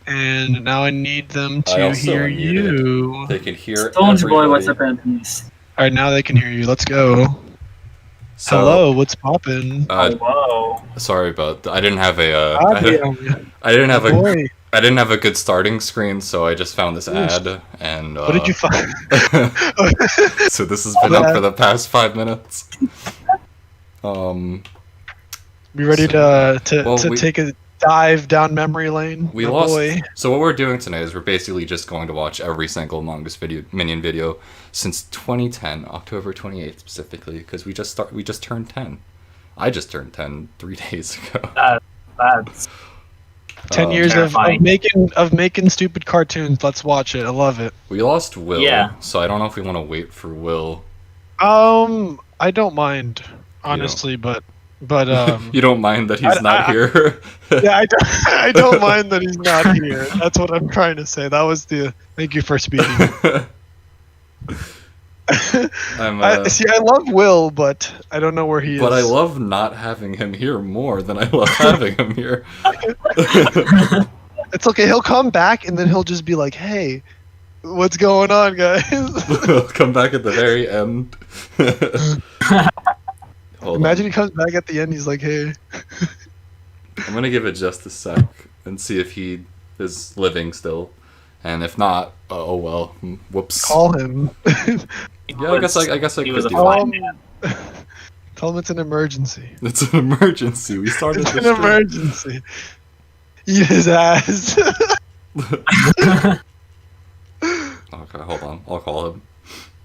and now I need them I to also hear unmuted. you. They can hear Soldier Boy, everybody. what's up, MPs? All right, now they can hear you. Let's go. So, Hello, what's poppin'? Whoa. Sorry about I didn't have a Ah, I didn't have boy. I didn't have a good starting screen, so I just found this Yes. ad and What did you find? so this has been up for the past 5 minutes. We ready So, to take a dive down memory lane? We Oh, lost. boy. So what we're doing tonight is we're basically just going to watch every single Minion video since 2010, October 28th specifically, because we just turned 10. I just turned 10 3 days ago. That's 10 years of terrifying. making stupid cartoons. Let's watch it. I love it. We lost Will, Yeah. so I don't know if we want to wait for Will. I don't mind, honestly, but You don't mind that he's not here? yeah, I don't mind that he's not here. That's what I'm trying to say. That was the thank you for speaking. I love Will, but I don't know where he is. But I love not having him here more than I love having him here. It's okay. He'll come back and then he'll just be like, "Hey, what's going on, guys?" He'll come back at the very end. Imagine he comes back at the end. He's like, "Hey." I'm gonna give it just a sec and see if he is living still, and if not, oh well. Whoops. Call him. Yeah, I guess I could He was a do fine that. man. Tell him it's an emergency. It's an emergency. We started It's this an stream. emergency. Eat his ass. Okay, hold on. I'll call him.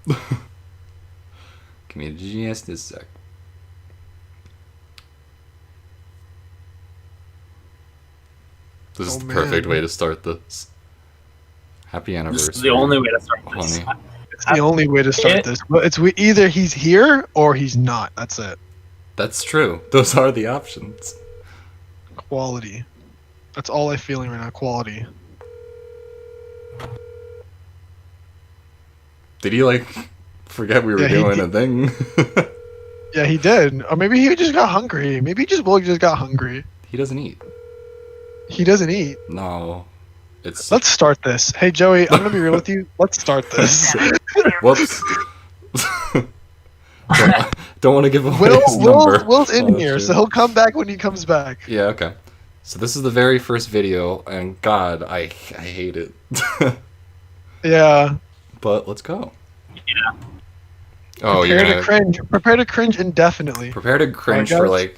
Give me just a sec. This is Oh, the man. perfect way to start this. Happy anniversary. This is the only way to start this. honey. It's the only way to start this. But it's either he's here or he's not. That's it. That's true. Those are the options. Quality. That's all I'm feeling right now. Quality. Did he like forget we were Yeah, he doing a thing? Yeah, he did. Or maybe he just got hungry. Maybe he just got hungry. He doesn't eat. He doesn't eat. No. It's Let's start this. Hey, Joey, I'm gonna be real with you. Let's start this. whoops. don't want to give away his number. Will's in Oh, here, shit. so he'll come back when he comes back. Yeah, okay. So this is the very first video, and God, I hate it. Yeah. But let's go. Yeah. Oh, you're Prepare gonna to cringe. Prepare to cringe indefinitely. prepare to cringe guys.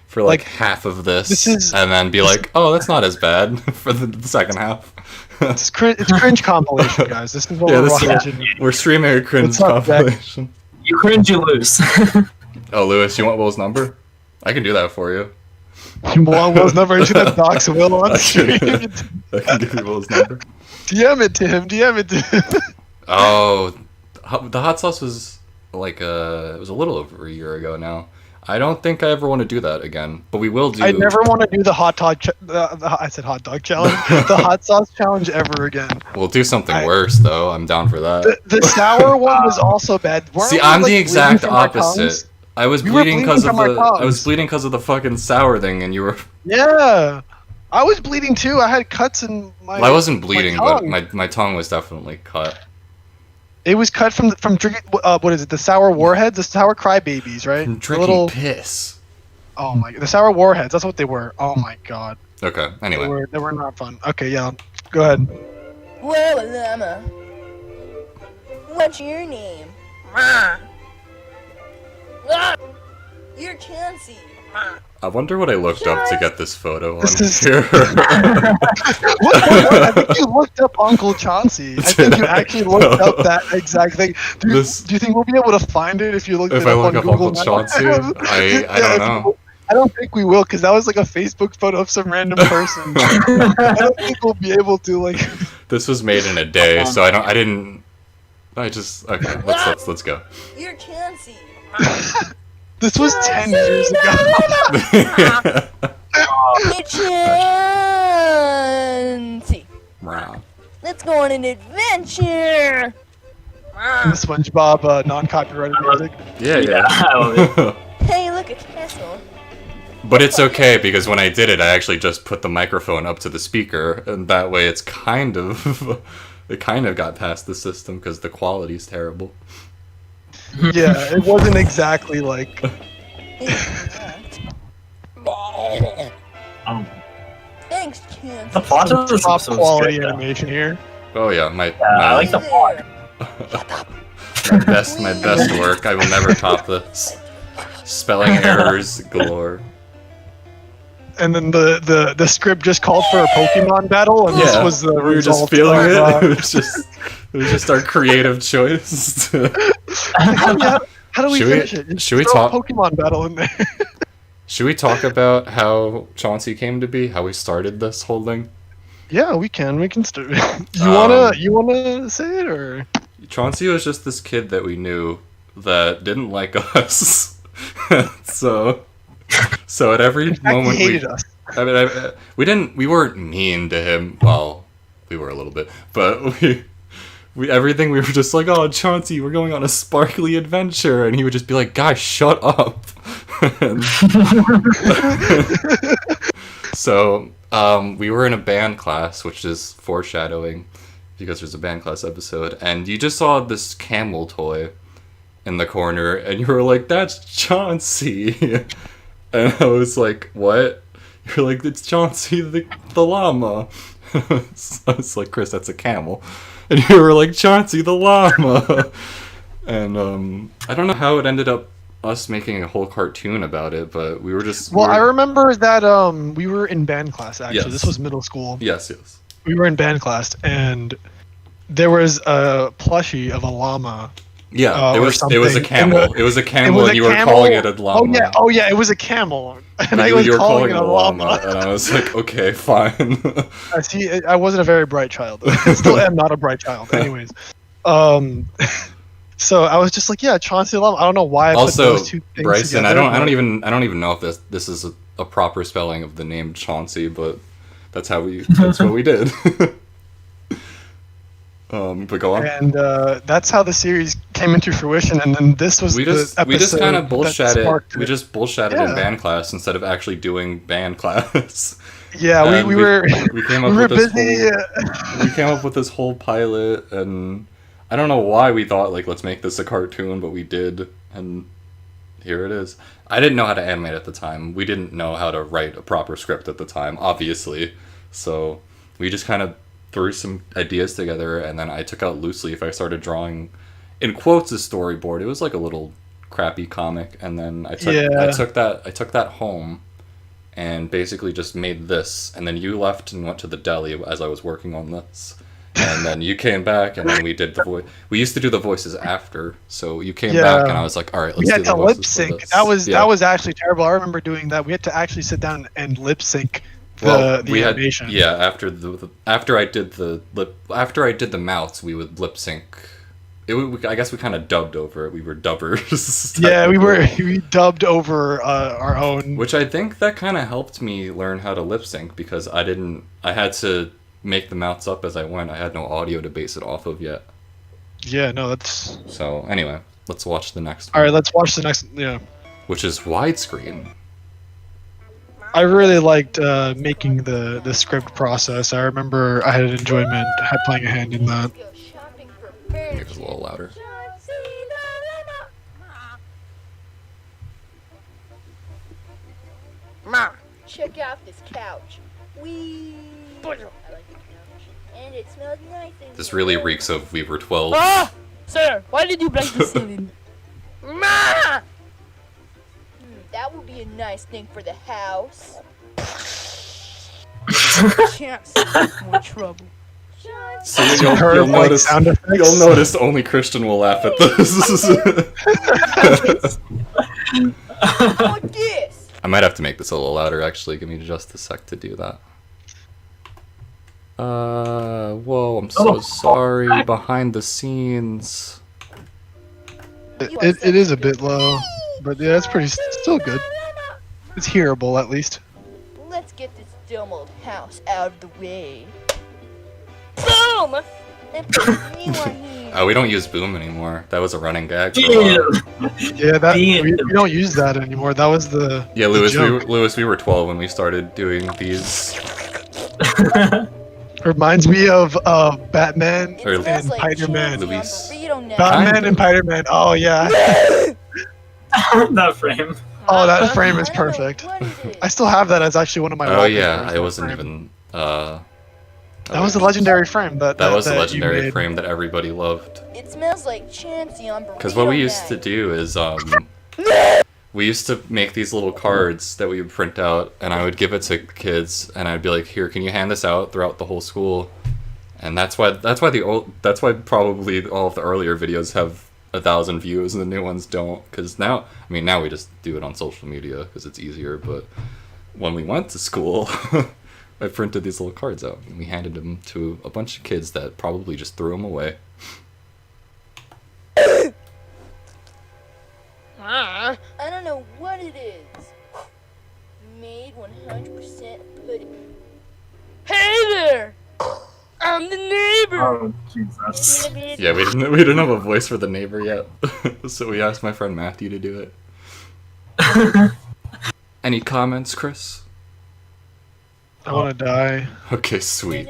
for like half of this is- and then be like, oh, that's not as bad for the second half. It's cringe compilation, guys. This is what Yeah, we're this is- watching. We're streaming a cringe What's up, Jack? compilation. You cringe, you lose. Oh, Lewis, you want Will's number? I can do that for you. Will's number. He's gonna dox Will on I can, stream. I can give you Will's number. DM it to him. DM it to him. Oh, the hot sauce was like it was a little over a year ago now. I don't think I ever want to do that again, but we will do. I never want to do the hot dog. I said hot dog challenge. The hot sauce challenge ever again. We'll do something worse though. I'm down for that. The sour one was also bad. Weren't See, we, I'm like, the bleeding exact from our opposite. tongues? I was We were bleeding bleeding because of from our the. I was tongues. bleeding because of the fucking sour thing, and you were. Yeah, I was bleeding too. I had cuts in my. Well, I wasn't bleeding, but tongue. my tongue was definitely cut. It was cut from drinking. What is it? The sour warheads, the sour crybabies, right? From The drinking little. piss. Oh my! The sour warheads. That's what they were. Oh my god. Okay. Anyway. They were not fun. Okay, yeah. Go ahead. Well, llama. What's your name? Ma. Ah, you're Chansey. Ma. I wonder what I looked up to get this photo on This is- here. What? I think you looked up Uncle Chauncey. I think you actually looked up that exact thing. Do you think we'll be able to find it if you look If it I up look on up Google Uncle Maps? Chauncey, I don't know. I don't think we will, because that was like a Facebook photo of some random person. I don't think we'll be able to like. This was made in a day, so I just okay. Let's go. You're Chansey. This was 10 years ago. You're Chansey. Wow. Let's go on an adventure. The SpongeBob non-copyrighted music. Yeah. I love it. Hey, look, a castle. But it's okay because when I did it, I actually just put the microphone up to the speaker, and that way it's kind of it kind of got past the system because the quality's terrible. Yeah, it wasn't exactly like. Thanks, Chancey. The plot of this Top episode is quality good, though. animation here. Oh yeah, my I like the plot. my best work. I will never top this. Spelling errors galore. And then the script just called for a Pokemon battle, and this was the we were just result feeling of, it. It was just our creative choice. how do we Should finish we- it? Just should we throw a talk- Pokemon battle in there? Should we talk about how Chauncey came to be? How we started this whole thing? Yeah, we can. We can start. Um, You wanna say it or? Chauncey was just this kid that we knew that didn't like us. so at every moment He hated us. I mean, we weren't mean to him. Well, we were a little bit, but everything we were just like, oh, Chauncey, we're going on a sparkly adventure, and he would just be like, guys, shut up. So, we were in a band class, which is foreshadowing, because there's a band class episode, and you just saw this camel toy in the corner, and you were like, that's Chauncey. And I was like, what? You're like, it's Chauncey the llama. I was like, Chris, that's a camel. And you were like, Chauncey the llama. And I don't know how it ended up us making a whole cartoon about it, but we were just... Well, I remember that we were in band class, actually. Yes. This was middle school. Yes. We were in band class, and there was a plushie of a llama. Yeah, it or was a something. camel. It was a It camel, was and a you were camel. calling it a llama. Oh yeah, it was a camel. And But I you was were calling it a llama. and I was like, okay, fine. I see. I wasn't a very bright child. I still am not a bright child. Anyways, so I was just like, yeah, Chauncey Llama. I don't know why I put Also, those two things Bryson, together. I don't even know if this is a proper spelling of the name Chauncey, but that's what we did. But go on. And that's how the series came into fruition. And then this was We just kind of bullshitted. We just bullshitted in Yeah. band class instead of actually doing band class. Yeah, And we were we came up we were with this busy. we came up with this whole pilot, and I don't know why we thought like let's make this a cartoon, but we did, and here it is. I didn't know how to animate at the time. We didn't know how to write a proper script at the time, obviously. So we just kind of threw some ideas together, and then I took out loose leaf. I started drawing, in quotes, a storyboard. It was like a little crappy comic, and then I took that home, and basically just made this. And then you left and went to the deli as I was working on this, and then you came back, and then we did the voice. We used to do the voices after, so you came back, and I was like, all right, let's We do had the to voices lip for sync. this. That was actually terrible. I remember doing that. We had to actually sit down and lip sync the animation. After I did the mouths, we would lip sync. I guess we kind of dubbed over it. We were dubbers. Yeah, we dubbed over our own. Which I think that kind of helped me learn how to lip sync, because I had to make the mouths up as I went. I had no audio to base it off of yet. Yeah, no, that's. So anyway, let's watch the next one. All right, let's watch the next. Yeah. Which is widescreen. I really liked making the script process. I remember I had an enjoyment playing a hand in that. Go shopping for Make it a little louder. Ma, check out this couch. Wee. I like the couch, and it smells nice. And This really reeks of We Were 12. Ah, sir, why did you break the ceiling? Ma. That would be a nice thing for the house. Chance, more trouble. So Her, you'll like, notice. sound effects. You'll notice only Christian will laugh at this. Like this. I might have to make this a little louder. Actually, give me just a sec to do that. Whoa! I'm so sorry. Behind the scenes. It is a bit low, but yeah, it's pretty still good. It's hearable at least. Let's get this dumb old house out of the way. Boom! And put me one here. We don't use boom anymore. That was a running gag. For a Ew. while. Yeah, that we Damn. don't use that anymore. That was the Yeah, the joke. Lewis, we were 12 when we started doing these. Reminds me of Batman It Or- smells and like Spider-Man. cheesy on Luis. burrito now. Batman and Spider-Man. Oh yeah. That frame. Oh, that frame is I don't know perfect. what it is. I still have that as actually one of my. Oh yeah, wallpapers, I that wasn't frame. even. That was a legendary frame. That was a you legendary made. frame that everybody loved. It smells like Chansey on burrito. Because what we used to night. do is we used to make these little cards that we would print out, and I would give it to kids, and I'd be like, "Here, can you hand this out throughout the whole school?" And that's why probably all of the earlier videos have 1,000 views and the new ones don't. Because now we just do it on social media because it's easier. But when we went to school, I printed these little cards out and we handed them to a bunch of kids that probably just threw them away. I don't know what it is. Made 100% pudding. Hey there! I'm the neighbor! Oh Jesus. Yeah, we didn't have a voice for the neighbor yet, so we asked my friend Matthew to do it. Any comments, Chris? I want to die. Okay, sweet.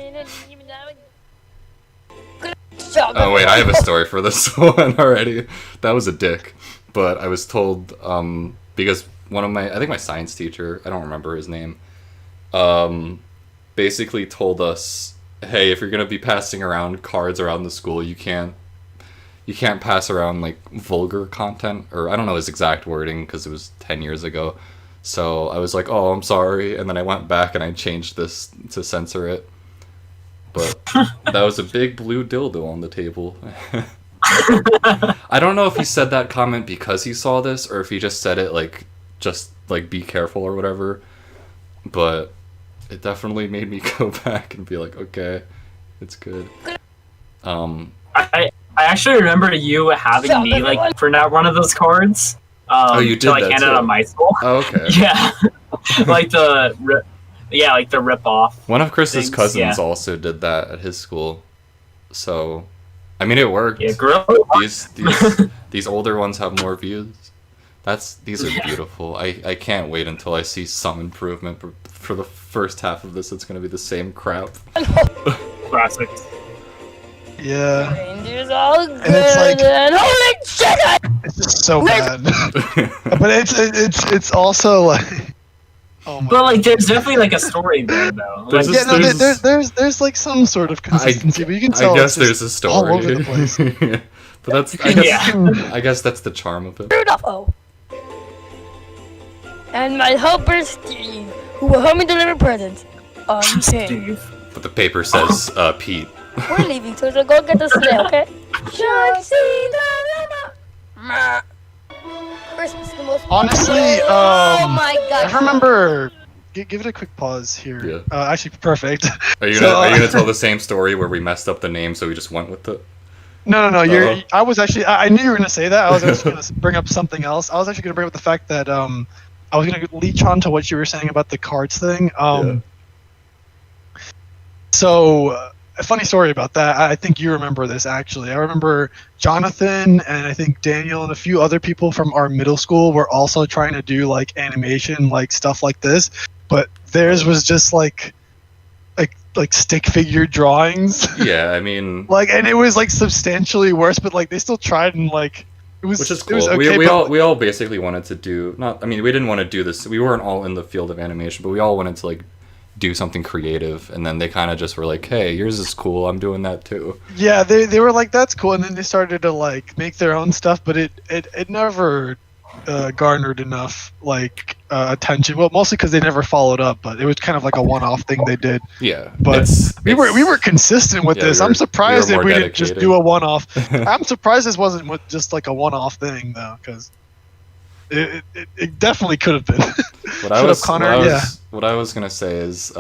Shut Oh up. wait, I have a story for this one already. That was a dick, but I was told because I think my science teacher, I don't remember his name, basically told us, hey, if you're gonna be passing around cards around the school, you can't pass around like vulgar content, or I don't know his exact wording because it was 10 years ago. So I was like, oh, I'm sorry, and then I went back and I changed this to censor it. But that was a big blue dildo on the table. I don't know if he said that comment because he saw this, or if he just said it just be careful or whatever. But it definitely made me go back and be like, okay, it's good. I actually remember you having Shut me up, everyone. print out one of those cards. You did to that hand it too. out at my school. Oh, okay. Yeah, like the rip off. One of Chris's Things, cousins yeah. also did that at his school. So, I mean, it worked. Yeah, girl. These older ones have more views. These are beautiful. I can't wait until I see some improvement. But for the first half of this, it's gonna be the same crap. Classic. Yeah, Reindeer's all good it's like- and holy shit! it's just so bad. But it's also like. Oh my But like, there's definitely like a story there, though. There's Like, a- Yeah, no, there's- there's like some sort of consistency, but you can tell I guess it's just there's a story. all over the place. But that's Yeah. I guess that's the charm of it. Rudolph. Oh. And my helper Steve, who will help me deliver presents. Okay. Steve. But the paper says Pete. We're leaving, so go get the sleigh, okay? Christmas is the most Honestly, oh my god. I remember. Give it a quick pause here. Yeah. Actually, perfect. Are you So, gonna tell the same story where we messed up the name, so we just went with it? No. Uh-oh. I was actually. I knew you were gonna say that. I was actually gonna bring up something else. I was actually gonna bring up the fact that I was gonna leech on to what you were saying about the cards thing. So, a funny story about that. I think you remember this actually. I remember Jonathan and I think Daniel and a few other people from our middle school were also trying to do like animation, like stuff like this, but theirs was just like stick figure drawings. Yeah, I mean, And it was like substantially worse, but like they still tried and like it was which is it cool. was okay, we all basically wanted to do we didn't want to do this. We weren't all in the field of animation, but we all wanted to like do something creative, and then they kind of just were like, hey, yours is cool, I'm doing that too. yeah, they were like, that's cool, and then they started to like make their own stuff, but it never garnered enough like attention. Well, mostly because they never followed up, but it was kind of like a one-off thing they did. Yeah, But we were consistent with Yeah, this. we I'm were- surprised we were that we more didn't just dedicated. do a one-off. I'm surprised this wasn't just like a one-off thing though, because it definitely could have been. What I was yeah. what I was gonna say is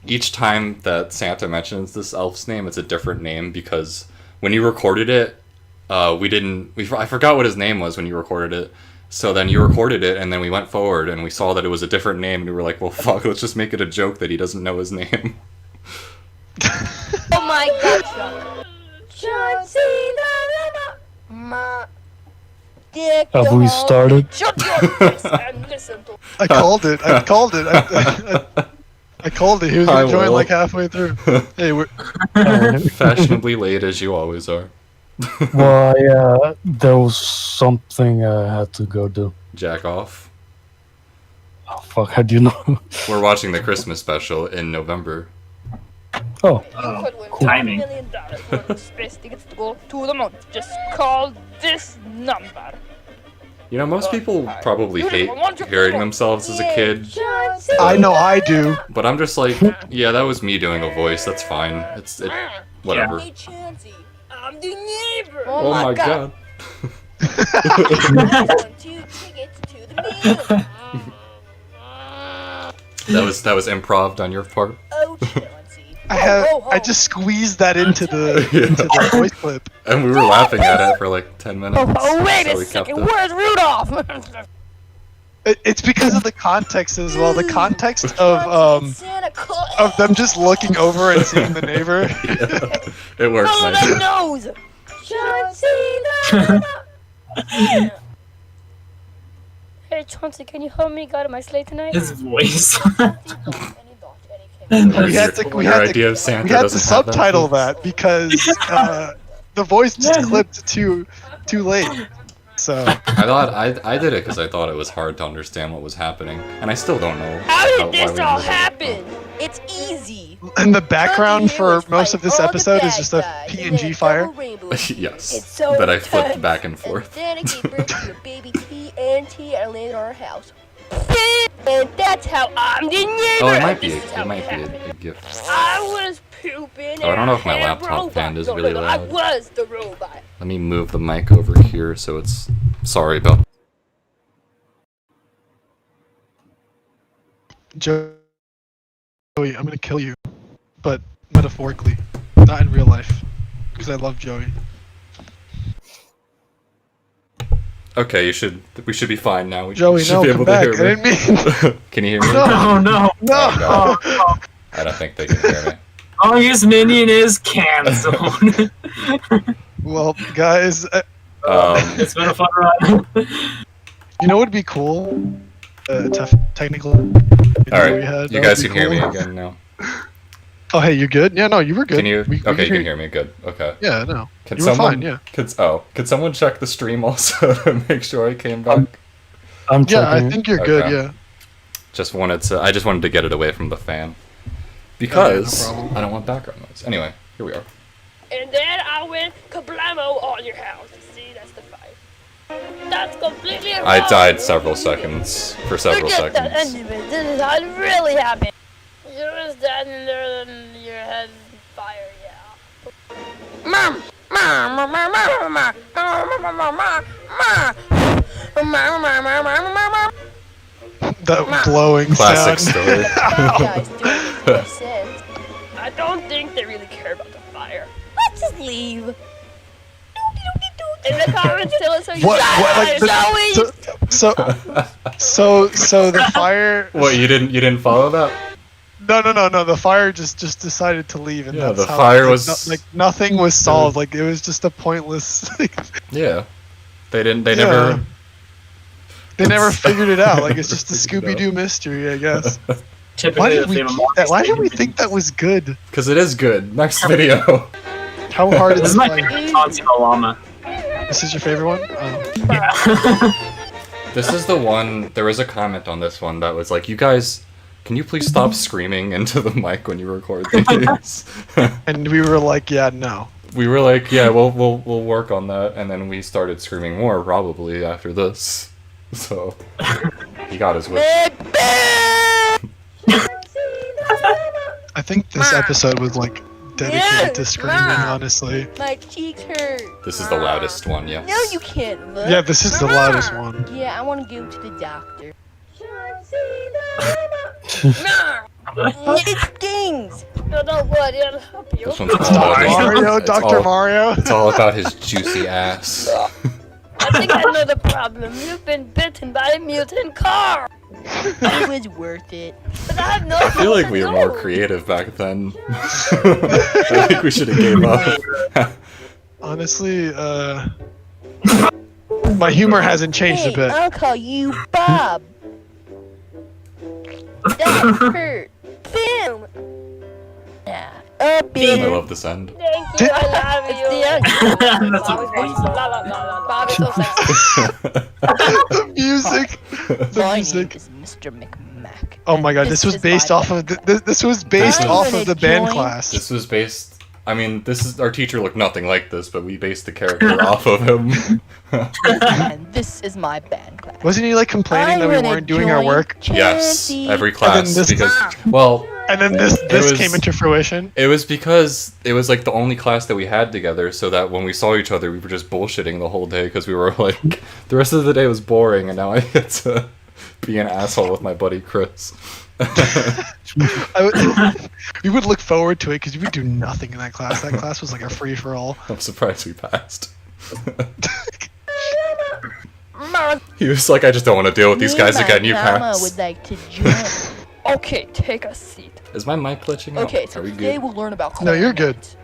each time that Santa mentions this elf's name, it's a different name, because when you recorded it, I forgot what his name was when you recorded it. So then you recorded it, and then we went forward and we saw that it was a different name, and we were like, well, fuck, let's just make it a joke that he doesn't know his name. Oh my god, Chauncey, ma. Dick, Have we started? Shut your face and listen to. I called it. I called it. I called it. He was I gonna join will. like halfway through. Hey, we're Fashionably late as you always are. Well, there was something I had to go do. Jack off. Oh, fuck, how do you know? We're watching the Christmas special in November. Oh, Oh, Could win timing. $1 million worth of space tickets to go to the moon. Just call this number. You know, most people probably hate hearing themselves as a kid, I know I do. but I'm just like, yeah, that was me doing a voice. That's fine. Whatever. Hey, Chauncey, I'm the neighbor. Oh my god. I want 2 tickets to the moon. That was improv on your part. Oh, Chauncey. I just squeezed that into the voice clip. And we were laughing at it for like 10 minutes. Oh, wait so a we kept second. it. Where's Rudolph? It's because of the context as well. The context of Santa Claus. them just looking over and seeing the neighbor. Yeah, it works Follow nicely. that nose. Chauncey. Hey, Chauncey, can you help me get out my sleigh tonight? His voice. We had to Your idea of Santa we had to doesn't have that subtitle voice. that because the voice just clipped too late. So I thought I did it because I thought it was hard to understand what was happening, and I still don't know. How did why this we all did it. happen? It's easy. and the background for most of this episode is just a PNG fire. Yes, So that I flipped intense. back and forth. And then it gave birth to a baby TNT and landed on our house. And that's how I'm the neighbor. Oh, it might be. This is how It might be happened. a gift. I was pooping. Oh, I don't know if my and a laptop robot. fan is No, really no, I loud. was the robot. Let me move the mic over here so it's. Sorry about. Joey, I'm gonna kill you, but metaphorically, not in real life, because I love Joey. Okay, we should be fine now. We Joey, should no, be come able back. to I hear me. didn't mean. Can you hear me? No. Oh no. No. Oh, God. I don't think they can hear me. MongooseMinion is cancelled. Well, guys, It's been a fun ride. you know what would be cool? Technical. All right, we had, you that guys would can be hear me cool. again now. Oh, hey, you good? Yeah, no, you were good. Can you? We Okay, you can hear me. Good. Okay. Yeah, no. Can You were someone? fine, yeah. Could someone check the stream also to make sure I came back? I'm checking. Yeah, I think you're good. Okay. Yeah. I just wanted to get it away from the fan because problem. I don't want background noise. Anyway, here we are. And then I went kablamo on your house. See, that's the fight. That's completely wrong. I died several seconds for several Forget that seconds. end of it. This is how it really happened. You were standing there and your head fire, yeah. Mom! Mom! Mom! Mom! Mom! Mom! Mom! Mom! That glowing Classic sound. story. I don't think they really care about the fire. Let's just leave. In the comments, tell us how you What? Like so the fire. What, you didn't follow that? No. The fire just decided to leave, and Yeah, that's the how, fire like, was- like nothing was solved. Like it was just a pointless. Yeah. They Yeah. never. They never figured it out. Like it's just a Scooby Doo mystery, I guess. Typically, Why did the we theme of keep that? Why did we MongooseMinion. think that was good? Because it is good. Next video. How hard This is is my fire? favorite Chauncey the llama. This is your favorite one? Oh. Yeah. This is the one. There was a comment on this one that was like, "You guys, can you please stop screaming into the mic when you record these?" And we were like, yeah, no. We were like, "Yeah, we'll work on that," and then we started screaming more probably after this. So he got his wish. I think this episode was like dedicated to screaming, honestly. My cheeks hurt. This is the loudest one, yes. No, you can't look. Yeah, this is the loudest one. Yeah, I want to go to the doctor. It stings. No, don't worry, it'll help you. This one's all about his, Mario, it's Dr. all- Mario. It's all about his juicy ass. I think I know the problem. You've been bitten by a mutant car. It was worth it. But I have no. I feel like we were more creative back then. I think we should have gave up. Honestly, my humor hasn't changed a bit. I'll call you Bob. That hurt. Boom. Yeah. I Boom. love this end. Thank you. I love you. It's the end. That's what Bob is so sad. The music. The My music. name is Mr. McMack. Oh my god, and this was is based my off of this was based I'm off gonna of the band join- class. This was based. I mean, this is our teacher looked nothing like this, but we based the character off of him. And this is my band class. Wasn't he like complaining I'm that we gonna weren't doing our join work? Yes, Chancy. every class this- because well, And then this was- came into fruition. it was because it was like the only class that we had together, so that when we saw each other, we were just bullshitting the whole day because we were like, the rest of the day was boring, and now I get to be an asshole with my buddy Chris. We would look forward to it because we would do nothing in that class. That class was like a free for all. I'm surprised we passed. Mama, He was like, I just don't want to deal with these guys me and again. You my mama passed. would like to join. Okay, take a seat. Is my mic glitching out? Okay, so Are we today good? we'll learn about No, you're good. clarinet.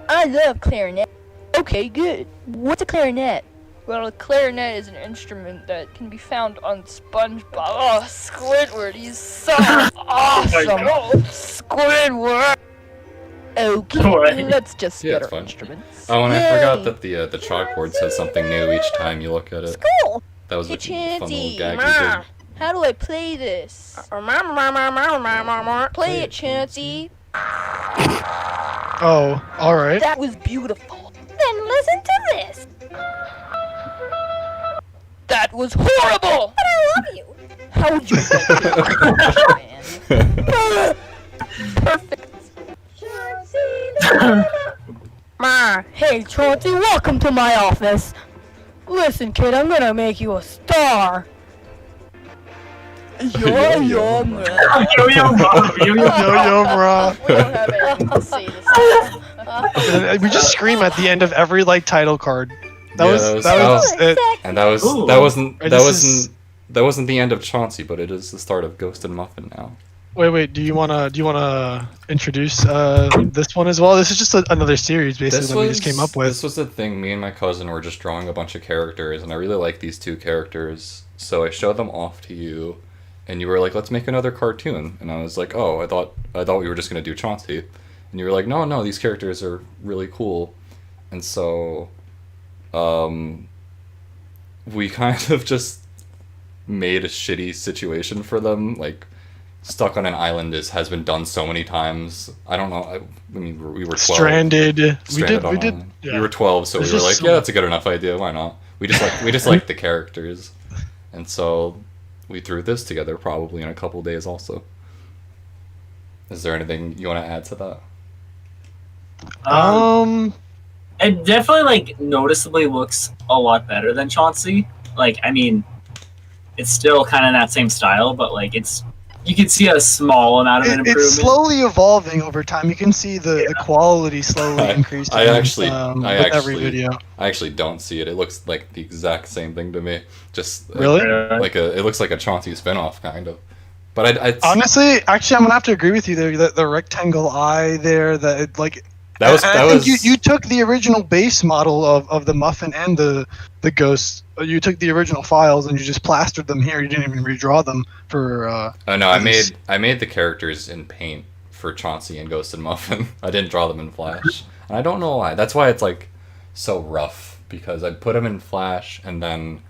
I love clarinet. Okay, good. What's a clarinet? Well, a clarinet is an instrument that can be found on SpongeBob. Oh, Squidward, he's so awesome. Oh, Squidward. Okay, Alright. let's just Yeah, get it's our fine. instruments. Oh, and I forgot Yay. that the chalkboard says something new each time you look at it. Cool. That was a Hey, fun little Chancy. gag we Ma. did. How do I play this? Play it, Chancy. Oh, all right. That was beautiful. Then listen to this. That was horrible. But I love you. How would you like to Perfect. Ma, hey Chauncey, welcome to my office. Listen, kid, I'm gonna make you a star. Yo, yo, man. Yo-yo, Bob, yo-yo, Yo-yo, bro. We don't have anything to say this time. We just scream at the end of every like title card. That Yeah, was that was- it. And that was Ooh. that This wasn't the end of Chauncey, but it is the start of Ghost and Muffin now. Wait. Do you wanna introduce this one as well? This is just another series basically that we just came up with. This was the thing. Me and my cousin were just drawing a bunch of characters, and I really like these two characters, so I showed them off to you, and you were like, "Let's make another cartoon," and I was like, "Oh, I thought we were just gonna do Chauncey," and you were like, "No, these characters are really cool," and so, we kind of just made a shitty situation for them, like. Stuck on an Island has been done so many times. I don't know. I mean, we were 12. Stranded. Stranded on We did. Island. Yeah. We were 12, so There's we were just like, so yeah, much- that's a good enough idea. Why not? We just like the characters, and so we threw this together probably in a couple days. Also, is there anything you want to add to that? It definitely like noticeably looks a lot better than Chauncey. Like, I mean, it's still kind of that same style, but like you can see a small amount of an improvement. It's slowly evolving over time. You can see the quality slowly increasing. I actually with every video. I actually don't see it. It looks like the exact same thing to me. Just Really? it looks like a Chauncey spinoff kind of. But I Honestly, actually, I'm gonna have to agree with you there. The rectangle eye there, that was I think you took the original base model of the Muffin and the Ghost. You took the original files and you just plastered them here. You didn't even redraw them for. Oh no, I this- made the characters in Paint for Chauncey and Ghost and Muffin. I didn't draw them in Flash, and I don't know why. That's why it's like so rough, because I put them in Flash and then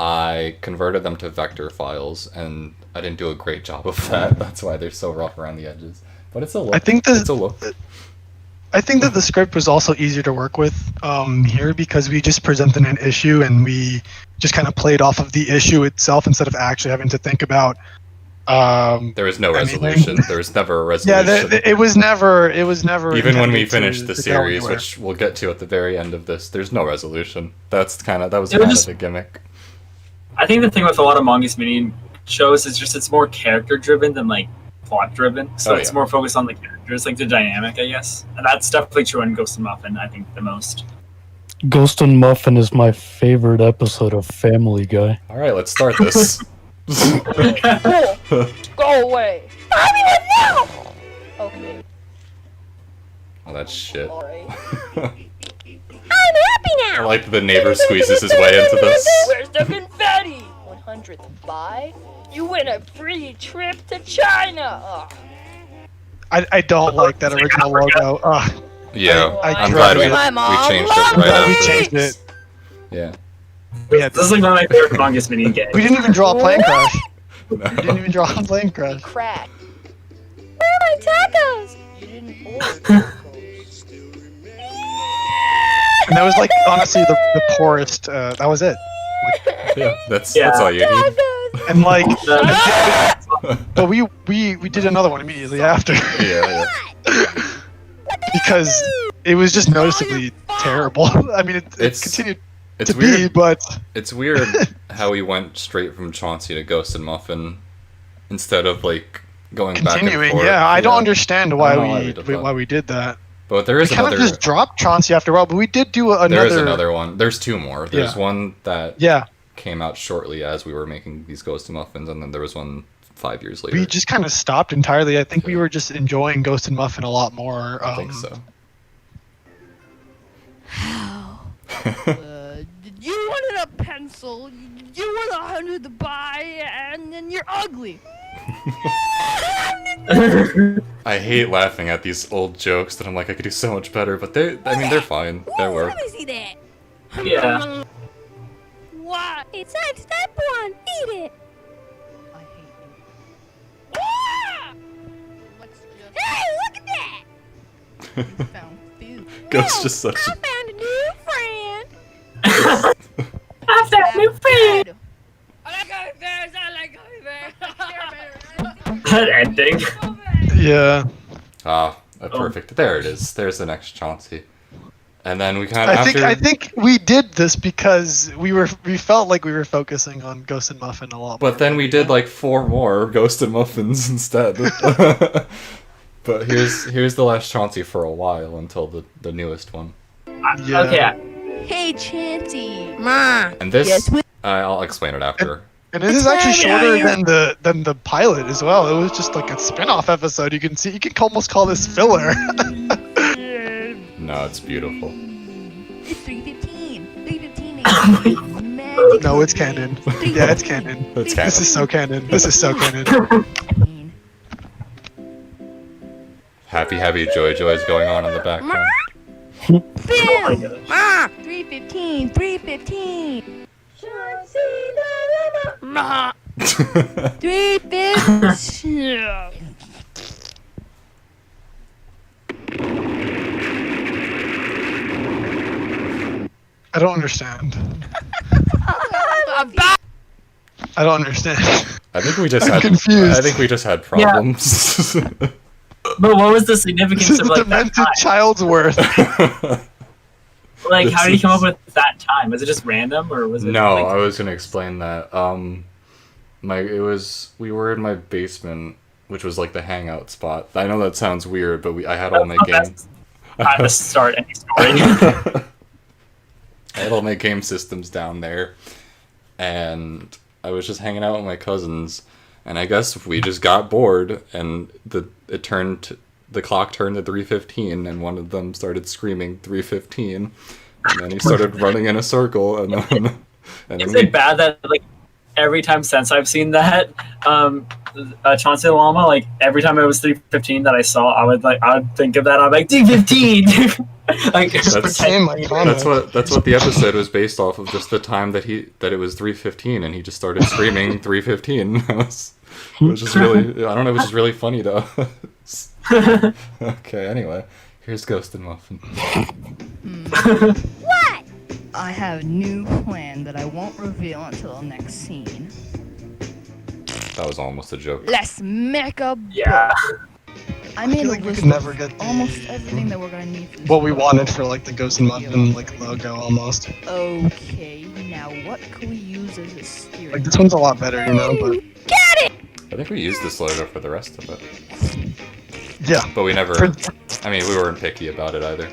I converted them to vector files, and I didn't do a great job of that. That's why they're so rough around the edges. But it's a look. I think it's a look. I think that the script was also easier to work with here because we just presented an issue and we just kind of played off of the issue itself instead of actually having to think about. There was no anything. resolution. There was never a Yeah, resolution. it was never. It was never. Even when we intended finished to the go series, anywhere. which we'll get to at the very end of this, there's no resolution. That was It kind was of just- the gimmick. I think the thing with a lot of MongooseMinion shows is just it's more character driven than like plot driven. So Oh, it's yeah. more focused on the characters, like the dynamic, I guess. And that's definitely true in Ghost and Muffin, I think, the most. Ghost and Muffin is my favorite episode of Family Guy. All right, let's start this. Cool. Go away. Mommy, what now? Okay, Oh, that's shit. alright. I'm happy I now. like that the neighbor squeezes his way into this. Where's the confetti? 100th buy? You win a free trip to China. Ugh. I don't like that original logo. Ugh. Yeah, I I'm tried glad we, it. My mom we changed loves it right We after. changed it. Yeah. We had This is like one of my favorite MongooseMinion games. We didn't even draw a plane crash. We didn't even draw a plane crash. Crack. Where are my tacos? You didn't order tacos. And that was like honestly the poorest. That was it. Yeah, that's Yeah. all you need. Tacos. And like, The- but we did another one immediately after Yeah, because it was just noticeably terrible. I mean, it It's- continued It's to weird. be, but It's weird how we went straight from Chauncey to Ghost and Muffin instead of like going back and continuing. forth. Yeah, I don't understand why I don't know why we did that. why we did that. But there We is kind of another. just dropped Chauncey after a while, but we did do another. There is another one. There's two more. There's Yeah. one that Yeah, came out shortly as we were making these Ghost and Muffins, and then there was one 5 years later. we just kind of stopped entirely. I think we were just enjoying Ghost and Muffin a lot more. I think so. How? You wanted a pencil, you wanted 100 to buy, and then you're ugly. I hate laughing at these old jokes that I'm like I could do so much better, but they're fine. They work. Let me see that. Yeah. What? It's like step one. Eat it. I hate you. Ah! Let's just Hey, look at that. found food. Ghost just such. I found a new friend. Have that new friend. I like gummy bears. I like gummy bears. That ending. Yeah, Perfect. There it is. There's the next Chauncey. And then we kind of I think we did this because we felt like we were focusing on Ghost and Muffin a lot. But then we did like 4 more Ghost and Muffins instead. But here's the last Chauncey for a while until the newest one. Yeah. Okay. Hey, Chanty. Ma. And this Yes, we- I'll explain it after. And this is actually shorter than the pilot as well. It was just like a spin-off episode. You can almost call this filler. No, it's beautiful. It's 3:15. 3:15. Magic. No, it's canon. Yeah, it's canon. It's This is so canon. This is so canon. Happy joy is going on in the background. Oh my Phil. goodness. Ma. 3:15. 3:15. Ma. 3:15. I don't understand. I'm back. I don't understand. I think we just I'm had confused. I think we just had problems. But what was the This significance is of a like that demented time? child's worth. Like, how did you come up This with that time? Was it just random, or was it? No, like, I was gonna explain that. We were in my basement, which was like the hangout spot. I know that sounds weird, but I had all my games. Time to start any story. I had all my game systems down there, and I was just hanging out with my cousins. And I guess we just got bored, and the clock turned to 3:15, and one of them started screaming 3:15, and then he started running in a circle, and then Is it bad that like every time since I've seen that Chauncey Llama, like every time it was 3:15 that I saw, I would think of that. I'm like 3:15. Like Just That's- became iconic. that's what the episode was based off of, just the time that it was 3:15, and he just started screaming 3:15. It was just really, I don't know, it was just really funny though. Okay, anyway, here's Ghost and Muffin. What? I have a new plan that I won't reveal until the next scene. That was almost a joke. Let's make a yeah. I made feel a like we list could of never get almost everything that we're gonna need for this what we project. wanted for like the Ghost and Muffin like logo almost. Okay, now what could we use as a steering? Like this one's a lot better, you know. But I think we used this logo for the rest of it, yeah, but we never. For- I mean, we weren't picky about it either.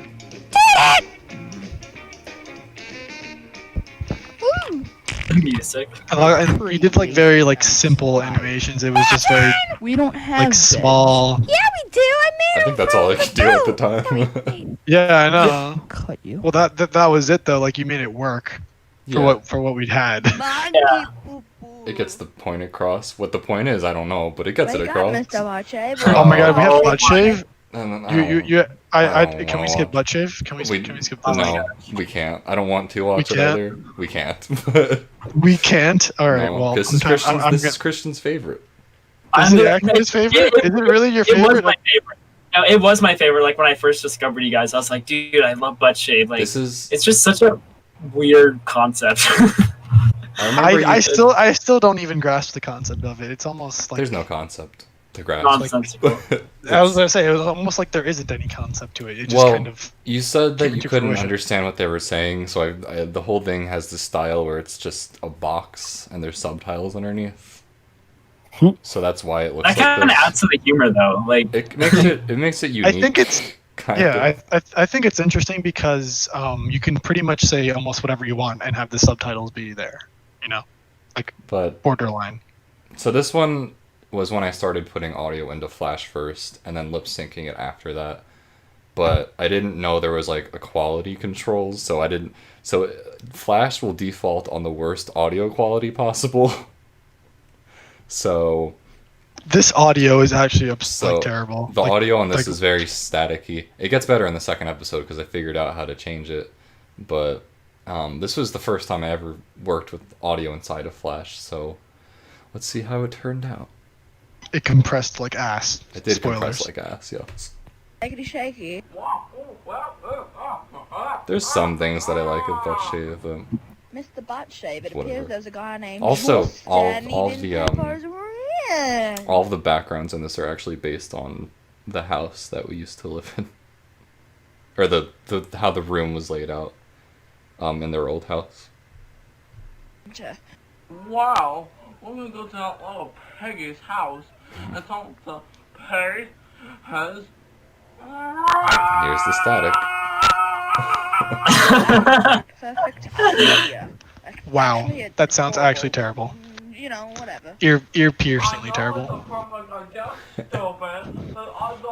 music. And he did like very like simple animations. It was just very We don't have like beds. small. Yeah, we do. I made I think that's all I could do at the time. Yeah, I know. Cut you. Well, that was it though. Like you made it work Yeah, for what we'd had. Yeah. it gets the point across. What the point is, I don't know, but it gets it What you got, across. Mr. Watcher? Oh my god, we have Oh butt my- shave. And I don't can we wanna skip watch. butt shave? Can we skip butt shave? No, we can't. I don't want to watch it can't? either. We can't. We can't. All right. No, Well, this is Christian's, I'm this gonna, is Christian's favorite. is it actually his favorite? Is it really your It was favorite? my favorite. No, it was my favorite. Like when I first discovered you guys, I was like, dude, I love butt shave. Like, This is. it's just such a weird concept. I remember I still don't even grasp the concept of it. It's almost like There's no concept to grasp. Nonsensical. I was gonna say it was almost like there isn't any concept to it. It just Well, kind of You said that came you to couldn't fruition. understand what they were saying, so the whole thing has this style where it's just a box and there's subtitles underneath. So that's why it looks That like kind of this. adds to the humor, though. Like, It makes it unique. I think it's kind yeah. of. I think it's interesting because you can pretty much say almost whatever you want and have the subtitles be there. You know, But borderline. so this one was when I started putting audio into Flash first and then lip syncing it after that. But I didn't know there was like a quality controls, so I didn't. So Flash will default on the worst audio quality possible. So This audio is actually So, like terrible. the Like, audio on this like- is very staticky. It gets better in the second episode because I figured out how to change it. But this was the first time I ever worked with audio inside of Flash, so let's see how it turned out. it compressed like ass. It did Spoilers. compress like ass, yes. Shaky, shaky. There's some things that I like about Shave. Mr. Butt Shave, it Whatever. appears there's a guy named Also, Tristan all eating the, peppers red. All of the backgrounds in this are actually based on the house that we used to live in. Or the how the room was laid out in their old house. Wow, we're gonna go to our little Peggy's house and talk to Peggy has. Here's the static. Perfect idea. Wow, Actually, it's that sounds horrible. actually terrible. You know, whatever. Ear piercingly terrible.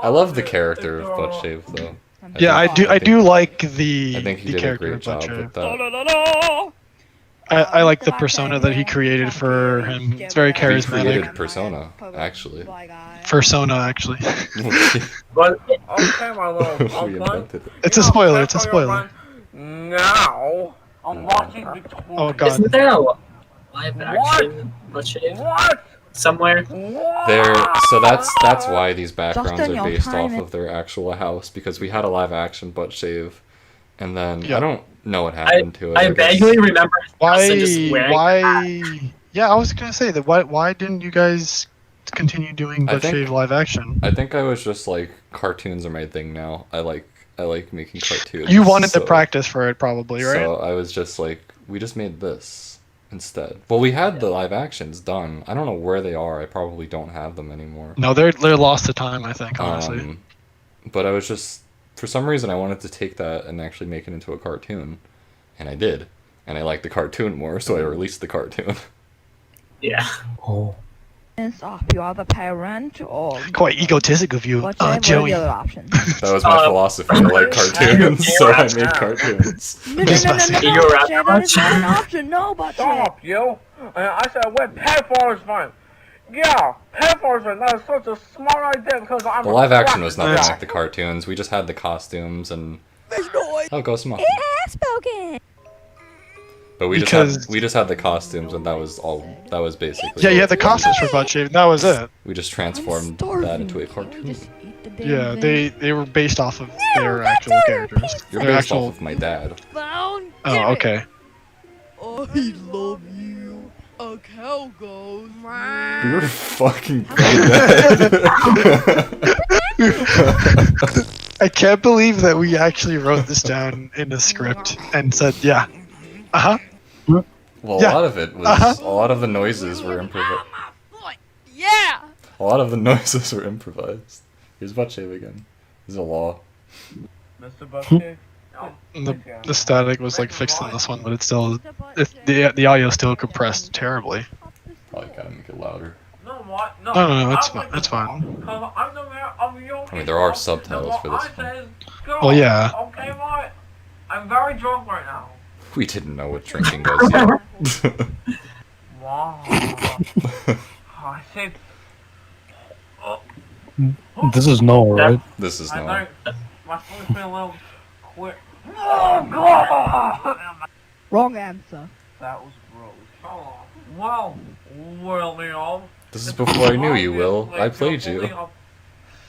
I love the character of Butt Shave though. Yeah, I do like the I think he the did a character great of Butt job Shave. with that. I like the persona that he created for him. It's very He charismatic. created Persona, actually. Persona, actually. but Okay, my little We uncle. invented it. It's a spoiler. It's a spoiler. Now, I'm watching Victoria. Oh god. isn't there a live action Butt Shave What? somewhere? So that's why these backgrounds Justin, are you'll based time off it. of their actual house because we had a live action Butt Shave, and then Yeah. I don't know what happened to it. I guess. vaguely remember Justin just Why? wearing Why? Yeah, I was gonna say that. Why didn't you guys continue doing I Butt think- Shave live action? I think I was just like cartoons are my thing now. I like making cartoons. You wanted so, to practice for it, probably, right? So I was just like, we just made this instead. Well, we had the live actions done. I don't know where they are. I probably don't have them anymore. No, they're lost to time. I think honestly. But I was just, for some reason, I wanted to take that and actually make it into a cartoon, and I did. And I liked the cartoon more, so I released the cartoon. Yeah. Oh. Off, you are the parent or Quite egotistic of you, what are Joey. the other options? That was my philosophy. I like cartoons, so I made cartoons. No, Despacito. You're right, Jay, that is not an option. No, but Jay. Stop, you! I said, what pet forest fun? Yeah, pet forest fun. That is such a smart idea because I'm The a live action was crocodile. nothing like the cartoons. We just had the costumes and oh, go smoke. has spoken. But we Because- just had the costumes, and that was all. That was basically. Yeah, you it. had the costumes for Butt Shave. And that was it. We just transformed that into a cartoon. Yeah, they were based off of their actual characters. You're Their based actual. off of my dad. Found Oh, okay. I love you. A cow goes. You're fucking good. I can't believe that we actually wrote this down in a script and said, yeah, Well, Yeah. a lot of it was. A lot of the noises were improvised. Yeah. A lot of the noises were improvised. Here's butt shave again. This is a law. Mr. Bucky, The static was like fixed in this one, but it's still the audio still compressed terribly. Probably gotta make it louder. No, what? No, No, it's fine. Because I'm the mayor of your I mean, there are subtitles for this one. Well, yeah. Okay, what? I'm very drunk right now. We didn't know what drinking was yet. Wow. I said, This is no, right? This is I no. think my foot's been a little quick. Oh, God! Wrong answer. That was gross. Well, William. This is before I knew you, Will. I played you.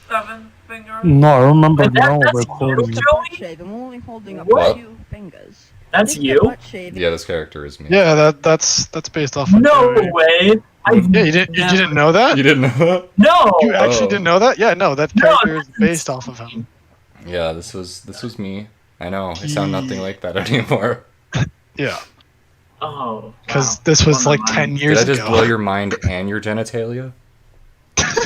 7 fingers. No, I remember But now that's recording. you, Butt shave. I'm only holding up What? 2 fingers. That's Lick the you? butt shave. Yeah, this character is me. Yeah, that's based off of No Joey. way. Yeah, you didn't know that? You didn't know that? No. You actually Oh. didn't know that? Yeah, no, that No, character is based off of him. Yeah, this was me. I know. I sound nothing like that anymore. Yeah, Oh. because Wow. this was Blown like my 10 mind. years Did I just ago. blow your mind and your genitalia?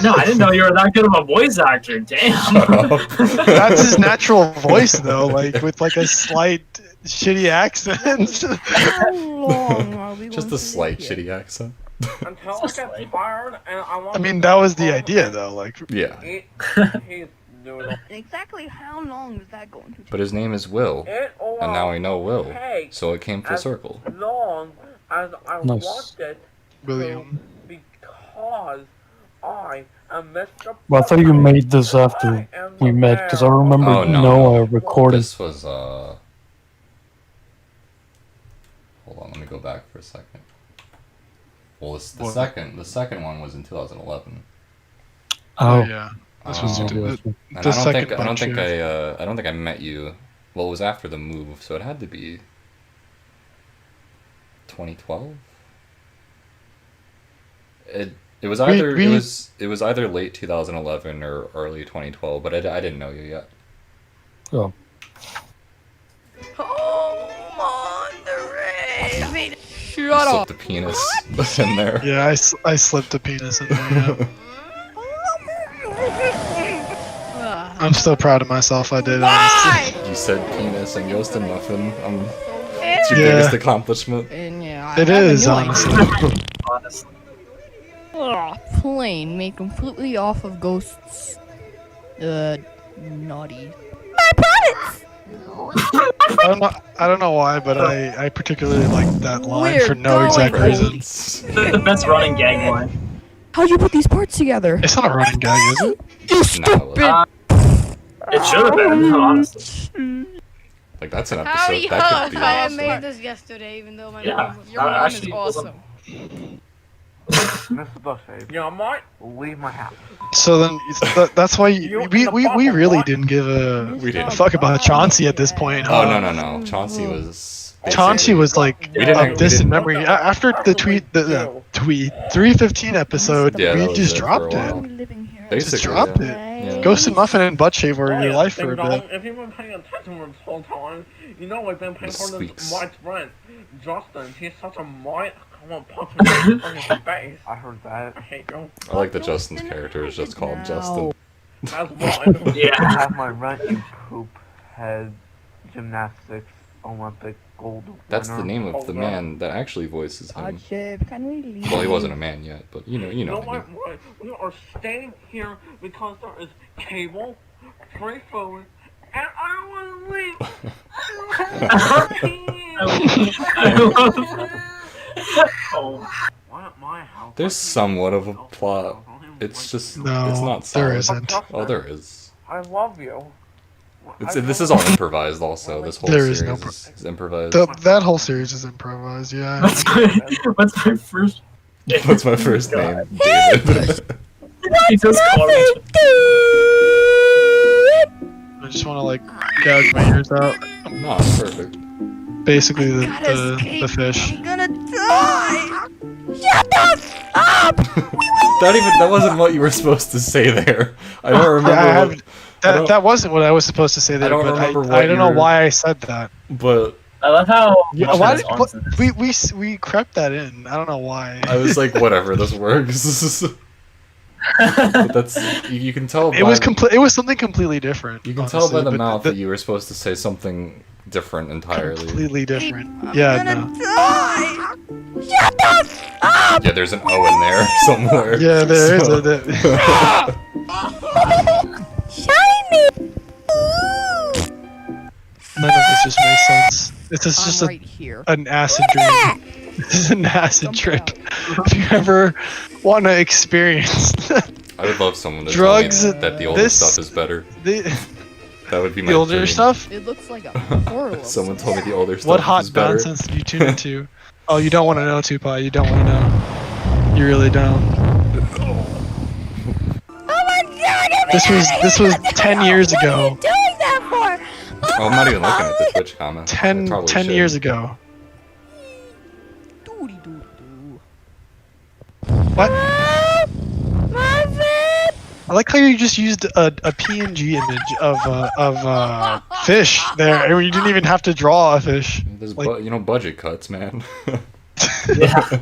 No, I didn't know you were that good of a voice actor. Damn. Shut up. That's his natural voice, though, like with like a slight shitty accent. How long are we Just going a to slight live here? shitty accent. Until I Just get like- tired and I want I mean, that was the idea, though. Like, Yeah. Eat cheese noodle. Exactly how long is that going to take? But his name is Will. It And now I know Will. take So it came full as circle. long as I Nice. want it William. because I am Mr. Well, I thought you made this after I am we the met, because I mayor. remember Oh, no. Noah recording. This was, Hold on, let me go back for a second. Well, the What? second one was in 2011. Oh, Oh, yeah. This was Um, the, And the I don't second think bunch of- I don't think I met you. Well, it was after the move, so it had to be 2012. It was either we- it was either late 2011 or early 2012, but I didn't know you yet. oh. Home on the range. You Shut slipped the penis in there. Yeah, I slipped a penis in there. Yeah. I'm still proud of myself. I did. Honestly. You said penis and Ghost and Muffin. It's your Yeah. biggest accomplishment. And yeah, I It have a is new honestly. Honestly. plane made completely off of ghosts. Naughty. I don't know why, but I particularly like that line We're for no exact going. reason. It's the best running gag line. How'd you put these parts together? It's not a running gag, is it? You No, stupid. It should have been, honestly. like that's an Howdy episode that could be I awesome. made this yesterday, even though my Yeah, mom was Your I mom is actually awesome. Mr. Bushave, you might leave my house. So then that's why we really didn't give We a didn't. fuck about Chauncey at this point. Oh huh? no! Chauncey was. Chauncey was like We didn't- of distant we didn't- memory. After the tweet 315 episode, Yeah, that we was just it for a dropped while. it. Are we living here? Basically, Just dropped yeah. it. Yeah. Ghost and Muffin and Butt Shave were in your yeah, life for a ding dong, bit. if you've been paying attention this whole time, you know I've been paying The for squeaks. this Mike's friend. Justin, he's such a mite. I want to punch him in his face. I heard that. I hate you. I like that Justin's character is just called Justin. That's one. Yeah. Have my rent, you poop head gymnastics Olympic gold That's the winner. name of the man that actually voices him. Chip, can we leave? Well, he wasn't a man yet, but you know No, what I mean. what? We are staying here because there is cable, free food, and I want to leave. Oh. Why at my house? There's somewhat of a plot. It's just No, it's not there solid. isn't. Oh, there is. I love you. This is all improvised. Also, this whole There is series no is improvised. That whole series is improvised. Yeah. What's my first? What's my first name? David. He just called me. I just want to like gouge my ears out. No, it's perfect. Basically the fish. I'm gonna die. That wasn't what you were supposed to say there. I don't remember. Yeah, I what- have, I don't- that wasn't what I was supposed to say there, don't but remember what I don't know you're- why I said that. but I love how Yeah, much why of did, this we crept that in. I don't know why. I was like, whatever, this works. But that's you can tell. It was complete. It was something completely different. You can tell by honestly, the but mouth that you were supposed to say something different entirely. completely different. Yeah, no. Yeah, there's an O in there somewhere. Yeah, there is So- None of this just makes sense. This is just I'm right here. an acid drink. This is an acid trip. If you ever want to experience I would love someone to drugs, tell me that the older this- stuff is better. the, That would be my the older dream. stuff, It looks like a portal. Someone told me the older stuff what is hot better. nonsense did you tune into? Oh, you don't want to know, Tupai. You don't want to know. You really don't. This was 10 years ago. Oh, I'm not even looking at the Twitch comments. 10 years ago. What? I like how you just used a PNG image of fish there, and you didn't even have to draw a fish. There's Like- budget cuts, man. Yeah.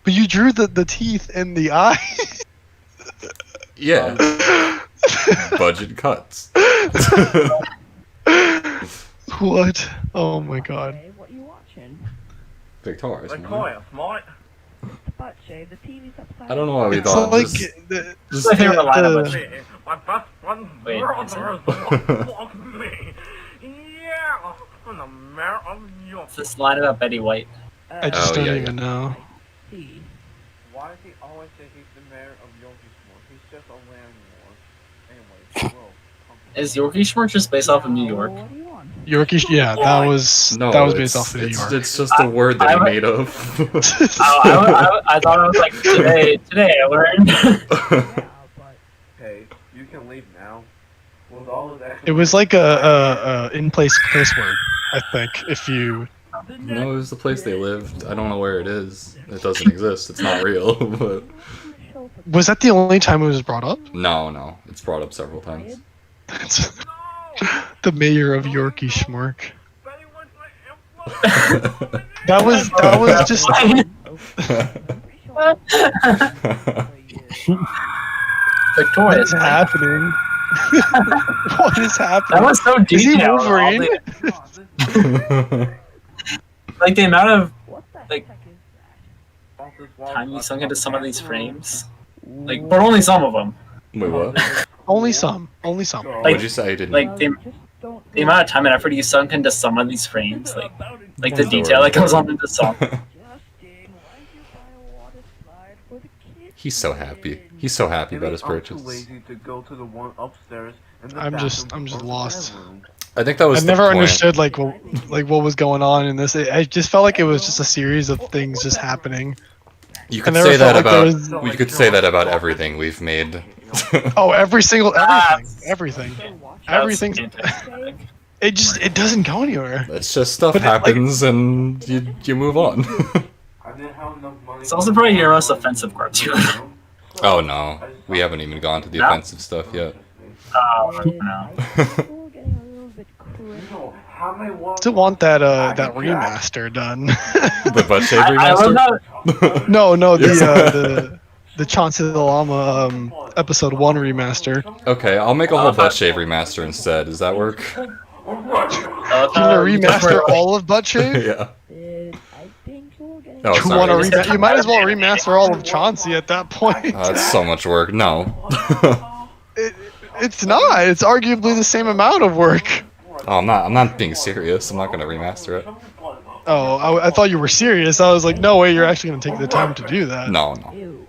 But you drew the teeth and the eye. Yeah. Budget cuts. What? Oh my god. Hey, what you watching? Victorious, man. Victoria, smart. Butt shave. The TV's upside I don't know why we It's thought like this. the, My favorite line of the- it. My best friend's Wait, brother is is fuck me. Yeah, I'm the mayor of York. It's this line about Betty White. I just Oh, don't yeah, even know. See. Why does he always say he's the mayor of Yorkshire? He's just a landlord. Anyway, bro. Is Yorkie Schmort just based off of New York? What do you want? Yorkie, yeah, that was No, based it's, off of New it's, York. it's just a word that he I- made up. I thought it was like today I learned. Yeah, but Hey, you can leave now. With all of that. It was like a in place curse word, I think. If you No, it was the place they lived. I don't know where it is. It doesn't exist. It's not real. But was that the only time it was brought up? no, it's brought up several times. It's the mayor of Yorkie Schmork. Betty was my That was just what Victorious. is happening? What is That happening? was so Is he detailed. all Wolverine? the- Like the amount of what the Like, heck is that? time you sunk into some of these frames. Like, but only some of them. Wait, what? Only some. Only some. What'd you say? I didn't. Like the, Just don't the amount of time and effort you sunk into some of these frames, like the detail that goes on into some. Justin, why did you buy a water slide for the kids? He's so happy. He's so happy about his I'm purchase. too lazy to go to the one upstairs. And the I'm just bathroom or the lost. bedroom. I think that was. I the never point. understood like what was going on in this. I just felt like it was just a series of things just happening. You I could never say that felt like there about. was- You could say that about everything we've made. Oh, everything. Ah. Everything. That's Everything's. fantastic. It doesn't go anywhere. It's just stuff But it, like- happens and you move on. I didn't have enough money. It's also probably your most offensive cartoon. Oh no, we haven't even gone to the No? offensive stuff yet. Oh no. People getting a little bit crazy. No, how am I walking? Still want that remaster done. The butt shave I love remaster. how No, Yes. the Chauncey the Llama episode 1 remaster. Okay, I'll make a whole butt shave remaster instead. Does that work? I love You how want to you just remaster were- all of Butt Shave? Yeah. I think you're getting Oh, You sorry. want to Just get you might as well tired of remaster all of Chauncey at that point. That's so much work. No. It's not. It's arguably the same amount of work. Oh, I'm not being serious. I'm not gonna remaster it. Oh, I thought you were serious. I was like, no way, you're actually gonna take the time to do that. No. Ew.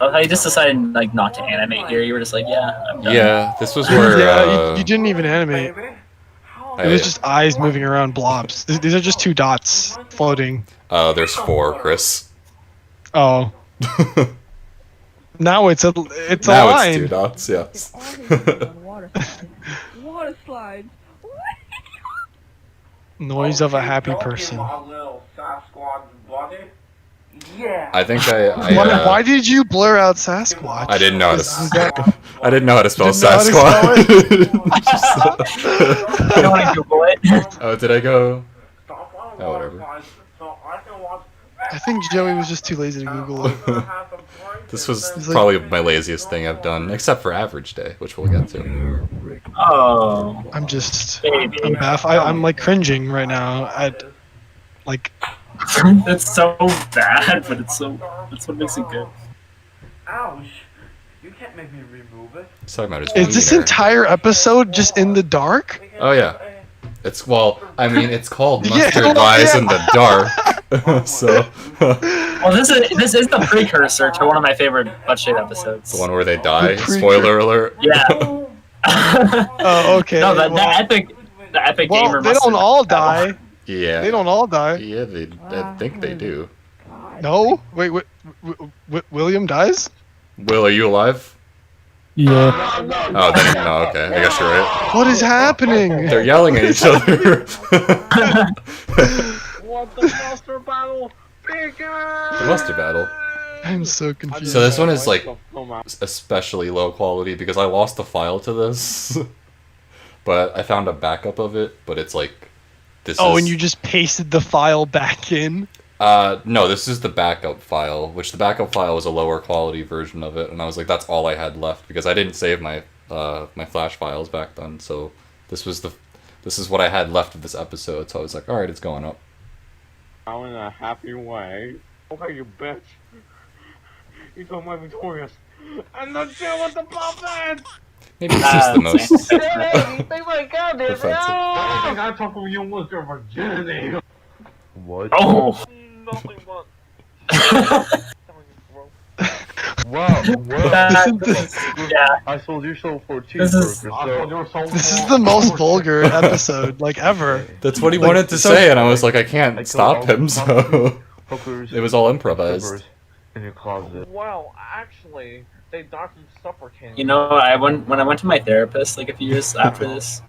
I love how you just decided like not to animate here. You were just like, yeah, I'm done. Yeah, this was where. Yeah, you didn't even animate. It was I- just eyes moving around blobs. These are just 2 dots floating. There's 4, Chris. Oh, now it's a now it's 2 line. dots. Yes. On water slides. Water slides. Noise of a happy person. Yeah. I think Why did you blur out Sasquatch? I didn't know how to. Is that- I didn't know how to spell Didn't know how to spell Sasquatch. I don't want to Google it. Oh, did I go? Oh, whatever. I think Joey was just too lazy to Google it. This was It's like- probably my laziest thing I've done, except for Average Day, which we'll get to. Oh, I'm just, baby. I'm I'm like cringing right now at, like, It's so bad, but it's so. That's what makes it good. Ouch! You can't make me remove it. He's talking about his is this wiener. entire episode just in the dark? Oh yeah. It's it's called Yeah, Mustard well, Lies yeah. in the Dark. So Well, this is the precursor to one of my favorite Butt Shade episodes. the one where they die. The precursor. Spoiler alert. Yeah. Oh, okay. No, the well, epic well, gamer. they don't mustard all battle. die. Yeah. They don't all die. Yeah, I think they do. No? Wait, William dies? Will, are you alive? Yeah. Oh, then, no, okay. I guess you're right. What is happening? They're yelling at each other. What the monster battle? The Mustard Battle. I'm so confused. So this one is like especially low quality because I lost the file to this, but I found a backup of it. But it's like this. Oh, is, and you just pasted the file back in? No, this is the backup file, which the backup file was a lower quality version of it, and I was like, that's all I had left because I didn't save my my Flash files back then. So this is what I had left of this episode. So I was like, all right, it's going up. Now in a happy way. Okay, you bitch. You told my victorious. And the chill with the puppet! Maybe this is the most offensive. I think I took you with your virginity. What? Oh. Nothing but. Wow, Yeah. I sold your soul for This is- cheeseburgers, This is the most vulgar episode, like, ever. That's what he Like, wanted to so- say, and I was like, I can't I stop killed him. all So hookers it was all improvised. strippers in your closet. Well, actually, they died from suffocating. You know, when I went to my therapist like a few years after this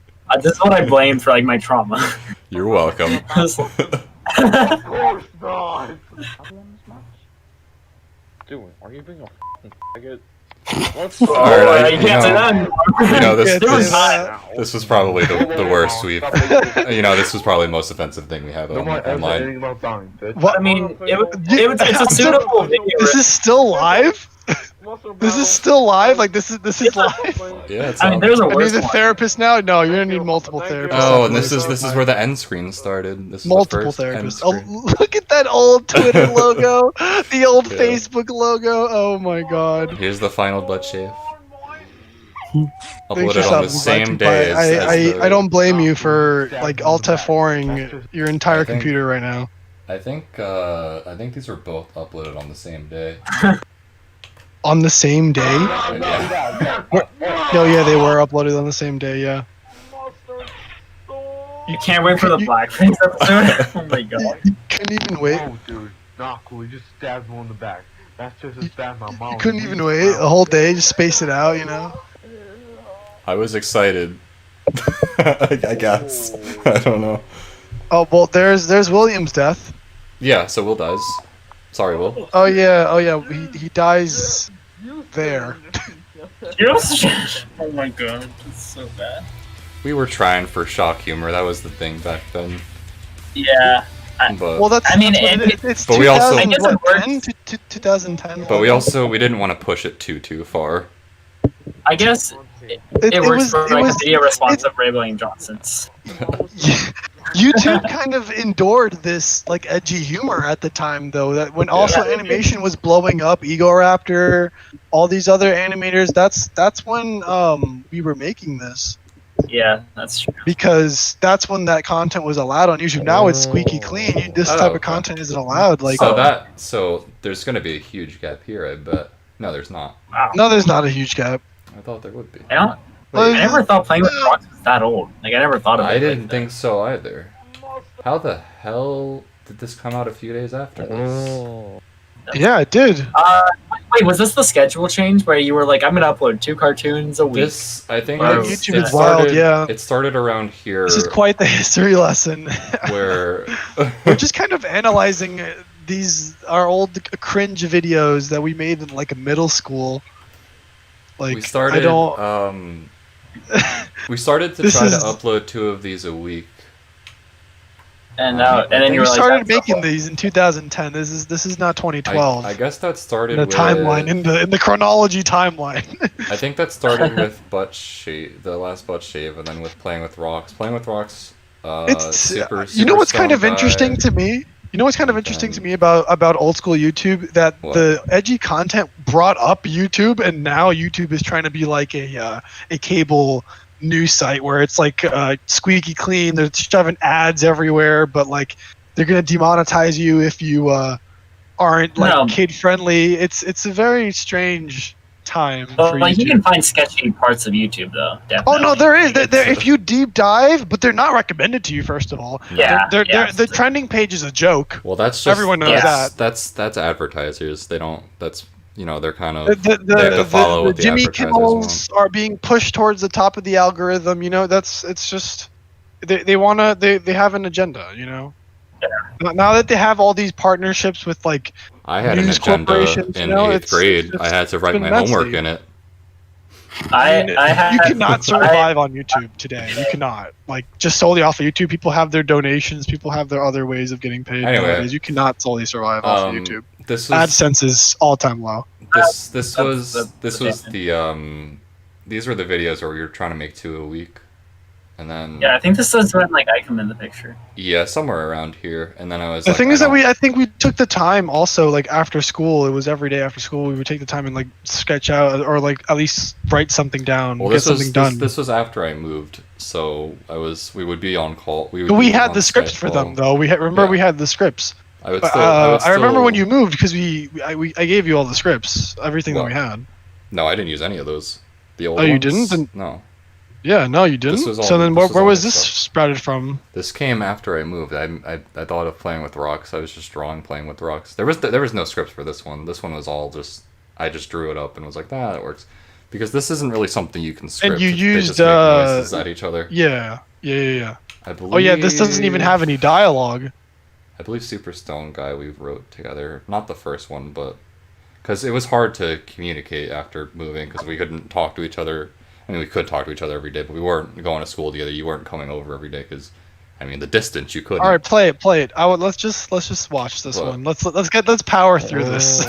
is what I blamed for like my trauma. You're welcome. I was like, Of course not! Dude, are you being a f***ing faggot? What's oh, Alright, you can't say that anymore. this Can't this, say that. this was probably the worst we've. This was probably the most offensive thing we have No more ever online. anything about dying, bitch. What? I mean, it's a suitable video. This is still live? This is still live? Like, this is live? Yeah, it's I mean, on. there's a I need worse a one. therapist now? No, you're gonna need multiple therapists. Oh, and this is where the end screen started. This is multiple the first end therapists. Oh, screen. look at that old Twitter logo, the old Yeah. Facebook logo. Oh my god. Here's the final butt shave. Thanks for Uploaded on stopping the by, same Tupai. day as I don't blame you for like alt F4ing your entire I think- computer right now. I think these were both uploaded on the same day. On the same day? Yeah. No, yeah, they were uploaded on the same day. Yeah. You can't wait for the blackface episode. Oh my god. Couldn't even wait. Oh, dude, not cool. You just stabbed one in the back. That's just as bad as my mom. You couldn't even wait a whole day, just space it out, you know. I was excited. I guess. I don't know. Oh well, there's William's death. Yeah, so Will dies. Sorry, Will. Oh yeah. He dies there. Oh my god, it's so bad. We were trying for shock humor. That was the thing back then. Yeah. But Well, that's. I mean, that's what it- it's But we also- 2000, I guess what, it 10 to 2010. we didn't want to push it too far. I guess it works for like a video response of Ray William Johnson's. YouTube kind of endured this like edgy humor at the time, though. That when also animation was blowing up, Egoraptor, all these other animators. That's when we were making this Yeah, that's true. because that's when that content was allowed on YouTube. Now it's squeaky clean. This Oh, type okay. of content isn't allowed. Like So there's gonna be a huge gap here, I bet. No, there's not. Wow. no, there's not a huge gap. I thought there would be. I don't. Well, I never thought playing with rocks was that old. Like I never thought of it. I like didn't that. think so either. How the hell did this come out a few days after this? Yeah, it did. Wait, was this the schedule change where you were like, I'm gonna upload 2 cartoons a week? This, I think, Wow. it's- YouTube it is wild, started- yeah. It started around here, This is quite the history lesson. where We're just kind of analyzing our old cringe videos that we made in like a middle school. Like we started. I don't. We started to This try to is- upload 2 of these a week. And I then think you We were like, started that's the making whole- these in 2010. This is not 2012. I guess that started in the with timeline, in the chronology timeline. I think that started with butt shave, the last butt shave, and then with playing with rocks. Playing with rocks. It's Super. you know what's kind Stone of interesting guy, to me. You know what's kind of and interesting to then- me about old school YouTube, that What? the edgy content brought up YouTube, and now YouTube is trying to be like a cable news site where it's like squeaky clean. They're shoving ads everywhere, but like they're gonna demonetize you if you aren't like No. kid friendly. It's a very strange time for Like you YouTube. can find sketchy parts of YouTube though. Oh Definitely. no, there is. Like, There, if you deep dive, but they're not recommended to you. First of all, Yeah, yeah. the trending page is a joke. Well, that's just Everyone knows that's advertisers. They don't. That's they're kind of The, they have to follow what the Jimmy advertisers Kimmels are being pushed towards the top of the algorithm. You know, it's just they wanna they have an agenda. You know, now that they have all these partnerships with like I had an news agenda corporations, in you know, 8th grade. it's I had to write been my messy. homework in it. I mean, I had, you cannot survive on YouTube today. You cannot, like, just solely off of YouTube. People have their donations. People have their other ways of getting paid. Anyway. Nowadays. You cannot solely survive off of YouTube. This was AdSense is all time low. this That's was the the these were the videos where we were trying to make 2 a week, and then Yeah, I think this is when like I come in the picture. yeah, somewhere around here, and then I was The like, thing is I that don't- I think we took the time also, like after school. It was every day after school. We would take the time and like sketch out or like at least write something down, well, get this was something done. this was after I moved, so we would be on call. We would But we be had on the scripts Skype for call. them though. We had, remember Yeah. we had the scripts. I would But, still. I remember when still- you moved because I gave you all the scripts, everything that Well, we had. No, I didn't use any of those. The old Oh, you ones? didn't? Then- No. Yeah, no, you didn't. was all- So then this was where all was my this stuff. sprouted from? This came after I moved. I thought of playing with rocks. I was just drawing playing with rocks. There was no scripts for this one. This one was all just I just drew it up and was like, that works. Because this isn't really something you can script. you They used, just make noises at each other. Yeah. I believe. Oh yeah, this doesn't even have any dialogue. I believe Super Stone Guy we wrote together. Not the first one, but because it was hard to communicate after moving because we couldn't talk to each other. I mean, we could talk to each other every day, but we weren't going to school together. You weren't coming over every day because, I mean, the distance you couldn't. All right, play it. Let's just watch this What? one. Let's power through this.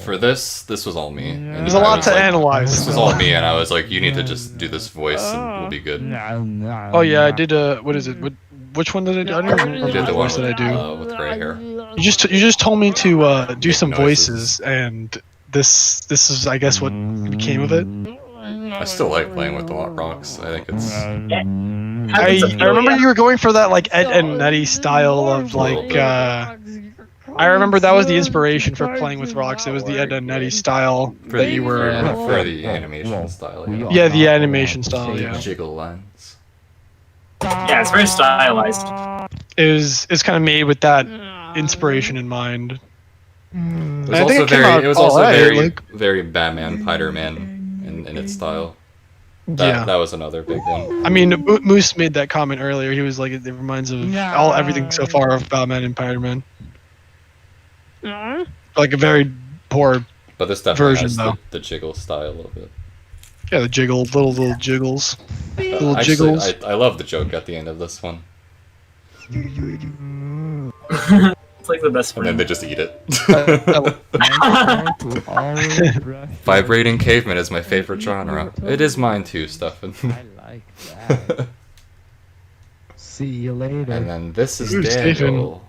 For this was all me. And There's a I lot was to like, analyze. This was all me, and I was like, you need to just do this voice, and we'll be good. Oh yeah, I did. What is it? Which one did I do? I don't remember You did which the one voice did I do. with gray hair. You just told me to do some noises. voices, and this is I guess what became of it. I still like playing with the rocks. I think it's I remember you were going for that like Ed and Nettie style of like. I remember that was the inspiration for playing with rocks. It was the Ed and Nettie style for that the you were. for the animation style. Yeah. Yeah, the animation style. Yeah, Jiggle lines. Yeah, it's very stylized. it's kind of made with that inspiration in mind. It was I think also it came very. out It was all also right, very like- very Batman, Spider-Man in its style. That, Yeah. that was another big one. I mean, Moose made that comment earlier. He was like, it reminds of everything so far of Batman and Spider-Man. Like a very poor, But this definitely version, has though. the jiggle style of it. yeah, the little jiggles. Little Actually, jiggles. I love the joke at the end of this one. It's like the best And then friend. they just eat it. Vibrating Vibrating caveman is my favorite genre. It is mine too, Stefan. I like that. See you later. And then this is Ooh, Daniel.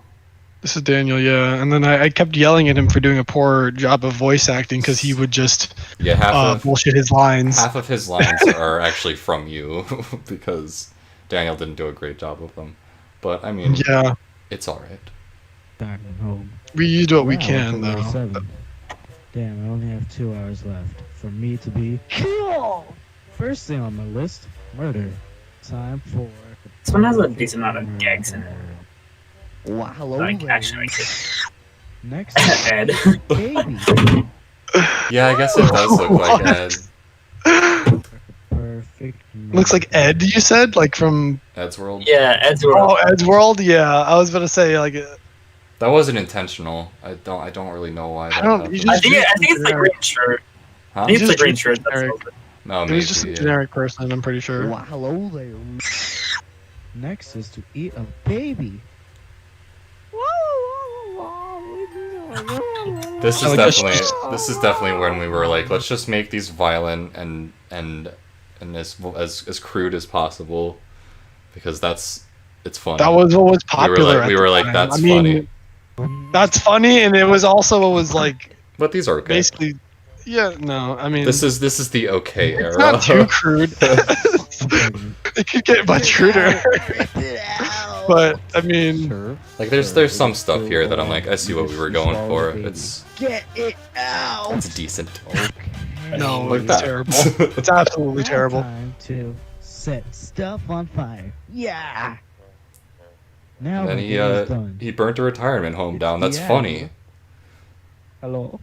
This is Daniel, yeah. And then I kept yelling at him for doing a poor job of voice acting because he would just Yeah, bullshit his lines. half of his lines are actually from you because Daniel didn't do a great job of them. But I mean, Yeah, it's alright. Back home. we used what we Wow, can, it's only though. 7. Damn, I only have 2 hours left for me to be cool. First thing on my list, murder. Time for This one has a decent amount of gags in it. Wow, hello Like there. actually, Next is Ed. baby. Yeah, I guess it does look like Ed. Perfect. Looks like Ed, you said? Like from... Ed's World. Yeah, Ed's Oh, world. Ed's World? Yeah, I was going to say, like... That wasn't intentional. I don't really know why. That I don't- happened. you I think it's the green shirt. Huh? I think it's the Just green shirt. That's generic. what- No, It maybe. was just a yeah. generic person, I'm pretty sure. Wow, hello there. Next is to eat a baby. This is Like, definitely when we were like, let's just make these violent and as crude as possible, because it's funny. That was what was popular. We were like, that's I mean, funny. That's funny, and it was also what was like But these are okay. basically. Yeah, no, I mean This is the okay era. it's not too crude. It could get much cruder. But I mean, Like there's some stuff here that I'm like, I see what we were going for. It's decent. no, Like it's that. terrible. It's absolutely terrible. Time to set stuff on fire. Yeah. Now And the then game is done. he burnt a retirement home down. That's Yeah. funny. Hello.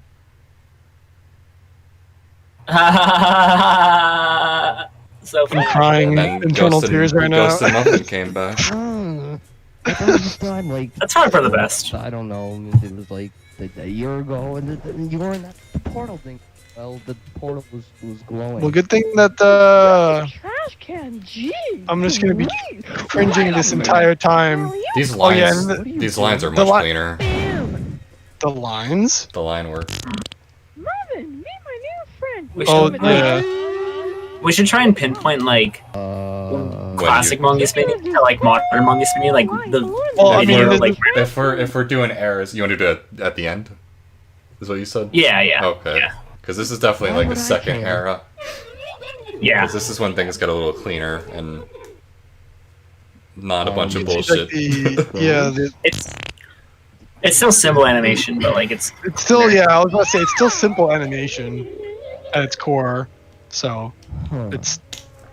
So funny. I'm crying And then internal Ghost tears right now. Ghost and Muffin came back. I thought this time, like, That's probably for the best. I don't know, it was like a year ago, and you were in that the portal thing. Well, the portal was glowing. Well, good thing that Trash can, gee. I'm just gonna be cringing this entire time. These Oh, yeah, lines, and these lines are the much li- cleaner. The lines. The line work. Marvin, meet my new friend. We Oh should, yeah. we should try and pinpoint like classic Mongoose Minion to like modern Mongoose Minion, like the Well, I mean, video, the- like If we're doing errors, you want to do it at the end? Is what you said? yeah. Okay. Yeah. Because this is definitely like the second era. Yeah. Because this is when things get a little cleaner and not a bunch of It's like bullshit. It's still simple animation, but like it's still I was about to say it's still simple animation at its core, so it's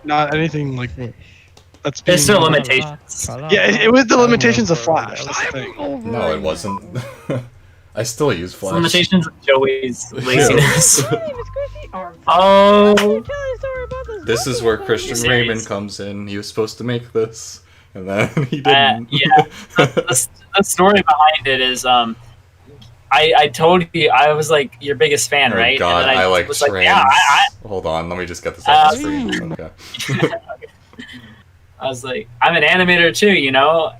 not anything like Fish. that's being. there's still limitations. Yeah, it was the limitations of Flash. That's the thing. No, it wasn't. I still use Flash. Limitations of Joey's laziness. Oh, This is where Christian Serious? Raymond comes in. He was supposed to make this, and then he didn't. yeah. The story behind it is I told you I was like your biggest fan, Oh right? God, and then I like was trains. like, yeah, Hold on, let me just get this off the screen. Okay. I was like, I'm an animator too, you know.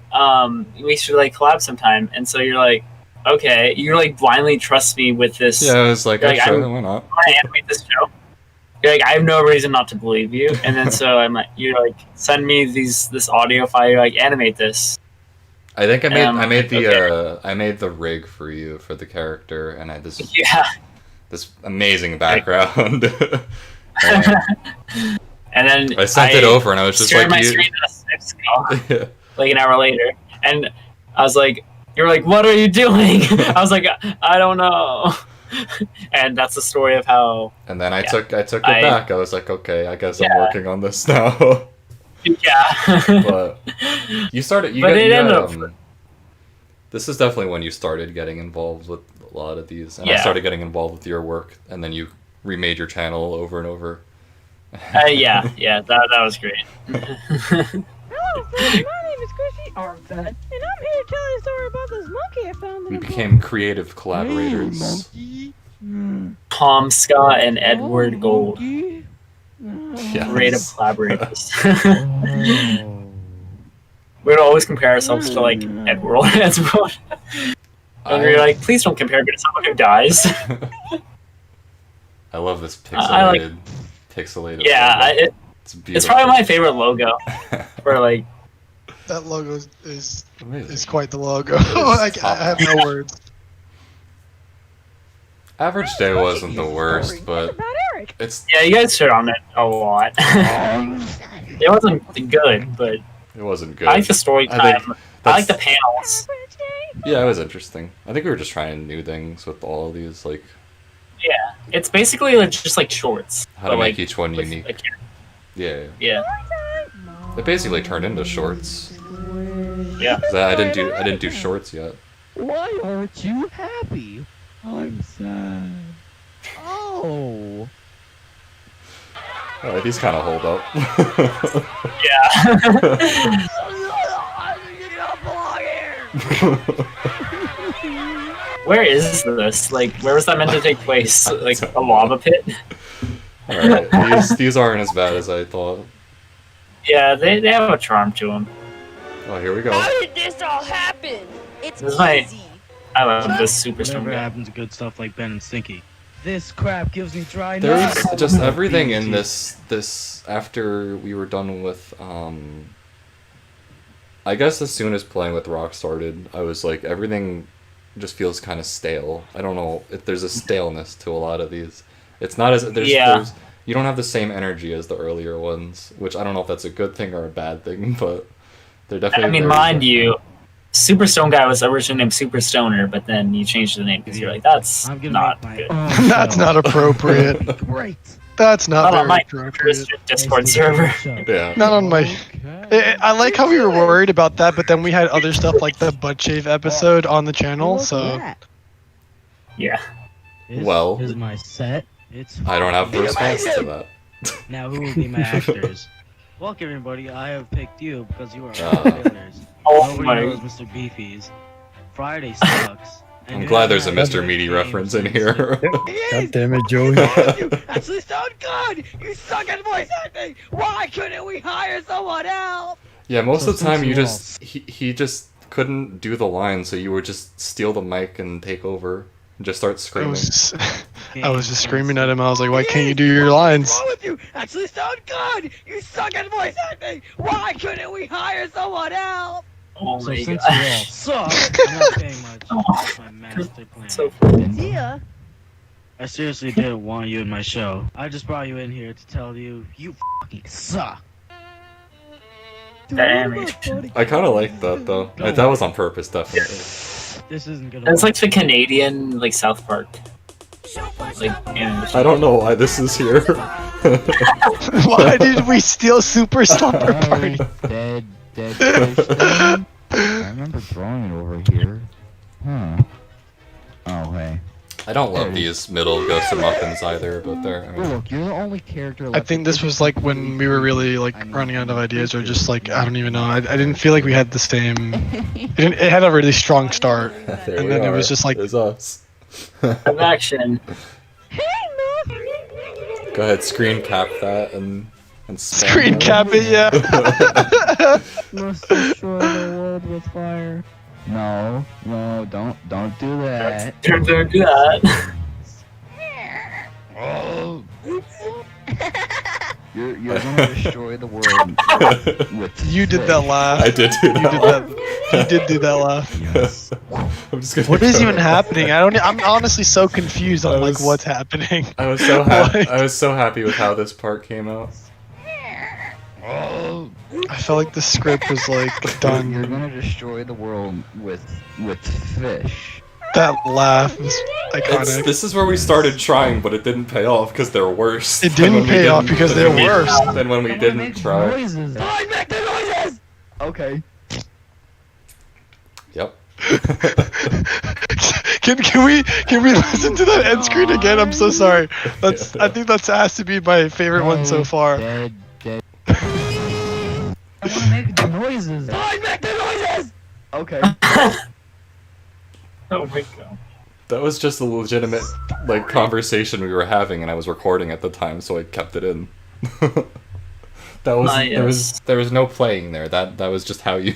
We should like collab sometime. And so you're like, okay, you like blindly trust me with this. Yeah, I was like, Like, sure, I'm- why not? I want to animate this show. You're like, I have no reason not to believe you. And then so I'm like, you're like, send me this audio file. You're like, animate this. I think I made okay. I made the rig for you for the character, and I had this Yeah. this amazing background. And then I sent it over, and I was just stared like, at my you. screen and a snip skull, like an hour later, and I was like, "You're like, what are you doing?" I was like, "I don't know." And that's the story of how. And then I took it back. I was like, okay, I guess I'm working on this now. Yeah. But you started. But it ended up. This is definitely when you started getting involved with a lot of these, and I Yeah. started getting involved with your work, and then you remade your channel over and over. Yeah, that was great. Hello, friend. My name is Chrissy Armfed, and I'm here to tell you a story about this monkey I found. We became creative collaborators. Tom Scott and Edward Gold, Yes. creative collaborators. We'd always compare ourselves to like Edward. Edward. And we were like, please don't compare me to someone who dies. I love this I pixelated. Yeah, logo. it's probably my favorite logo. For like, That logo is Amazing. quite the logo. I have no words. Average Day wasn't the worst, but About Eric. it's yeah, you guys shit on it a lot. It wasn't good, but it wasn't good. I like the story I think time. I like the that's- panels. Yeah, it was interesting. I think we were just trying new things with all of these, like Yeah, it's basically like, just like shorts. how to but, make like, each one with, unique. like, Yeah, yeah, it basically turned into shorts. yeah. 'Cause I didn't do shorts yet. Why aren't you happy? I'm sad. Oh. Oh, these kind of hold up. Yeah. Where is this? Like, where was that meant to take place? Like a lava pit? All right, these aren't as bad as I thought. Yeah, they have a charm to them. Oh, here we go. How did this all happen? It's This is my- easy. I love this Super Stone Whatever guy. happened to good stuff like Ben and Stinky? This crap gives me dry There's nuts. just everything in this after we were done with I guess as soon as playing with Rock started, I was like everything just feels kind of stale. I don't know if there's a staleness to a lot of these. It's not as there's you don't have the same energy as the earlier ones, which I don't know if that's a good thing or a bad thing, but they're definitely I mean, mind you, Super Stone guy was originally named Super Stoner, but then you changed the name because you're like, that's I'm gonna not make my good. own That's show. not appropriate. Great. That's not Not on very my appropriate. Christian Discord server. Yeah. Not on my. I like how we were worried about that, but then we had other stuff like the butt shave episode on the channel. So Yeah. Well, Here's my set. It's I don't have a response to that. now who will be my actors? Welcome everybody. I have picked you because you are Ah. my winners. Oh Nobody my. knows Mr. Beefy's. Friday sucks. and I'm you glad have there's a not Mr. played Meaty games reference in since here. God damn it, Joey. you actually sound good. You suck at voice acting. Why couldn't we hire someone else? Yeah, most So of the time since you you just he just couldn't do the line, so you would just steal the mic and take over and just start I screaming. was just screaming at him. I was like, "Why can't you do your lines?" What's wrong with you? Actually sound good. You suck at voice acting. Why couldn't we hire someone else? Oh So my since you all gosh. suck, I'm not paying much. That's my master plan. So funny. Yeah. I seriously didn't want you in my show. I just brought you in here to tell you you fucking suck. Damn. I kind of like that though. That was on purpose, definitely. This isn't gonna. That's like the Canadian, like South Park. Like animation. I don't know why this is here. Why did we steal Super Slumber Party? Dead fish thing? I remember throwing it over here. Huh. Oh, hey. I don't love these middle ghosts and muffins either, but they're. I mean, Look, you're the only character I left. think this was like when we were really like running out of ideas, or just like I don't even know. I didn't feel like we had the same. It had a really strong start, there and we then it are. was just like It's us. Live action. Go ahead, screen cap that and spam screen that. cap it, yeah. Must destroy the world with fire. No, don't do that. Don't do that. Oh. You're gonna destroy the world with. You did that laugh. I did do You that. did that. You did do that laugh. Yes. I'm just gonna What is go. even happening? I'm honestly so confused on I like was- what's happening. I was so happy. Like- I was so happy with how this part came out. Oh. I felt like the script was like You're done. gonna destroy the world with fish. That laugh was iconic. This is where we started trying, but it didn't pay off because they're worse. It than didn't when we pay off didn't- because than they're when we- worse. Than when we didn't try. Noises. I make the noises. Okay. Yep. Can we listen to that end screen again? I'm so sorry. I think that has to be my favorite one so far. Dead. I wanna make the noises. I make the noises. Okay. Oh my god. That was just a legitimate like conversation we were having, and I was recording at the time, so I kept it in. That was there was no playing there. That was just how you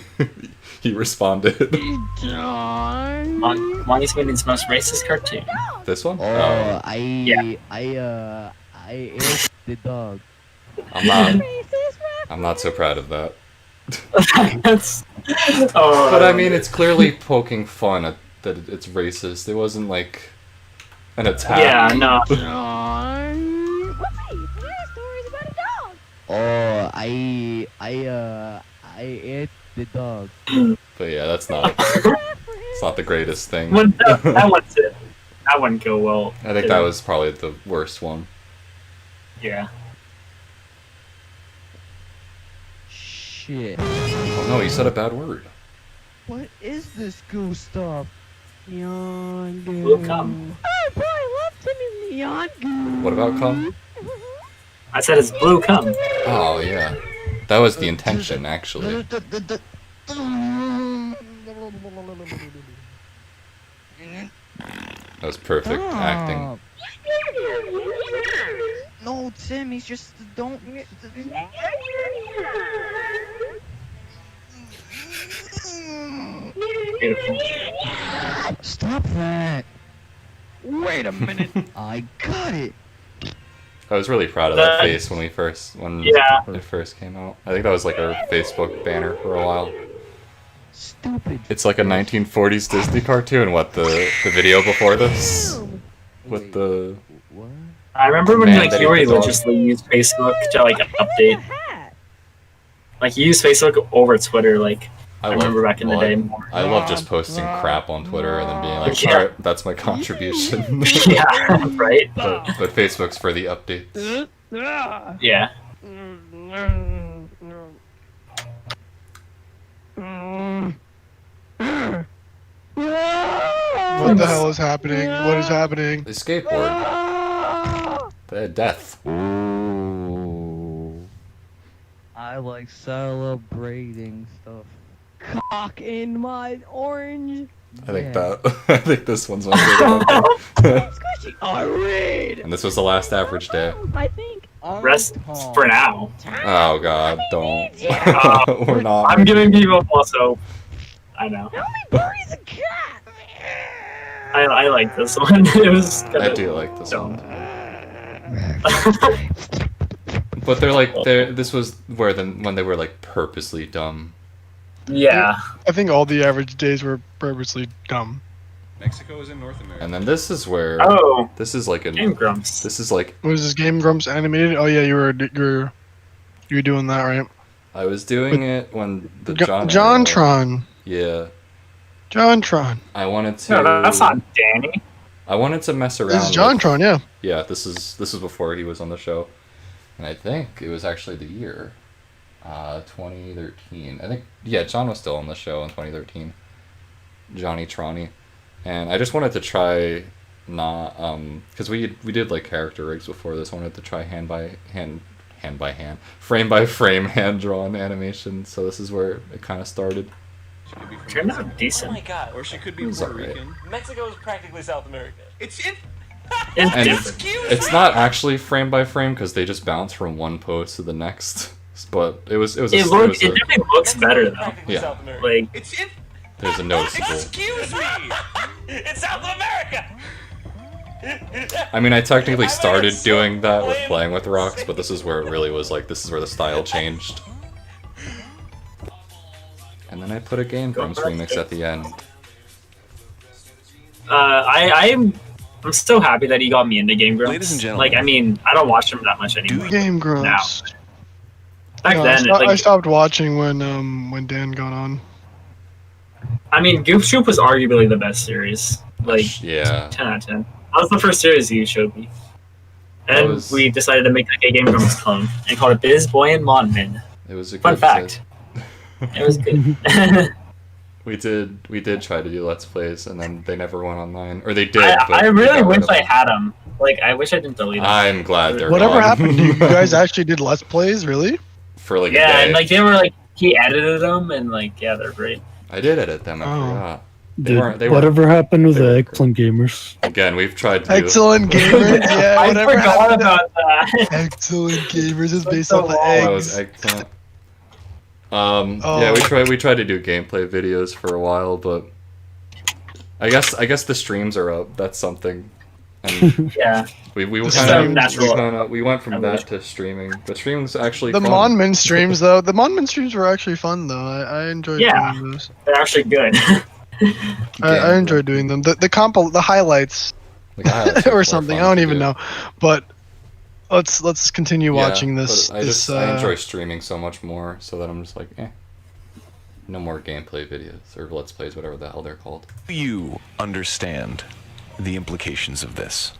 he responded. MongooseMinion's most racist cartoon. This one? Oh, I ate the dog. I'm not so proud of that. That's. Oh. But I mean, it's clearly poking fun at that it's racist. It wasn't like an attack. Yeah, no. Oh, I ate the dog. But yeah, that's not. It's not the greatest thing. That wouldn't go well. I think that was probably the worst one. Yeah. Shit. Oh no, you said a bad word. What is this goo stuff? Neon goo. Blue cum. Oh boy, I love Timmy Neon Goo. What about cum? I said it's blue cum. Oh yeah, that was the intention actually. That That was perfect acting. No, Tim, he's just don't. Beautiful. Stop. Stop that! Wait a minute! I got it! I was really proud of that face when it first came out. I think that was like our Facebook banner for a while. Stupid. It's like a 1940s Disney cartoon. What the video before this? With the What? I remember when Man, like that you ate the dog. religiously used Facebook to like update. Like you used Facebook over Twitter. Like I remember back in the day more. I love just posting crap on Twitter and then being like, Yeah. alright, that's my contribution. Yeah, right. but Facebook's for the updates. Yeah. What the hell is happening? What is happening? They skateboard. They had death. Ooh. I like celebrating stuff. Cock in my orange. I think this one's my favorite. Squishy. I read. And this was the last average day. I think. Rest for now. Oh god, don't. We're not. I'm giving people false hope. I know. How many birdies a cat? I like this one. It was. I do like this one. But this was when they were like purposely dumb. Yeah. I think all the average days were purposely dumb. Mexico is in North America. And then this is where this is like Game Grumps. This is like Was this Game Grumps animated? Oh yeah, you were doing that, right? I was doing it when the JonTron. Yeah. JonTron. I wanted to. No, that's not Danny. I wanted to mess around. This is JonTron, yeah. Yeah, this is before he was on the show, and I think it was actually the year, 2013. I think John was still on the show in 2013. Johnny Tronny, and I just wanted to try not because we did like character rigs before this. I wanted to try hand by hand, frame by frame hand drawn animation. So this is where it kind of started. Turned out decent. Oh my god. Or she could be Puerto Rican. Mexico is practically South America. It's in. And it's not actually frame by frame because they just bounce from one pose to the next. But it definitely looks better though. Yeah. Like it's in. There's a noticeable. Excuse me. It's South America. I mean, I technically started doing that with playing with rocks, but this is where it really was like. This is where the style changed. And then I put a Game Grumps remix at the end. I'm so happy that he got me into Game Grumps. Ladies and gentlemen. Like, I mean, I don't watch him that much anymore. Game Grumps. Now. Back No, then, I stopped watching when Dan got on. I mean, Goof Troop was arguably the best series. Like, yeah. 10 out of 10. That was the first series you showed me. And we decided to make like a Game Grumps clone and called it Biz Boy and Monmin. It was a fun good fact. It was good. We did try to do Let's Plays, and then they never went online. Or they did, I really wish I had them. Like, I wish I didn't delete them. I'm glad they're Whatever gone. happened to you? You guys actually did Let's Plays, really? For like a Yeah, day. and like they were like, he edited them, and like, yeah, they're great. I did edit them, I forgot. They weren't, Whatever happened with the Excellent Gamers? Again, we've tried to Excellent Gamers, yeah. I Whatever forgot happened to about that. Excellent Gamers is based so off of long. That was eggs. Eggplant. Yeah, we tried to do gameplay videos for a while, but I guess the streams are up. That's something. And Yeah. we went from that to streaming. The streaming's actually The fun. Monmin streams, though. The Monmin streams were actually fun, though. I enjoyed doing those. They're actually good. I enjoyed doing them. The highlights, or something. I don't even know. But let's continue watching this. But I enjoy streaming so much more, so that I'm just like, no more gameplay videos or Let's Plays, whatever the hell they're called. You understand the implications of this.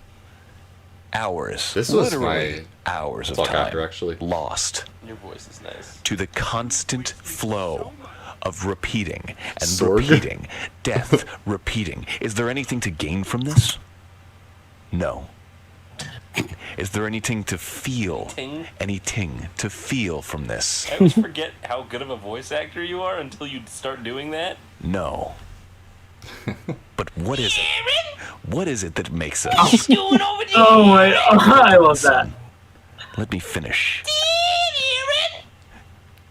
Hours. This was literally my hours of talk time after, actually. lost. Your voice is nice. To the constant flow of repeating and Sorg. repeating, death, repeating. Is there anything to gain from this? No. Is there anything to feel? Anything to feel from this? I always forget how good of a voice actor you are until you start doing that. No. But what is it? What is it that makes us? Oh my! I love that. Let me finish.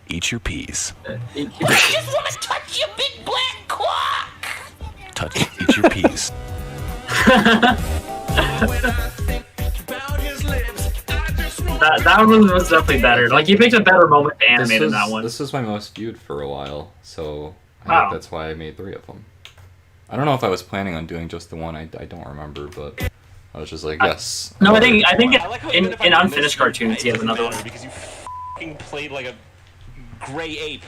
Eat your peas. I just want to touch your big black quack. Eat Get your peas. That one was definitely better. Like, you picked a better moment to animate in that one. This was my most viewed for a while, so I Wow. think that's why I made 3 of them. I don't know if I was planning on doing just the one. I don't remember, but I was just like, yes. No, I think like how in even if I unfinished missed cartoons he has it doesn't another matter one. because you fucking played like a gray ape.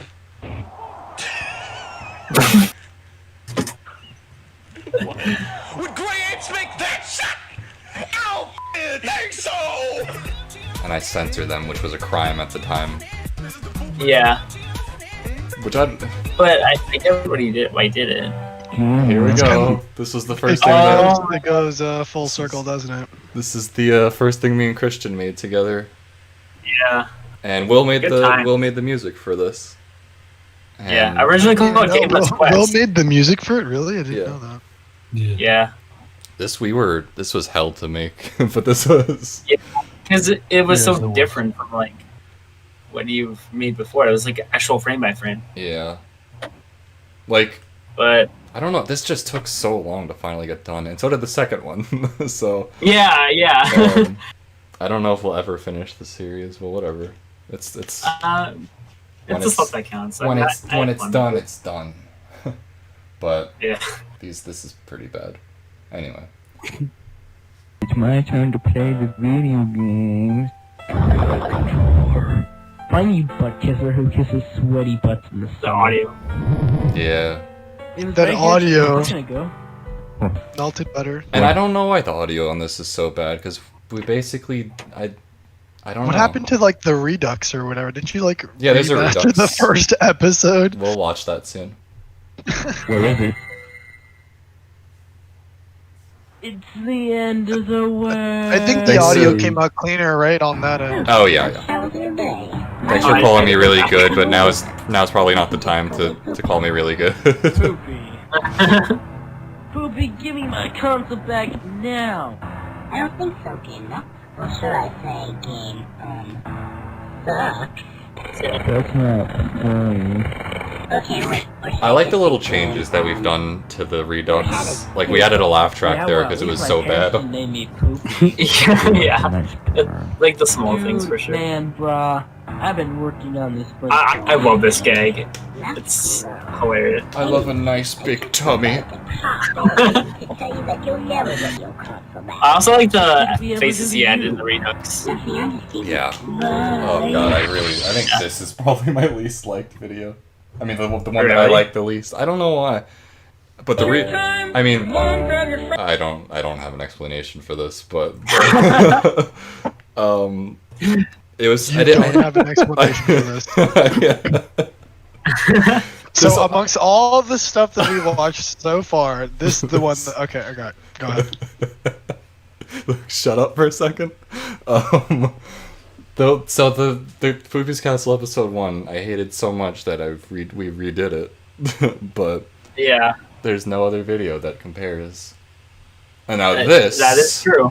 Would gray apes make that shot? I don't think so. And I censored them, which was a crime at the time. Yeah, Which I. but I get what he did. Why he did it? Here we go. This was the first thing that. It goes full circle, doesn't it? This is the first thing me and Christian made together. Yeah. And Will made Good the time. Will made the music for this. Yeah, And- originally called it Game Let's Quest. Will made the music for it, really? I didn't know that. Yeah, This was hell to make, but this was. because it was Yeah, so different from like what you've made before. It was like actual frame by frame. Yeah. Like. But I don't know. This just took so long to finally get done, and so did the second one. So. yeah. I don't know if we'll ever finish the series, but whatever. It's It's the stuff that counts. When I it's had when it's fun. done, it's done. But Yeah. this is pretty bad. Anyway. It's my turn to play the video games. Controller. Find you butt kisser who kisses sweaty butts in the sun. The audio. Yeah. That audio Gonna go. melted butter. And I don't know why the audio on this is so bad, because we basically I don't know. What happened to like the Redux or whatever? Didn't you like Yeah, there's a remaster Redux. the first episode? We'll watch that soon. Where is it? It's the end of the world. I think the audio came out cleaner, right, on that end. Oh yeah. Thanks for calling me really good, but now's probably not the time to call me really good. Poopy, give me my console back now. I don't think so, Game. Or should I say Game, sucks? That's not funny. Okay, wait. I like the little changes that we've done to the Redux. Like we added a laugh track there because it was so bad. Made me poop. yeah. Like the small things for sure. Man, brah, I've been working on this for. I love this gag. It's hilarious. I love a nice big tummy. I also like the faces he added in the Redux. Yeah. Oh god, I think this is probably my least liked video. I mean, the one that I Really? like the least. I don't know why, but I mean, I don't have an explanation for this, but it was. You I didn't don't have an explanation for this. Yeah. So amongst all the stuff that we watched so far, this is the one. Okay, I got. Go ahead. Shut up for a second. So the Poopy's Castle episode 1, I hated so much that we redid it, but Yeah. there's no other video that compares. And now That this is true.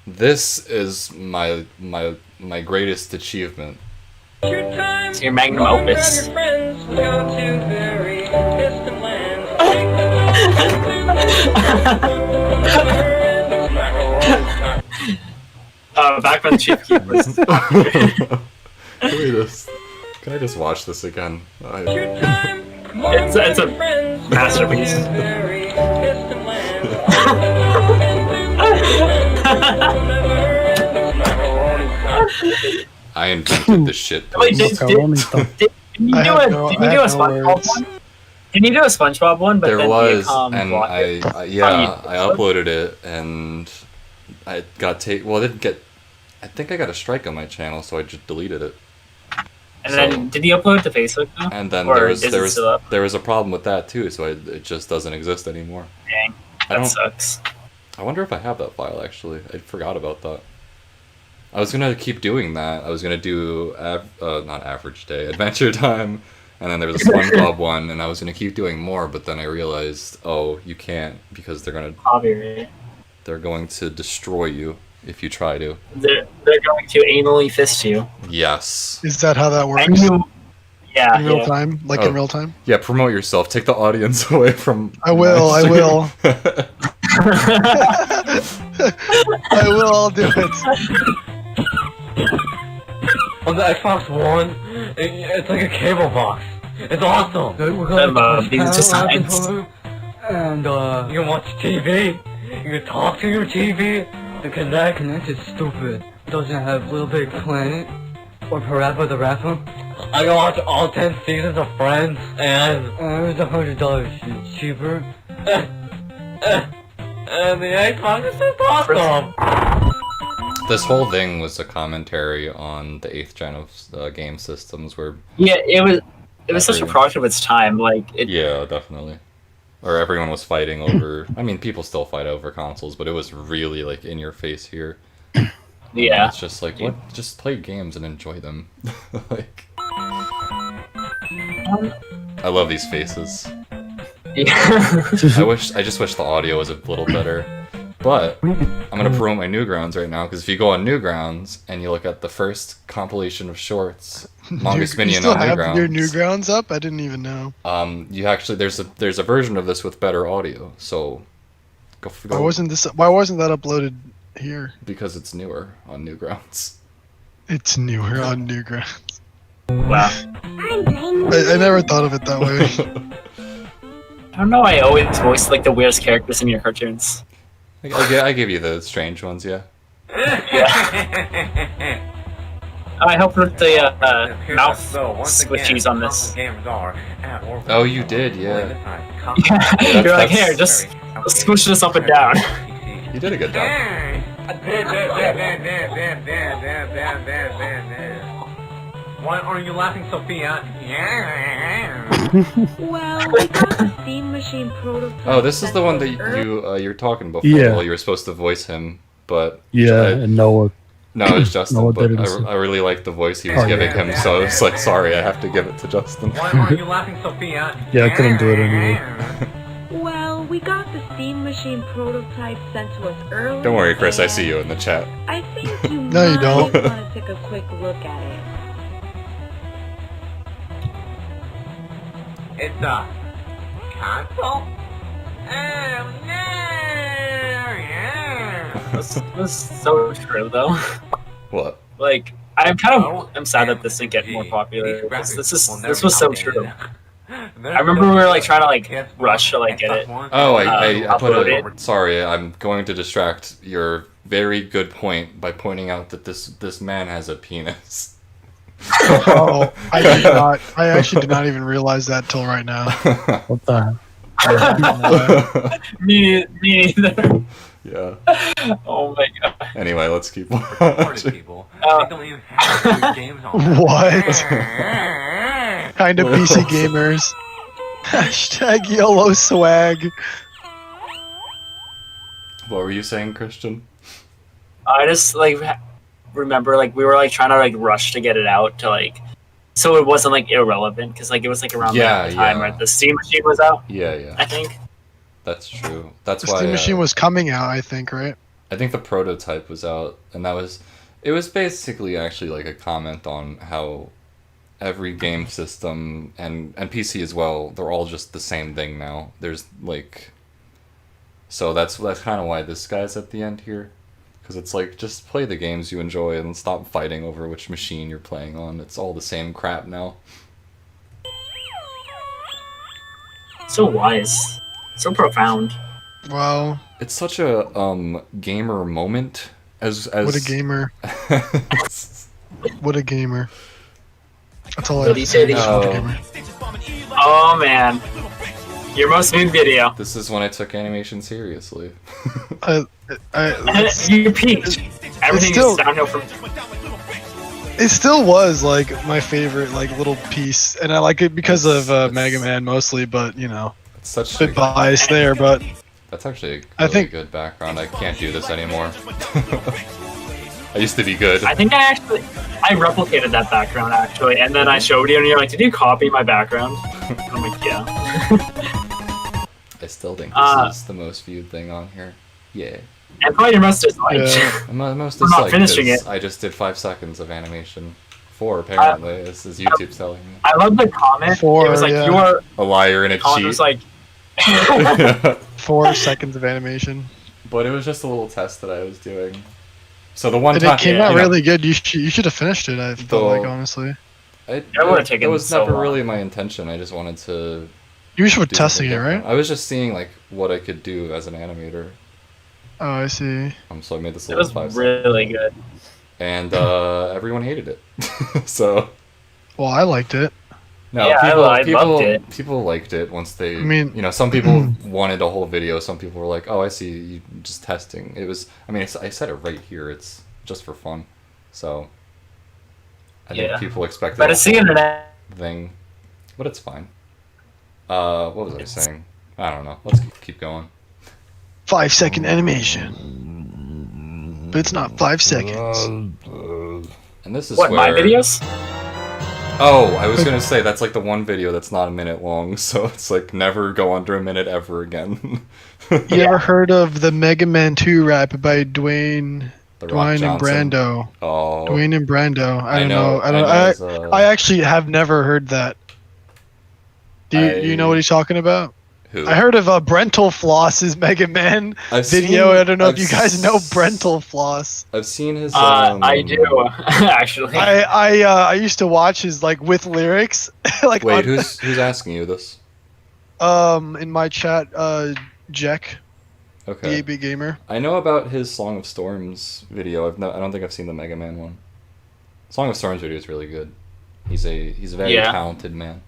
This is my greatest achievement. It's your magnum opus. Back when Chief Keef was. Can I just watch this again? It's a masterpiece. I invented this shit. Wait, post. did you do a SpongeBob one? Can you do a SpongeBob one? But There then was, Viacom and blocked I it? uploaded it, and I got Well, I didn't get. I think I got a strike on my channel, so I just deleted it. And then did you upload it to Facebook though? And then Or there was is it still up? there was a problem with that too, so it just doesn't exist anymore. Dang, I don't- that sucks. I wonder if I have that file actually. I forgot about that. I was gonna keep doing that. I was gonna do not average day, Adventure Time, and then there was a SpongeBob one, and I was gonna keep doing more, but then I realized, oh, you can't because Copyright. they're going to destroy you if you try to. They're going to anally fist you. Yes. Is that how that works? And Yeah. In real time, like Oh. in real time. Yeah, promote yourself. Take the audience away from. I will. I will. I will. I'll do it. On the Xbox One, it's like a cable box. It's awesome. We're gonna being designed. and you can watch TV. You can talk to your TV. The Connect is stupid. Doesn't have Little Big Planet or Parappa the Rapper. I can watch all 10 seasons of Friends, and it was $100 cheaper. And the Xbox is just awesome. This whole thing was a commentary on the 8th gen of game systems, where Yeah, it was such a product of its time. Like it. yeah, definitely. Or everyone was fighting over. I mean, people still fight over consoles, but it was really like in your face here. Yeah. It's just like, what? Just play games and enjoy them. Like, I love these faces. Yeah. I just wish the audio was a little better. But I'm gonna promote my Newgrounds right now, because if you go on Newgrounds and you look at the first compilation of shorts, MongooseMinion You still on have Newgrounds. your Newgrounds up? I didn't even know. You actually there's a version of this with better audio. So go. Why wasn't that uploaded here? Because it's newer on Newgrounds. It's newer on Newgrounds. Wow. I never thought of it that way. I don't know. I always voice like the weirdest characters in your cartoons. I give you the strange ones, yeah. I helped with the mouth switchies on this. Oh, you did, yeah. You're like, here, just switch this up and down. You did a good job. Why are you laughing, Sophia? Well, we got the Steam Machine prototype. Oh, this is the one that you're talking before. Yeah. Well, you were supposed to voice him, but Yeah, and Noah. no, it's Justin. Noah But didn't. I really liked the voice he was giving him, so it's like, sorry, I have to give it to Justin. Why are you laughing, Sophia? Yeah, I couldn't do it anyway. Well, we got the Steam Machine prototype sent to us earlier. Don't worry, Chris. I see you in the chat. I think you No, you might don't. want to take a quick look at it. It's a console? Oh no! That's so true, though. What? Like, I'm sad that this didn't get more popular. This was so true. I remember we were like trying to like rush to like get it. Oh, I put uploaded. Sorry, I'm going to distract your very good point by pointing out that this man has a penis. Oh, I did not. I actually did not even realize that till right now. What the? Me neither. Yeah. Oh my god. Anyway, let's keep watching. What? Kind of PC gamers. Hashtag YOLO swag. What were you saying, Christian? I just like remember like we were like trying to like rush to get it out to like so it wasn't like irrelevant because like it was like around like, the time where the Steam Machine was out. Yeah. I think. That's true. That's The why Steam Machine was coming out, I think, right? I think the prototype was out, and it was basically actually like a comment on how every game system and PC as well, they're all just the same thing now. There's like, so that's kind of why this guy's at the end here, because it's like, just play the games you enjoy and stop fighting over which machine you're playing on. It's all the same crap now. So wise. So profound. Wow. It's such a gamer moment as What a gamer. What a gamer. That's all I What have do to you say. say? What a gamer. Oh man. Your most viewed video. This is when I took animation seriously. You peaked. Everything still- is downhill from It still was like my favorite like little piece, and I like it because of Mega Man mostly. But you know, it's such a bit biased there. But That's actually a really I think- good background. I can't do this anymore. I used to be good. I think I replicated that background actually, and then I showed you, and you're like, "Did you copy my background?" I'm like, "Yeah." I still think this is the most viewed thing on here. Yeah. And probably your most disliked. Most I'm not disliked finishing is it. I just did 5 seconds of animation. 4 apparently. This is YouTube telling me. I love the comment. 4, it was like yeah. you're A liar and a comment cheat. was like 4 seconds of animation. But it was just a little test that I was doing. So the one And time it came out really good. You should have finished it. I felt like, The- honestly. It would've taken It was so never long. really my intention. I just wanted to. You were do testing something it, right? different. I was just seeing like what I could do as an animator. Oh, I see. So I made this it little was 5 really good. and everyone hated it. So Well, I liked it. no, Yeah, I people loved it. people liked it once they. I mean- you know, some people wanted a whole video. Some people were like, "Oh, I see, you just testing." It was. I mean, I said it right here. It's just for fun. So I think Yeah. people expected. But a it's the whole internet. thing, but it's fine. What was I saying? I don't know. Let's keep going. 5-second animation. But it's not 5 seconds. And this is What, where my videos? Oh, I was gonna say that's like the one video that's not a minute long, so it's like never go under a minute ever again. You ever heard of the Mega Man 2 rap by Dwayne The Rock and Johnson. Brando? Oh, Dwayne and Brando. I don't know- know. I know it's, I actually have never heard that. Do you know what he's talking about? Who? I heard of Brental Floss's Mega Man I've video. seen- I don't know I've if you guys know Brental Floss. I've seen his. I do actually. I used to watch his like with lyrics. like Wait, on- who's asking you this? in my chat, Jack, the Okay. 8-bit gamer. I know about his Song of Storms video. I don't think I've seen the Mega Man one. Song of Storms video is really good. He's a very Yeah. talented man.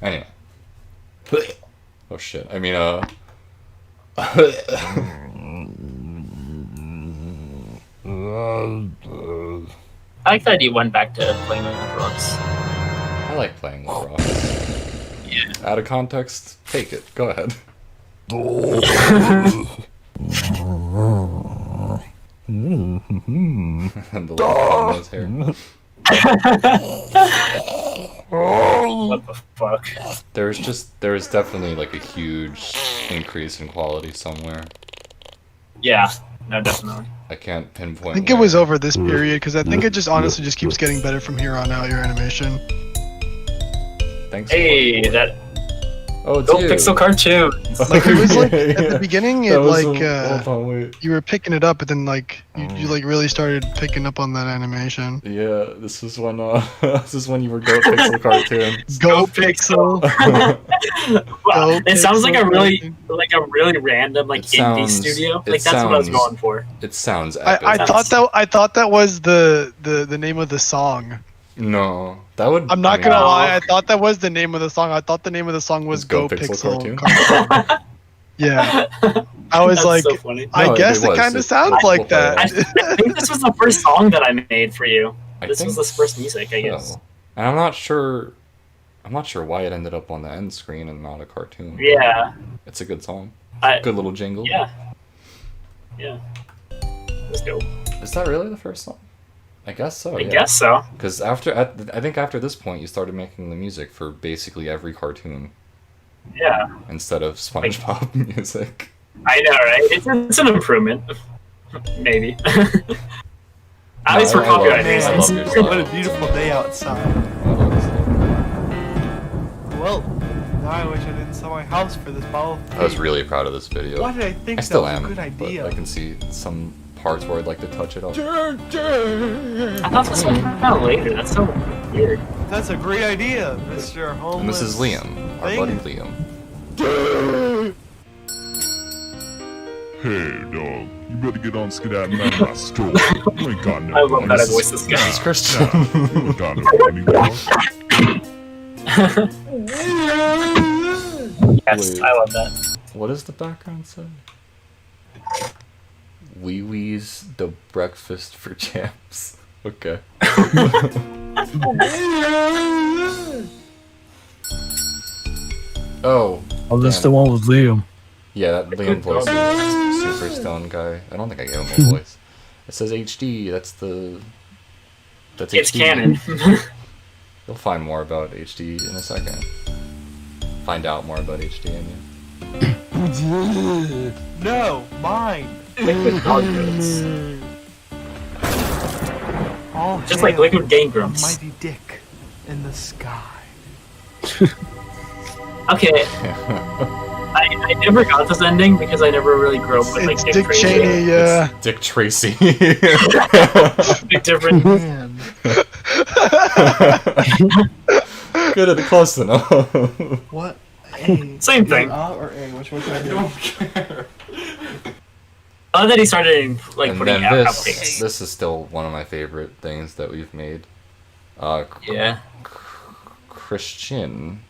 Anyway. Oh shit. I mean I like that he went back to playing with rocks. I like playing with rocks. Yeah. Out of context, take it. Go ahead. And the little in his hair. What the fuck? There's definitely like a huge increase in quality somewhere. Yeah, no, definitely. I can't pinpoint. I think it was over this period because I think it just honestly just keeps getting better from here on out. Your animation. Thanks. Hey, that. Oh, Go dude. Pixel Cartoon. Like it was like at the beginning, it That was like hold on, wait. you were picking it up, but then like you like really started picking up on that animation. Yeah, this is when you were Go Pixel Cartoons. Go Pixel. Wow, it sounds like a Pixel. really random like indie sounds- studio. it Like that's what I was sounds- going for. It sounds epic. I thought that was the name of the song. No, that would. I'm not I mean, gonna lie. I thought that was the name of the song. I thought the name of the song was Go Pixel. Cartoon. Yeah, I was That's like, so funny. No, I guess it it was. kind of It- sounds we'll like play that. I think this was the first song that I made for you. This was think the first music, I guess. so. And I'm not sure why it ended up on the end screen and not a cartoon. Yeah. It's a good song. I- Good little jingle. Yeah. Yeah. Let's go. Is that really the first song? I guess so. I guess so. Because I think after this point, you started making the music for basically every cartoon Yeah. instead of SpongeBob music. I know, right? It's an improvement. Maybe. At least for I love- copyright I love reasons. your style. What a beautiful day outside. Well, now I wish I didn't sell my house for this bottle of I was paint. really proud of this video. Why did I think I still that was am, a good idea? but I can see some parts where I'd like to touch it up. I thought this was out later. That's so weird. That's a great idea, Mr. And Homeless. this is Liam, our thing. buddy Liam. Hey, dog. You better get on skedaddle out of my store. You ain't got no I love money. that I voiced this guy. This is Christian. You ain't got no money, dog. Yes, Wait. I love that. What does the background say? Wee Wee's the breakfast for champs. Okay. Oh. Oh, that's damn. the one with Liam. Yeah, that Liam voice is super stone guy. I don't think I gave him a voice. It says HD. That's It's HD. canon. You'll find more about HD in a second. Find out more about HD in you. No, mine. Liquid dog goats. Oh, Just like liquid Game Grumps. Mighty dick in the sky. Okay. I never got this ending because I never really grew up with like Dick Tracy. Cheney, yeah. It's Dick Tracy. Big difference. Man. Good, close enough. What? A. Same thing. Or A? Which one? I don't care. I love that he started like And putting then out this, outtakes. this is still one of my favorite things that we've made. Yeah. Christian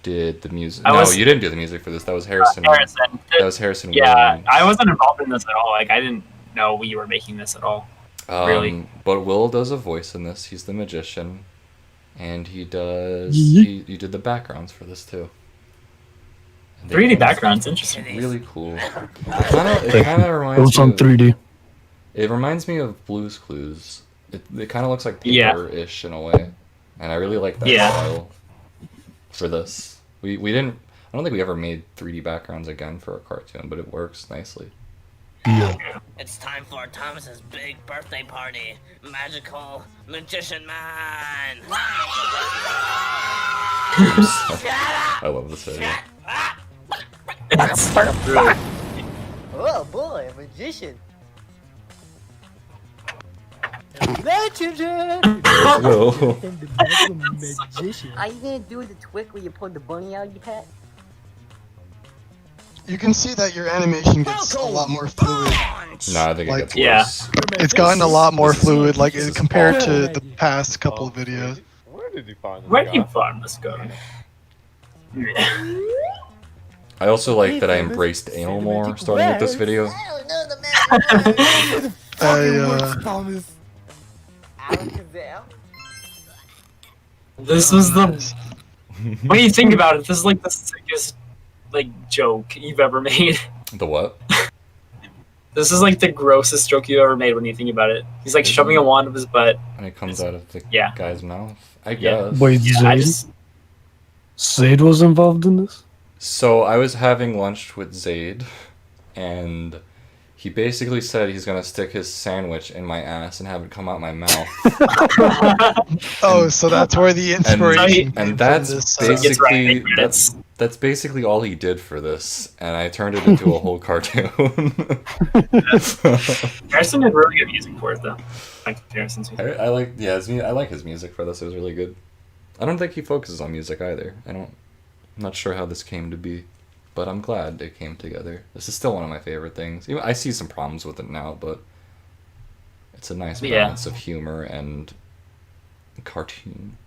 did the music. I No, was- you didn't do the music for this. That was Harrison. Harrison. That was Harrison. Yeah, Williams. I wasn't involved in this at all. Like I didn't know you were making this at all. Really. But Will does a voice in this. He's the magician, and he does. Yeet. He did the backgrounds for this too. And 3D backgrounds, interesting. Really cool. It kind of It reminds was me on of, 3D. It reminds me of Blue's Clues. It kind of looks like Yeah. paper-ish in a way, and I really like that Yeah. style for this. We didn't. I don't think we ever made 3D backgrounds again for a cartoon, but it works nicely. Yeah. It's time for Thomas's big birthday party. Magical Magician Man! I love this video. Oh boy, a magician. Magician! Whoa. Magician. Are you gonna do the trick where you pull the bunny out of your hat? You can see that your animation gets a lot more fluid. No, I think it Like, gets worse. It's gotten a lot more fluid, like compared to the past couple of videos. Where did you find this Where did you guy? find this guy? I also like that I embraced anal more starting with this video. Thomas. This was the. When you think about it, this is like the sickest like joke you've ever made. The what? This is like the grossest joke you ever made when you think about it. He's like shoving a wand up his butt. And it comes out of the Yeah. guy's mouth. I Yeah. guess. Wait, Yeah, I Zayd? just Zayd was involved in this? So I was having lunch with Zayd, and he basically said he's gonna stick his sandwich in my ass and have it come out my mouth. Oh, so that's where the inspiration came and that's from this, basically that's basically all he did for this, and I turned it into a whole cartoon. Harrison did really good music for it though. Like Harrison's music. I like I like his music for this. It was really good. I don't think he focuses on music either. I'm not sure how this came to be, but I'm glad it came together. This is still one of my favorite things. I see some problems with it now, but it's a nice Yeah. balance of humor and cartoon.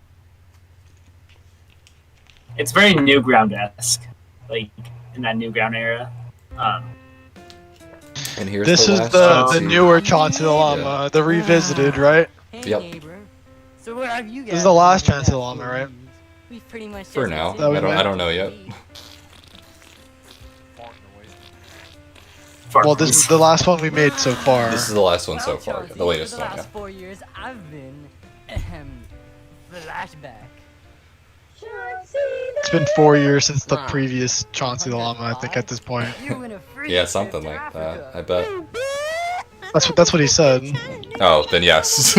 It's very Newground-esque, like in that Newground era. And here's This the is last the Chauncey. newer Chauncey the Llama, the revisited, right? Yep. So what have you guys? This is the last Chauncey the Llama, right? We pretty much For just now, did it. I don't know yet. Well, this is the last one we made so far. This is the last one so far, the latest For the one. last Yeah. 4 years, I've been flashback. It's been 4 years since the previous Chauncey the Llama, I think, at this point. Yeah, something like that. I bet. That's what he said. Oh, then yes.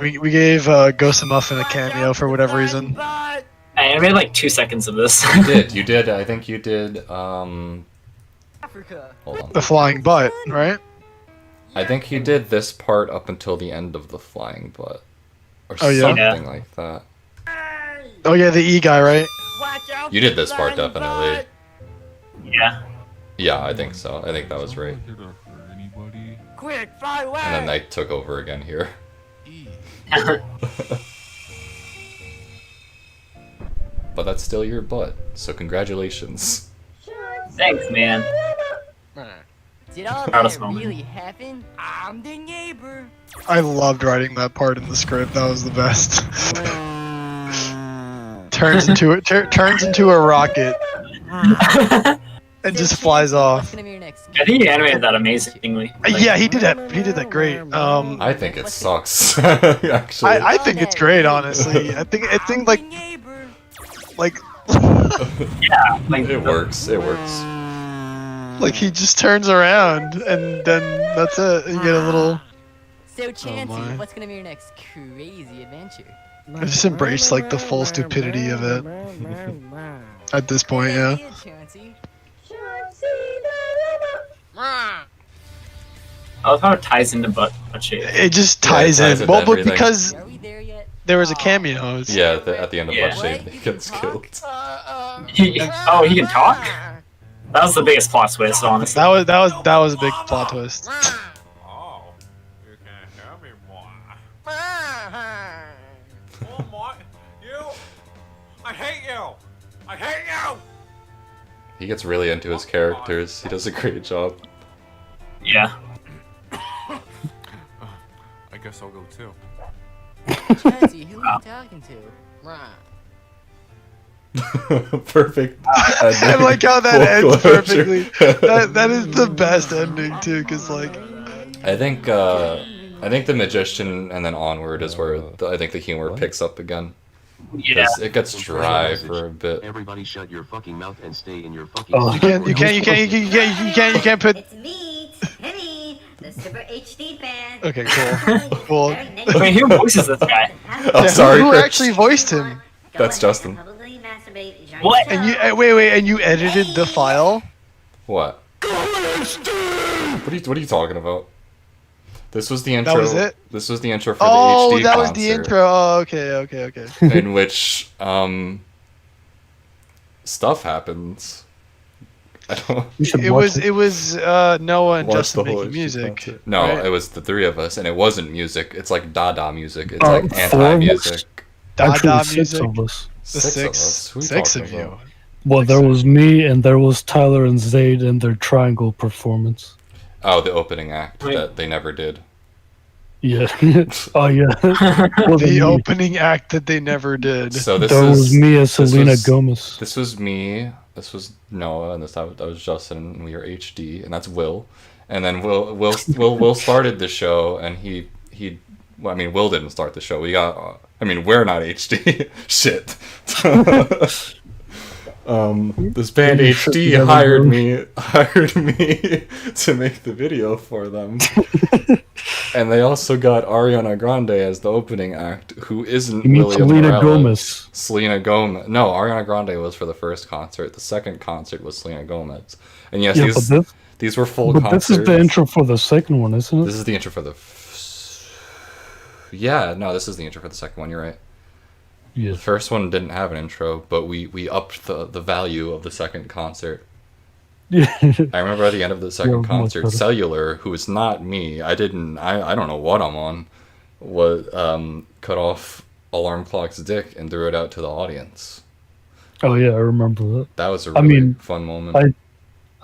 We gave Ghost and Muffin a cameo for whatever reason. I animated like 2 seconds of this. You did. I think you did. Hold on. The flying butt, right? I think he did this part up until the end of the flying butt, or Oh, yeah? something Yeah. like that. Oh yeah, the E guy, right? You did this part definitely. Yeah. Yeah, I think so. I think that was right. Quick, fly away! And then I took over again here. But that's still your butt, so congratulations. Thanks, man. Did all Proudest that moment. really happen? I'm the neighbor. I loved writing that part in the script. That was the best. turns into a rocket and just flies off. I think he animated that amazingly. Yeah, he did that. He did that great. I think it sucks. Actually, I think it's great, honestly. I think like yeah, like it works. It works. Like he just turns around and then that's it. You get a little. So Chansey, my. what's gonna be your next crazy adventure? I just embrace like the full stupidity of it. At this point, yeah. I love how it ties into butt shape. It just Yeah, it ties ties in. into Well, but everything. because there was a cameo. Yeah, at the end of Yeah. Butt Shape, he gets killed. He can talk? That was the biggest plot twist, honestly. That was a big plot twist. Oh, you can't hear me, boy. Oh my, you! I hate you! I hate you! He gets really into his characters. He does a great job. Yeah. I guess I'll go too. Chansey, who are you talking to? Perfect. I like how that ends perfectly. That is the best ending too, cause like. I think the magician and then onward is where I think the humor picks up again. Yeah. 'Cause it gets dry for a bit. Everybody shut your fucking mouth and stay in your fucking You can't put. It's me, Timmy, the Super HD fan. Okay, cool. Wait, who voices this guy? Oh, sorry, Who Chris. actually voiced him? That's Justin. What? And you wait, and you edited the file? What? What are you talking about? This was the intro. That was it? This was the intro for Oh, the HD that concert. was the intro. Oh, okay. In which stuff happens. I don't. It was Noah and Watch Justin the whole making HD music. concert. No, right? it was the three of us, and it wasn't music. It's like Dada music. It's Oh, like four anti-music. Actually, Dada six music. of us. The six talking of you. about? Well, there was me and there was Tyler and Zayd in their triangle performance. Oh, the opening act that they never did. Yeah. Oh yeah. Well, The me. opening act that they never did. So this There is was me as this Selena was- Gomez. This was me. This was Noah, and that was Justin, and we were HD, and that's Will. And then Will started the show, and he. Well, I mean, Will didn't start the show. We're not HD. Shit. This band HD hired me to make the video for them. And they also got Ariana Grande as the opening act, who isn't You mean William Selena Morello. Gomez. Selena Gomez. No, Ariana Grande was for the first concert. The second concert was Selena Gomez. And yes, Yeah, these were full but concerts. this is the intro for the second one, isn't it? This is the intro for the... Yeah, no, this is the intro for the second one, you're right. Yeah. The first one didn't have an intro, but we upped the value of the second concert. Yeah. I remember at the end of the second Yeah, much concert, better. Cellular, who is not me, I don't know what I'm on, was cut off Alarm Clock's dick and threw it out to the audience. Oh yeah, I remember that. That was a I really mean, fun moment.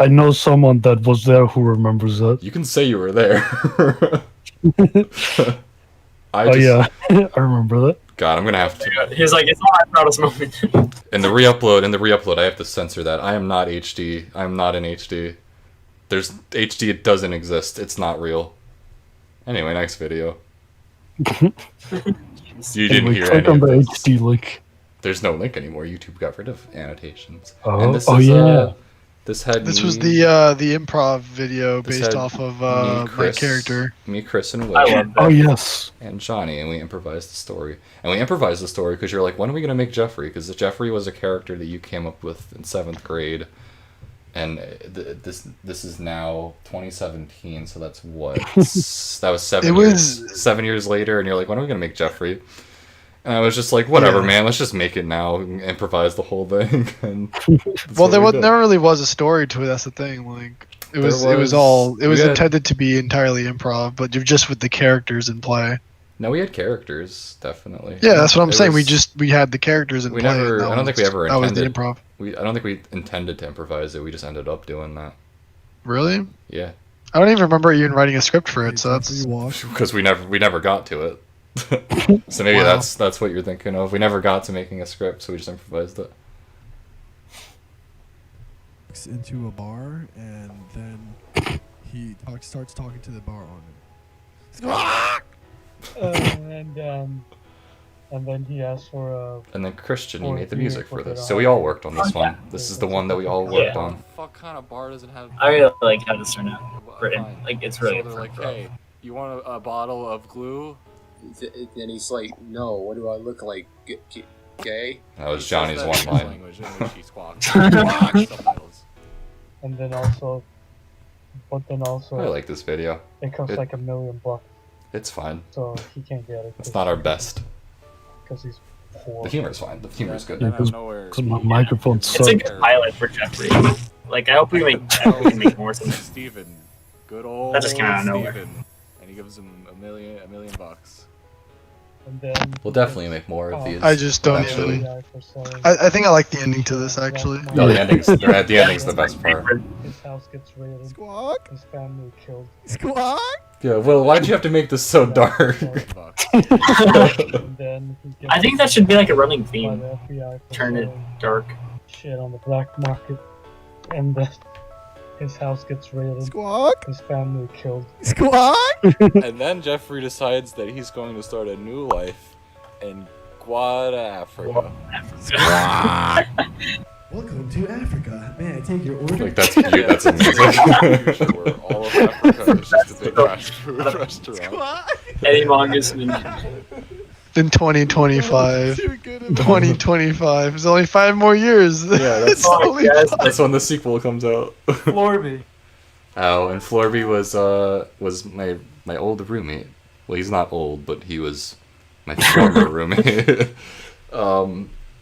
I know someone that was there who remembers that. You can say you were there. I Yeah, I remember that. God, I'm gonna have to. He's like, it's not my proudest moment. In the re-upload, I have to censor that. I am not HD. I'm not in HD. There's HD. It doesn't exist. It's not real. Anyway, next video. You didn't hear click any on of the this. HD link. There's no link anymore. YouTube got rid of annotations. Oh, and this oh is, yeah. This was the improv video This based had off of me, my Chris, character. Me, Chris, and Will. I love that. Oh yes. And Johnny, and we improvised the story. And we improvised the story because you're like, when are we going to make Jeffrey? Because Jeffrey was a character that you came up with in 7th grade. And this is now 2017, so that's what? That was 7 years later, and you're like, when are we going to make Jeffrey? And I was just like, whatever, Yeah. man, let's just make it now and improvise the whole thing. And Well, there really was a story to it. That's the thing. Like it was intended to be entirely improv, but just with the characters in play. No, we had characters, definitely. Yeah, that's what I'm It saying. was- We had the characters in we play. never. and I don't think we ever that was intended. the improv. I don't think we intended to improvise it. We just ended up doing that. Really? Yeah. I don't even remember even writing a script for it. So that's Because we never got to it. So maybe Wow. that's what you're thinking of. We never got to making a script, so we just improvised it. Into a bar, and then he starts talking to the bar owner. And And then he asked for a. And then Christian, you for made the beer music for for this. the So we all worked on Oh, this one. This is the one that we all worked Yeah. on. What kind of bar doesn't have? I really like how this turned out. Written. Fine. Like it's really So they're like, hey, you want a bottle of glue? And he's like, no, what do I look like? Gay? That was He Johnny's says that one in his line. language in which he squawks. Subtitles. And then also. But then also. I like this video. It costs like $1 million. It's fine. So he can't get it. It's not our best. Because he's poor. The humor's fine. The humor's good. Yeah, Yeah, my microphone It's sucks. a good pilot for Jeffrey. Like I hope we can make more. Steven. Good old That just came out of nowhere. Steven. And he gives him $1 million. And then We'll definitely make more of these. I just don't eventually. even. I think I like the ending to this actually. No, the ending's the best part. His house gets raided. Squawk. His family killed. Squawk. Yeah, well, why'd you have to make this so dark? And then he gets I think that should be like a running by theme. the FBI for Turn it selling dark. shit on the black market. And then his house gets raided. Squawk. His family killed. Squawk. And then Jeffrey decides that he's going to start a new life in Guada, Africa. Welcome to Africa. May I take your order? Like that's cute. That's amazing. Where all of Africa is just a big fast food restaurant. Any Mongoose Minion. Then 2025. 2025. There's only 5 more years. Yeah, that's, It's only that's when the sequel comes out. Florby. Oh, and Florby was my old roommate. Well, he's not old, but he was my former roommate.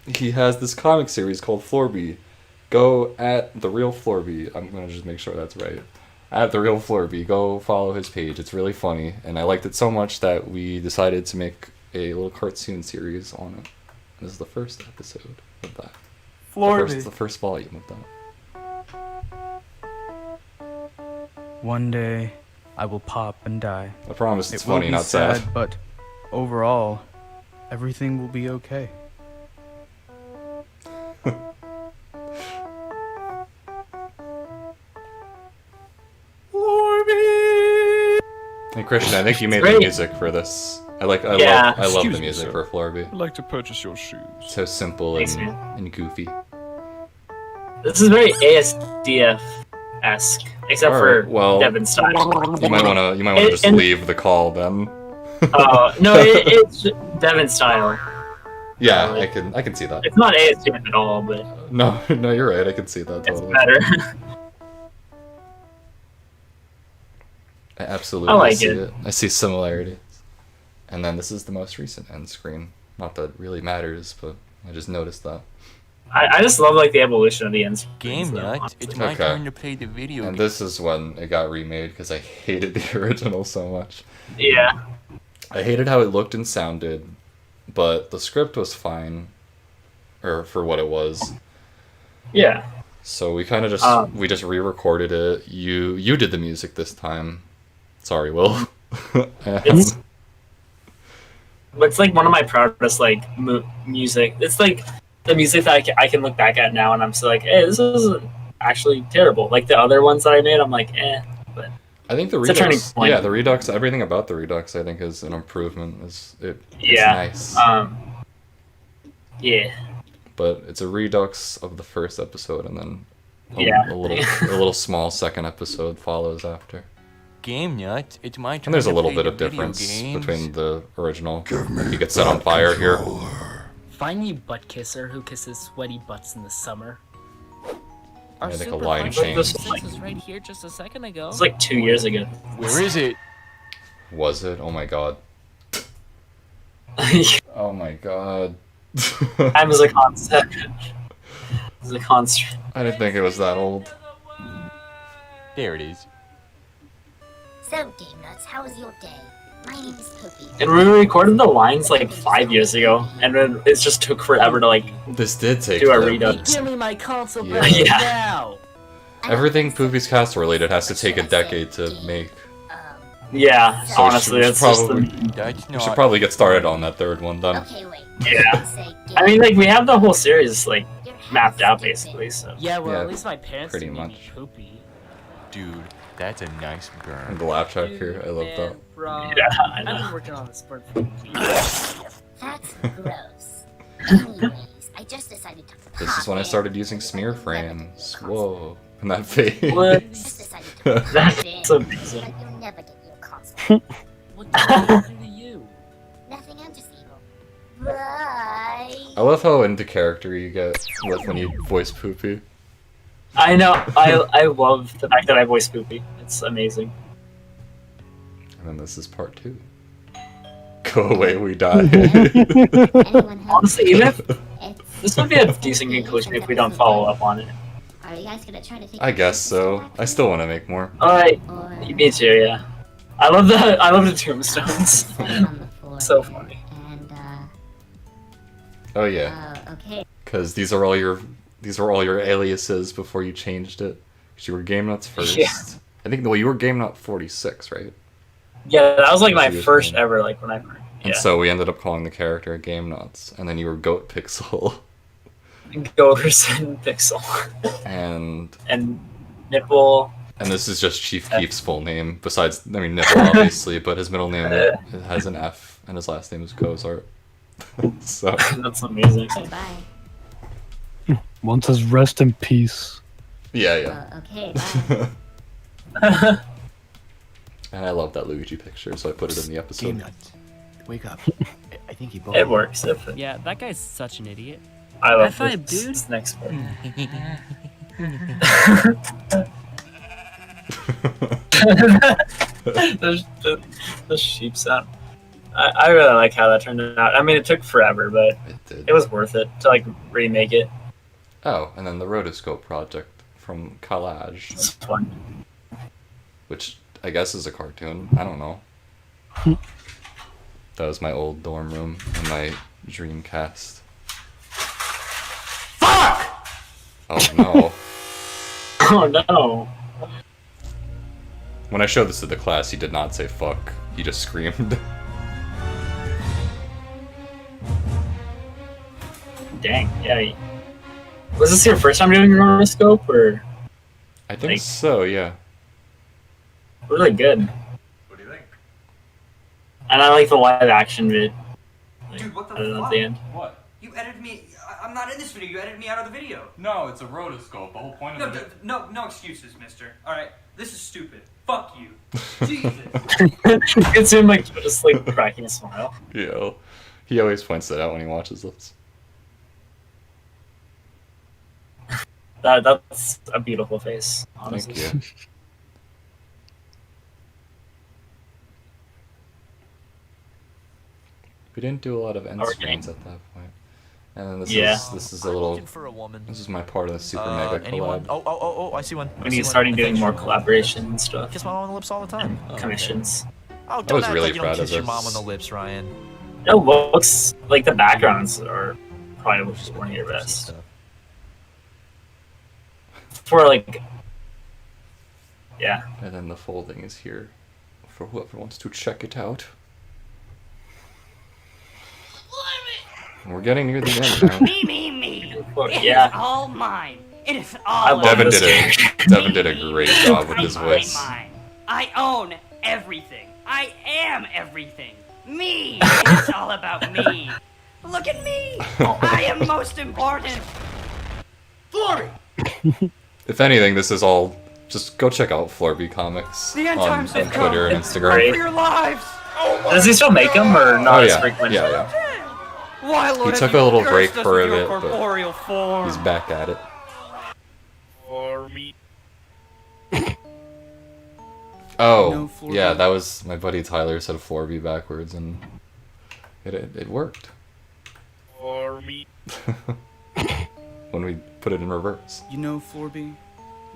He has this comic series called Florby. Go at the real Florby. I'm gonna just make sure that's right. At the real Florby. Go follow his page. It's really funny, and I liked it so much that we decided to make a little cartoon series on it. This is the first episode of that. Florby. The first volume of that. One day, I will pop and die. I promise it's It will funny, be not sad. but overall, everything will be okay. Hey Christian, I think you made the music for this. I love the music for Florby. I'd like to purchase your shoes. So simple Thanks, and goofy. This is very ASDF-esque, except Alright, for well, Devin style. You might wanna just leave the call then. No, it's Devin style. Yeah, I can see that. It's not ASDF at all, but No, you're right. I can see that totally. better. I absolutely I like see it. it. I see similarities. And then this is the most recent end screen. Not that it really matters, but I just noticed that. I just love like the evolution of the ends. Game nut. It's my turn to play the video And game. this is when it got remade because I hated the original so much. Yeah. I hated how it looked and sounded, but the script was fine, or for what it was. Yeah. So we kind of just we just re-recorded it. You did the music this time. Sorry, Will. It's like one of my proudest like music. It's like the music that I can look back at now and I'm still like, hey, this isn't actually terrible. Like the other ones that I made, I'm like, but I think the it's a turning Redux, point. yeah, the Redux, everything about the Redux, I think is an improvement. It's Yeah. nice. Yeah. But it's a Redux of the first episode, and then a Yeah. little small second episode follows after. Game nut. It's my turn. And there's a to little play bit of the video difference games. between the original. He gets set on fire here. Find me butt kisser who kisses sweaty butts in the summer. I think a line change. This was right here just a second ago. It's like 2 years ago. Where is it? Was it? Oh my god. Oh my god. Time is a concept. It's a construct. I didn't think it was that old. There it is. So, Game Nuts, how was your day? My name is Poopy. And we recorded the lines like 5 years ago, and then it just took forever to like This did take do a forever. redux. Give me my console Yeah. back Yeah. now. Everything Poopy's Cast related has to take a decade to make. Yeah, So honestly, that's just the... we should probably get started on that third one then. Yeah. I mean, like, we have the whole series, like, mapped out, basically, so... Yeah, well, Yeah, at least my parents pretty didn't make much. me poopy. Dude, that's a nice burn. And the laugh track here, I love that. Bro, Yeah, I I've know. been working on this bird for weeks. That's gross. Anyways, I just decided to pop This is when I in. started using smear frames. Whoa. And that face. What? Just decided to pop in. That's amazing. But you'll never get your console. What did I do to you? Nothing, I'm just evil. Bye. I love how into character you get with when you voice Poopy. I know. I love the fact that I voice Poopy. It's amazing. And then this is part 2. Go away, we die. Honestly, even if this would be a decent conclusion if we don't follow up on it. Are you guys gonna try to think I guess so. I still want to make more. Alright, me too. Yeah, I love the tombstones. So funny. Oh yeah. Okay. Because these are all your aliases before you changed it. 'Cause you were Game Nuts first. Yeah. I think you were Game Nut 46, right? Yeah, that was like my So you first just- ever, like when I. And so we ended up calling the character Game Nuts, and then you were Goat Pixel. Goaterson Pixel. and Nipple. And this is just Chief Keef's full name, besides, I mean, Nipple, obviously, but his middle name has an F, and his last name is Gozart. So. That's amazing. One says rest in peace. Yeah. Okay, bye. And I love that Luigi picture, so I put it in the episode. Game Nut, wake up. I think you both. It works. Yeah, that guy's such an idiot. I love High five, this, dude. this next part. the sheep sound. I really like how that turned out. I mean, it took forever, but it was worth it to like remake it. Oh, and then the Rotoscope project from Collage. It's fun. Which I guess is a cartoon. I don't know. That was my old dorm room and my Dreamcast. Fuck! Oh no. Oh no. When I showed this to the class, he did not say fuck. He just screamed. Dang, yeah. Was this your first time doing Rotoscope, or? I think so, yeah. Really good. What do you think? And I like the live action bit. Dude, what the At fuck? the end. What? You edited me. I'm not in this video. You edited me out of the video. No, it's a rotoscope. The whole point No, of it. no excuses, mister. Alright, this is stupid. Fuck you. Jesus. It seemed like just like cracking a smile. Yeah. He always points that out when he watches this. That's a beautiful face, honestly. Thank you. We didn't do a lot of end screens at that point. And then this is a little. This is my part of the Super Mega Anyone? collab. Oh, I see one. When you starting doing more collaboration and stuff. Kiss my mom on the lips all the time. Commissions. Oh, I don't was act really like you don't proud of kiss your this. mom on the lips, Ryan. It looks like the backgrounds are probably one of your best. For like, yeah. And then the folding is here for whoever wants to check it out. And we're getting near the end now. Me. It Yeah. is all mine. It is I all love Devin this Devin did a great job with his voice. mine. I own everything. I am everything. Me. It's all about me. Look at me. I am most important. Flory. If anything, this is all. Just go check out Florby Comics The end on times have come. Twitter and Run Instagram. for your lives. Does he still make them or not Oh as yeah, frequent? yeah. Why, Lord, He have took you a little cursed break us for with a your bit, but corporeal form? he's back at it. For me. Oh, yeah, that was my buddy Tyler said Florby backwards, and it worked. For me. When we put it in reverse. You know, Florby,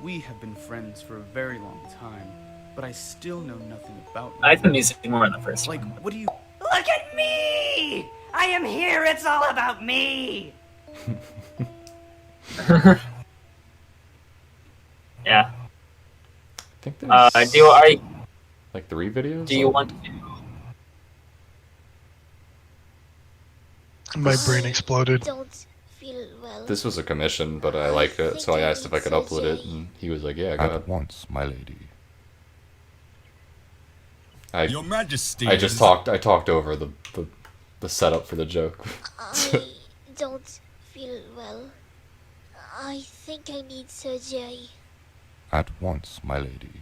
we have been friends for a very long time, but I still know nothing about you. I've been using more in the first Like, one. what do you... Look at me. I am here. It's all about me. Yeah. I think there's like 3 videos. Do you want to? My brain exploded. Don't feel well. This was a commission, but I liked it, so I asked if I could upload it, and he was like, "Yeah, go ahead." At once, my lady. I Your Majesty I just is- talked. I talked over the the setup for the joke. I don't feel well. I think I need surgery. At once, my lady.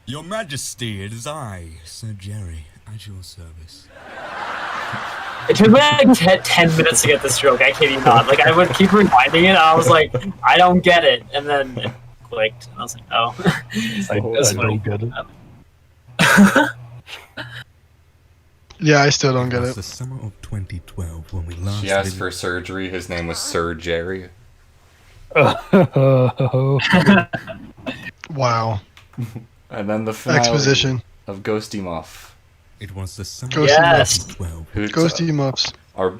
Your Majesty, it is I, Sir Jerry, at your service. It took me like 10 minutes to get this joke. I kid you not. Like I would keep rewinding it. And I was like, I don't get it, and then it clicked. And I was like, oh. I don't get it. Yeah, I still don't get was it. the summer of 2012 when we last She asked visited- for surgery. His name was Sir Jerry. Wow. And then the finale Exposition. of Ghosty Muff. It was the summer Ghosty Yes. of 2012. Who's, Ghosty Muffs. Our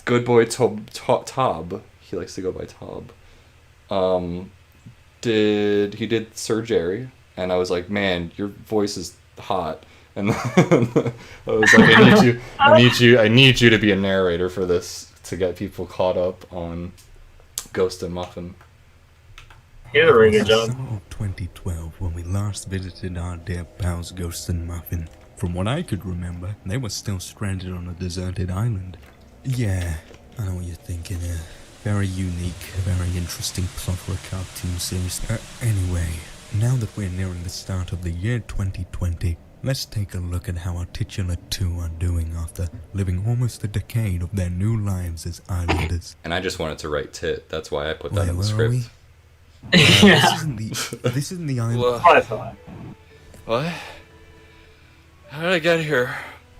good boy Tob. He likes to go by Tob. He did Sir Jerry, and I was like, man, your voice is hot. And I was like, I need you to be a narrator for this to get people caught up on Ghost and Muffin. He did a really good It was job. the summer of 2012 when we last visited our dear pals Ghost and Muffin. From what I could remember, they were still stranded on a deserted island. Yeah, I know what you're thinking. Very unique, very interesting plot for a cartoon series. Anyway, now that we're nearing the start of the year 2020, let's take a look at how our titular two are doing after living almost a decade of their new lives as islanders. And I just wanted to write tit. That's why I put that Wait, in the where are we? script. This isn't the island. What? How did I get here?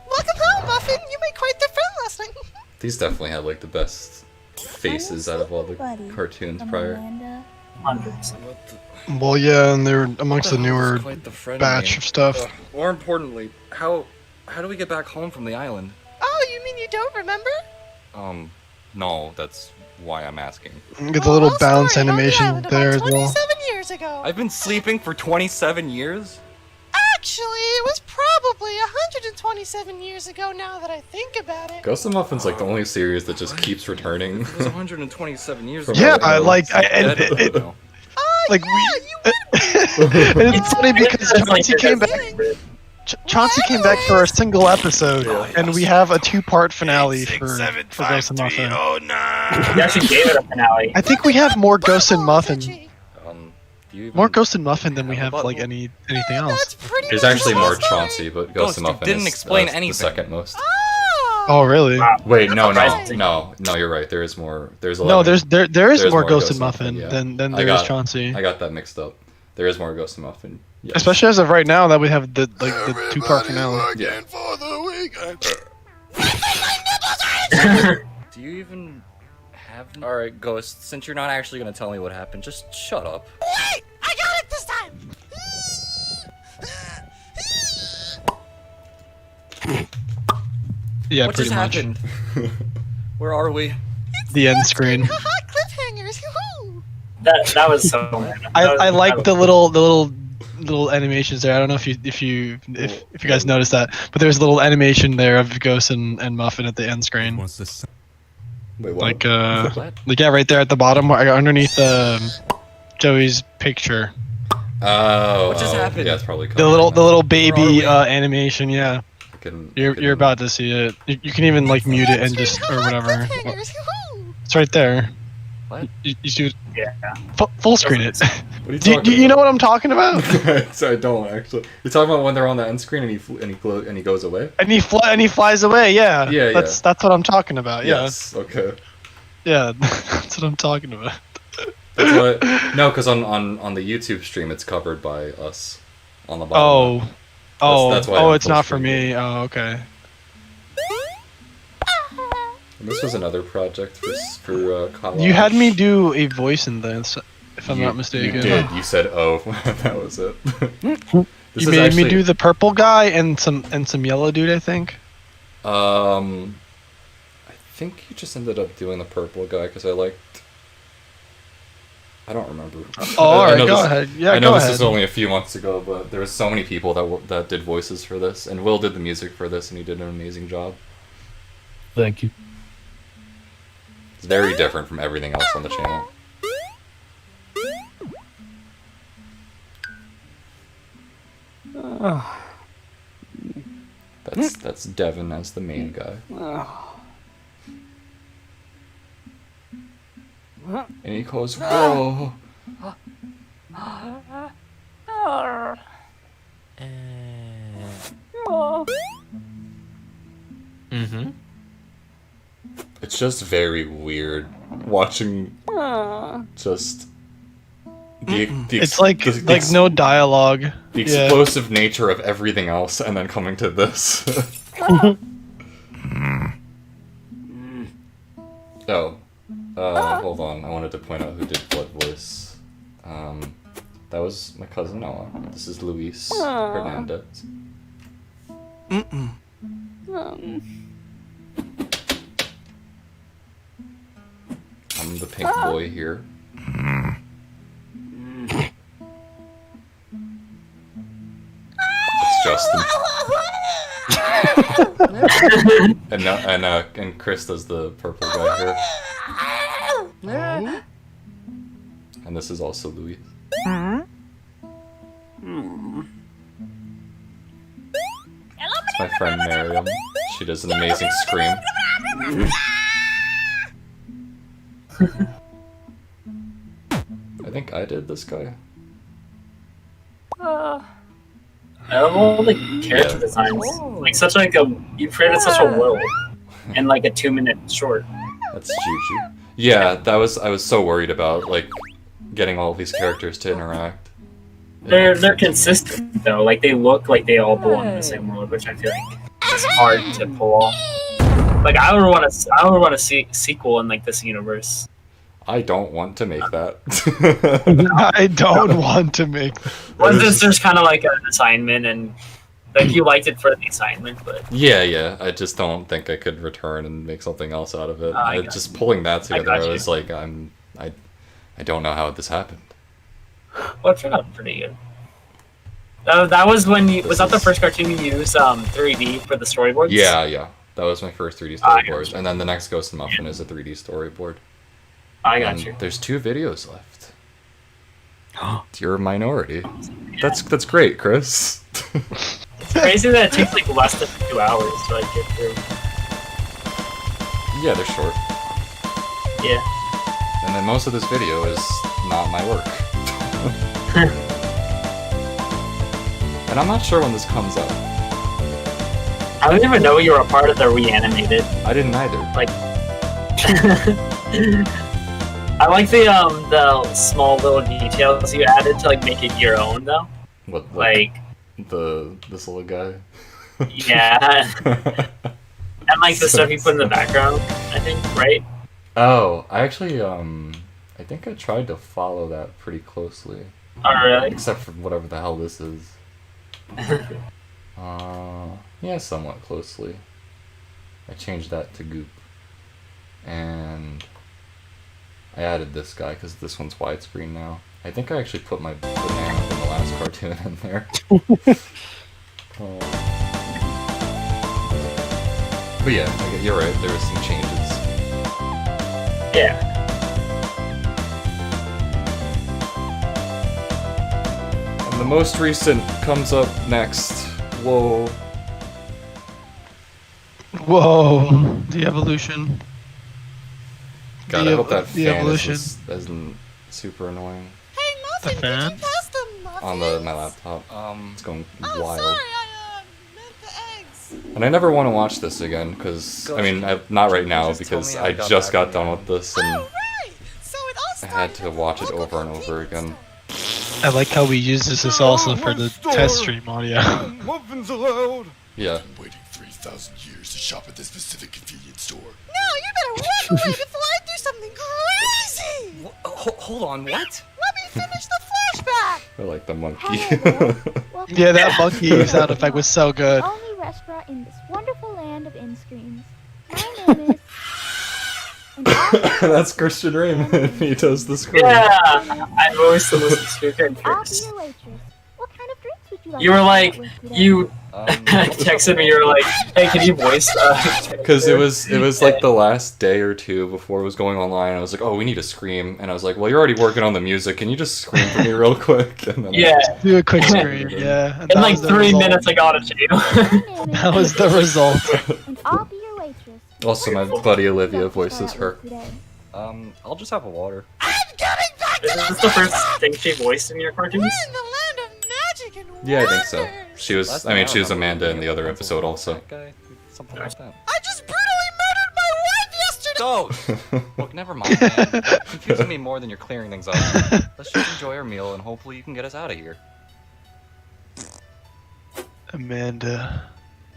Welcome home, Muffin. You made quite the friend last night. These definitely had like the best faces out of all the cartoons prior. Hundreds. Well, yeah, and they're amongst the newer Quite the friend batch name. of stuff. More importantly, how do we get back home from the island? Oh, you mean you don't remember? No, that's why I'm asking. Get the little bounce Sorry, on the animation island there about as well. 27 years ago. I've been sleeping for 27 years? Actually, it was probably 127 years ago now that I think about it. Ghost and Muffin's like the only series that just keeps returning. It was 127 years From ago. Yeah, other like, episodes. and Dead it- now. Like and it's funny because Chauncey came back. Chauncey came back for a single episode, and we have a two-part finale for Ghost and Muffin. He actually gave it a finale. I think we have more Ghost and Muffin, Do you even- more Ghost and Muffin than we have like anything else. There's actually more Chauncey, but Ghost and you Muffin didn't is explain the anything. second most. Oh, really? Wait, no, Surprising. no, you're right. There is more. There's No, 11. there is There's more Ghost and Muffin yeah. than I there is got- Chauncey. I got that mixed up. There is more Ghost and Muffin. Yes. Especially as of right now that we have the two-part finale. Yeah. For the weekend. Do you even have? All right, Ghost. Since you're not actually gonna tell me what happened, just shut up. Wait, I got it this time. Yeah, what pretty just much. happened? Where are we? The end screen. Haha, cliffhangers. Hoo-hoo. That was so. I like the little animations there. I don't know if you guys noticed that, but there's a little animation there of Ghost and Muffin at the end screen. Was the Wait, what? Like yeah, right there at the bottom, underneath Joey's picture. Oh. What just happened? Yeah, it's probably The little baby animation. Yeah, I can- you're about to see it. You can even like mute it and just or whatever. Cliffhangers. Hoo-hoo. It's right there. What? You should Yeah. full screen it. What are you Do talking you know what I'm talking about? So I don't actually. You're talking about when they're on the end screen and he goes away. And he flies away. Yeah. Yeah, That's what I'm talking about. Yeah. Yes. Okay. Yeah. That's what I'm talking about. That's what. No, because on the YouTube stream it's covered by us on the bottom. That's why I'm it's not for full me. screen. Oh, okay. And this was another project for college. You had me do a voice in this, if I'm You- not mistaken. You did. You said, "Oh," that was it. This You is made actually, me do the purple guy and some yellow dude, I think. I think you just ended up doing the purple guy because I liked. I don't remember. Oh, all I right, know go this- ahead. Yeah, I know go this ahead. is only a few months ago, but there was so many people that did voices for this, and Will did the music for this, and he did an amazing job. Thank you. It's very different from everything else on the channel. That's Devin as the main guy. And he goes, whoa. Mm-hmm. It's just very weird watching just It's like no dialogue. The explosive nature of everything else, and then coming to this. Oh, hold on. I wanted to point out who did Blood Voice. That was my cousin Noah. This is Luis Hernandez. I'm the pink boy here. It's Justin. and Chris does the purple guy here. And this is also Luis. It's my friend Miriam. She does an amazing scream. I think I did this guy. I love all the character designs. Like you've created such a world in like a 2-minute short. That's Juju. Yeah, I was so worried about like getting all these characters to interact. They're consistent though. Like they look like they all belong in the same world, which I feel like is hard to pull off. Like I would want to see a sequel in like this universe. I don't want to make that. I don't want to make that. Well, there's kind of like an assignment, and like you liked it for the assignment, but Yeah. I just don't think I could return and make something else out of it. Just pulling that together, I was like, I don't know how this happened. Well, it turned out pretty good. That was when was that the first cartoon you used 3D for the storyboards? Yeah. That was my first 3D storyboard, and then the next Ghost and Muffin is a 3D storyboard. I got you. There's 2 videos left. You're a minority. That's great, Chris. It's crazy that it takes like less than 2 hours to like get through. Yeah, they're short. Yeah. And then most of this video is not my work. And I'm not sure when this comes out. I didn't even know you were a part of the Reanimated. I didn't either. Like, I like the small little details you added to like make it your own though. What like this little guy? Yeah. And like the stuff you put in the background, I think, right? Oh, I actually I think I tried to follow that pretty closely. Oh really? Except for whatever the hell this is. Yeah, somewhat closely. I changed that to Goop. And I added this guy because this one's widescreen now. I think I actually put my banana from the last cartoon in there. But yeah, you're right, there was some changes. Yeah. And the most recent comes up next. Whoa. Whoa, the evolution. God, I hope that the fan evolution. isn't super annoying. Hey, Muffin, The fan? did you pass the muffins? On my laptop. It's going wild. Sorry, I meant the eggs. And I never want to watch this again, because, I mean, not right now, just told because me I I got just back got done with this, and So it all I had to watch it over and over again. I like how we use this as also for the test stream audio. Muffins allowed. Yeah. Waiting 3,000 years to shop at this specific convenience store. No, you better run away before I do something crazy. Hold on, what? Let me finish the flashback. I like the monkey. Yeah, that monkey sound effect was so good. Only restaurant in this wonderful land of in-screens. My name is... That's Christian Raymond. He does the screen. Yeah, I've always the most stupid I'll be Chris. your waitress. What kind of drinks would you like? You were like, Texted me, you're like, hey, can you voice? Because it was like the last day or two before it was going online. I was like, oh, we need to scream, and I was like, well, you're already working on the music. Can you just scream for me real quick? And then Yeah. Do a quick scream, yeah. And In that like was the 3 result. minutes, I got it to you. That was the result. And I'll be your waitress. Also, my buddy Olivia voices her. I'll just have a water. Is this the first thing she voiced in your cartoons? Yeah, I think so. She was. I mean, she was Amanda in the other episode also. Something like that. I just brutally murdered my wife yesterday! Don't! Look, never mind, man. You're confusing me more than you're clearing things up. Let's just enjoy our meal and hopefully you can get us out of here. Amanda.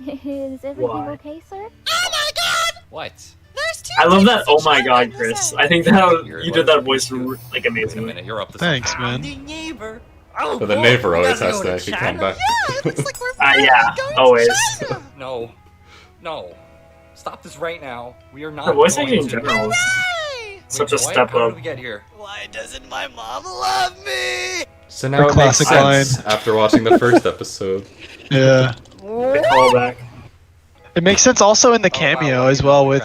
Is everything Why? okay, sir? Oh my god! What? There's two I love that. things Oh to my try god, to Chris! say. I think that you did that voice like Wait a amazingly. minute, you're up to Thanks, something. man. Neighbor. But the neighbor always has to actually come back. Yeah, it looks like we're Yeah, going always. to China. No. No. Stop this right now. We are not The voice going acting in to- general is Hey! such a Wait, step how up. did we get here? Why doesn't my mom love me? So now The it makes classic sense line. after watching the first episode. Yeah. The callback. It makes sense also in the cameo as well with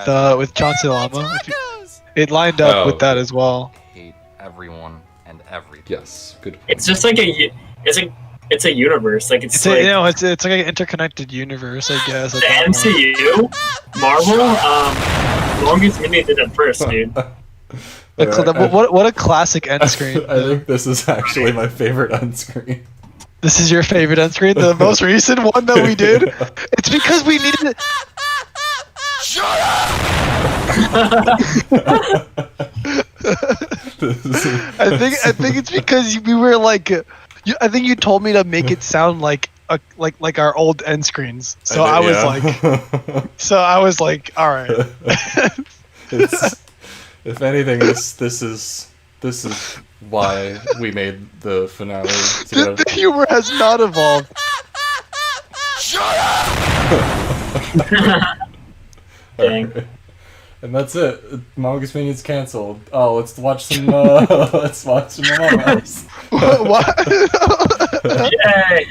Chauncey Lama. It lined up with that as well. Hate everyone and everything. Yes, good. It's just like it's a universe. Like it's It's like it's like an interconnected universe, I guess. the MCU, Marvel. MongooseMinion did it first, dude. What a classic end screen. I think this is actually my favorite end screen. This is your favorite end screen, the most recent one that we did. It's because we needed it. Shut up! I think it's because we were like, I think you told me to make it sound like our old end screens. So I was like, all right. If anything, this is why we made the finale together. The humor has not evolved. Shut up! Dang. And that's it. MongooseMinion's canceled. Oh, let's watch some. Let's watch some Among Us. What? Yay!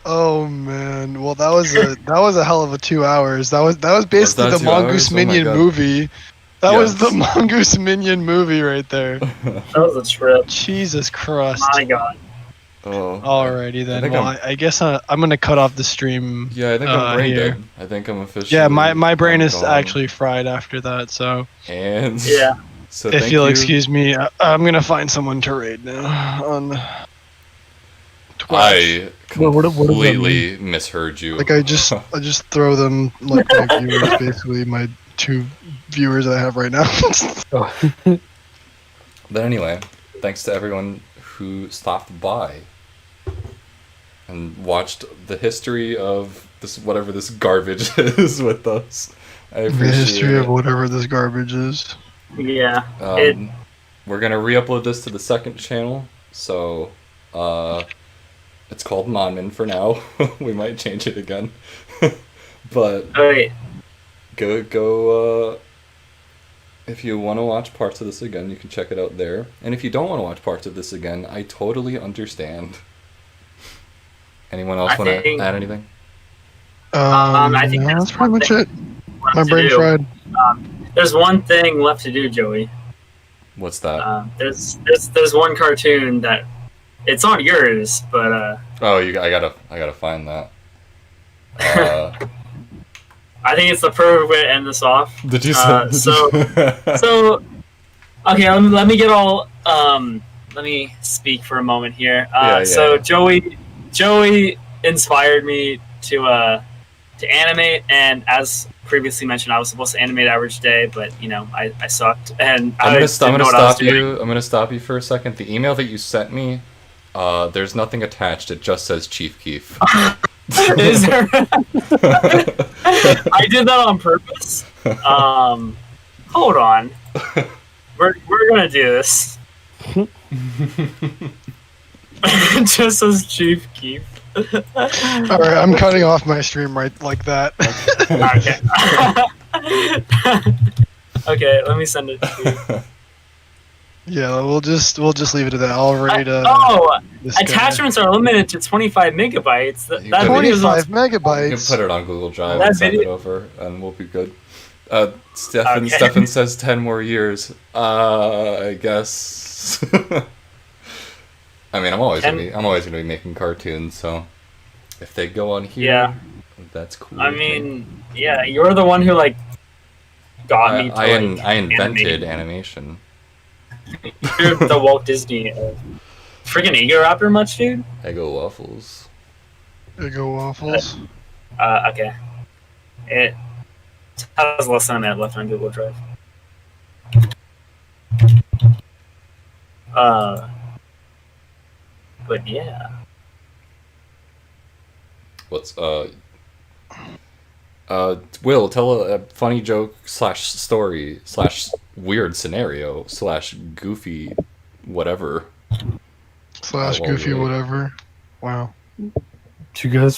Oh man, well that was a hell of a 2 hours. That was basically that the 2 hours? Mongoose Oh my Minion God. movie. That Yes. was the Mongoose Minion movie right there. That was a trip. Jesus Christ. My god. Oh. Alrighty then. think Well, I'm- I guess I'm gonna cut off the stream. Yeah, I think I'm brain here. dead. I think I'm officially. Yeah, my brain is gone. actually fried after that. So And Yeah. so if thank you'll you. excuse me, I'm gonna find someone to raid now on Twitch. I What does that completely misheard you. Like I just throw them like my viewers, basically my 2 viewers I have right now. But anyway, thanks to everyone who stopped by and watched the history of this whatever this garbage is with us. I The appreciate history it. of whatever this garbage is. Yeah. We're gonna re-upload this to the second channel, so it's called Monmin for now. We might change it again, but Wait. go. If you want to watch parts of this again, you can check it out there. And if you don't want to watch parts of this again, I totally understand. Anyone else I want to think- add anything? I think no, that's that's pretty one much thing it. left My to brain do. fried. There's one thing left to do, Joey. What's that? There's one cartoon that it's on yours, but Oh, I gotta find that. I think it's the perfect way to end this off. Did you say? So okay, let me get all let me speak for a moment here. So Joey inspired me to animate, and as previously mentioned, I was supposed to animate Average Day, but you know I sucked, and I'm gonna stop doing. you. I'm gonna stop you for a second. The email that you sent me, there's nothing attached. It just says Chief Keef. Is there? I did that on purpose. Hold on. We're gonna do this. It just says Chief Keef. Alright, I'm cutting off my stream right like that. Okay. Okay, let me send it to you. Yeah, we'll just leave it at that. I'll rate. This guy. Attachments are limited to 25 megabytes. That video is 25 You can megabytes. put it on Google Drive That and send it video- over, and we'll be good. Okay. Stefan says 10 more years. I guess. I mean, I'm always gonna be making cartoons, so if they go on here, Yeah. that's cool. I mean, yeah, you're the one who like got me to I invented animation. You're the Walt Disney. Freaking Ego Raptor much, dude? Eggo waffles. Eggo waffles. Okay. It has less than a minute left on Google Drive. But yeah. What's Will, tell a funny joke / story / weird scenario / goofy whatever. / goofy whatever. Wow. Do you guys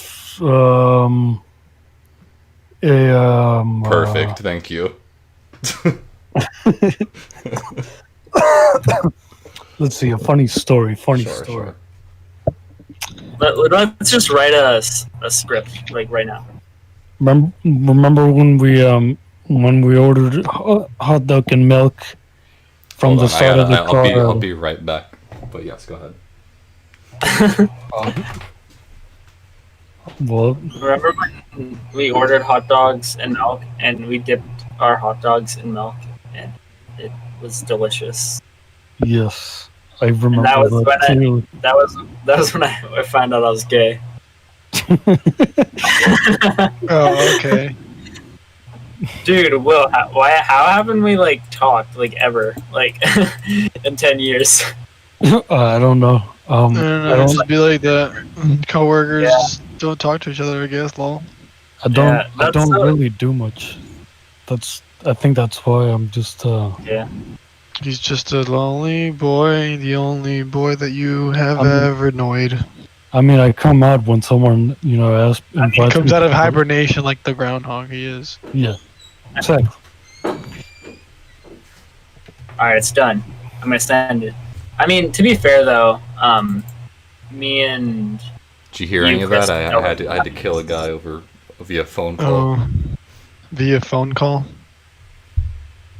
Perfect, thank you. Let's see, a funny story. Sure. Let's just write a script like right now. Remember when we ordered hot dog and milk from the side of the car? I'll be right back. But yes, go ahead. Well, Remember when we ordered hot dogs and milk, and we dipped our hot dogs in milk, and it was delicious. yes, I remember And that was that when too. that was when I found out I was gay. Oh, okay. Dude, Will, how haven't we like talked like ever like in 10 years? I don't know. I don't know. It'd just be like that. Coworkers just don't talk to each other. I guess. Lol. I don't really do much. I think that's why I'm just Yeah. He's just a lonely boy, the only boy that you have I'm- ever annoyed. I mean, I come out when someone, asks. He invites comes me out of to- hibernation like the groundhog he is. Yeah, exactly. Alright, it's done. I'm gonna send it. I mean, to be fair though, me and Did you hear any of Chris, that? I had to kill a guy via phone call. Oh, via phone call.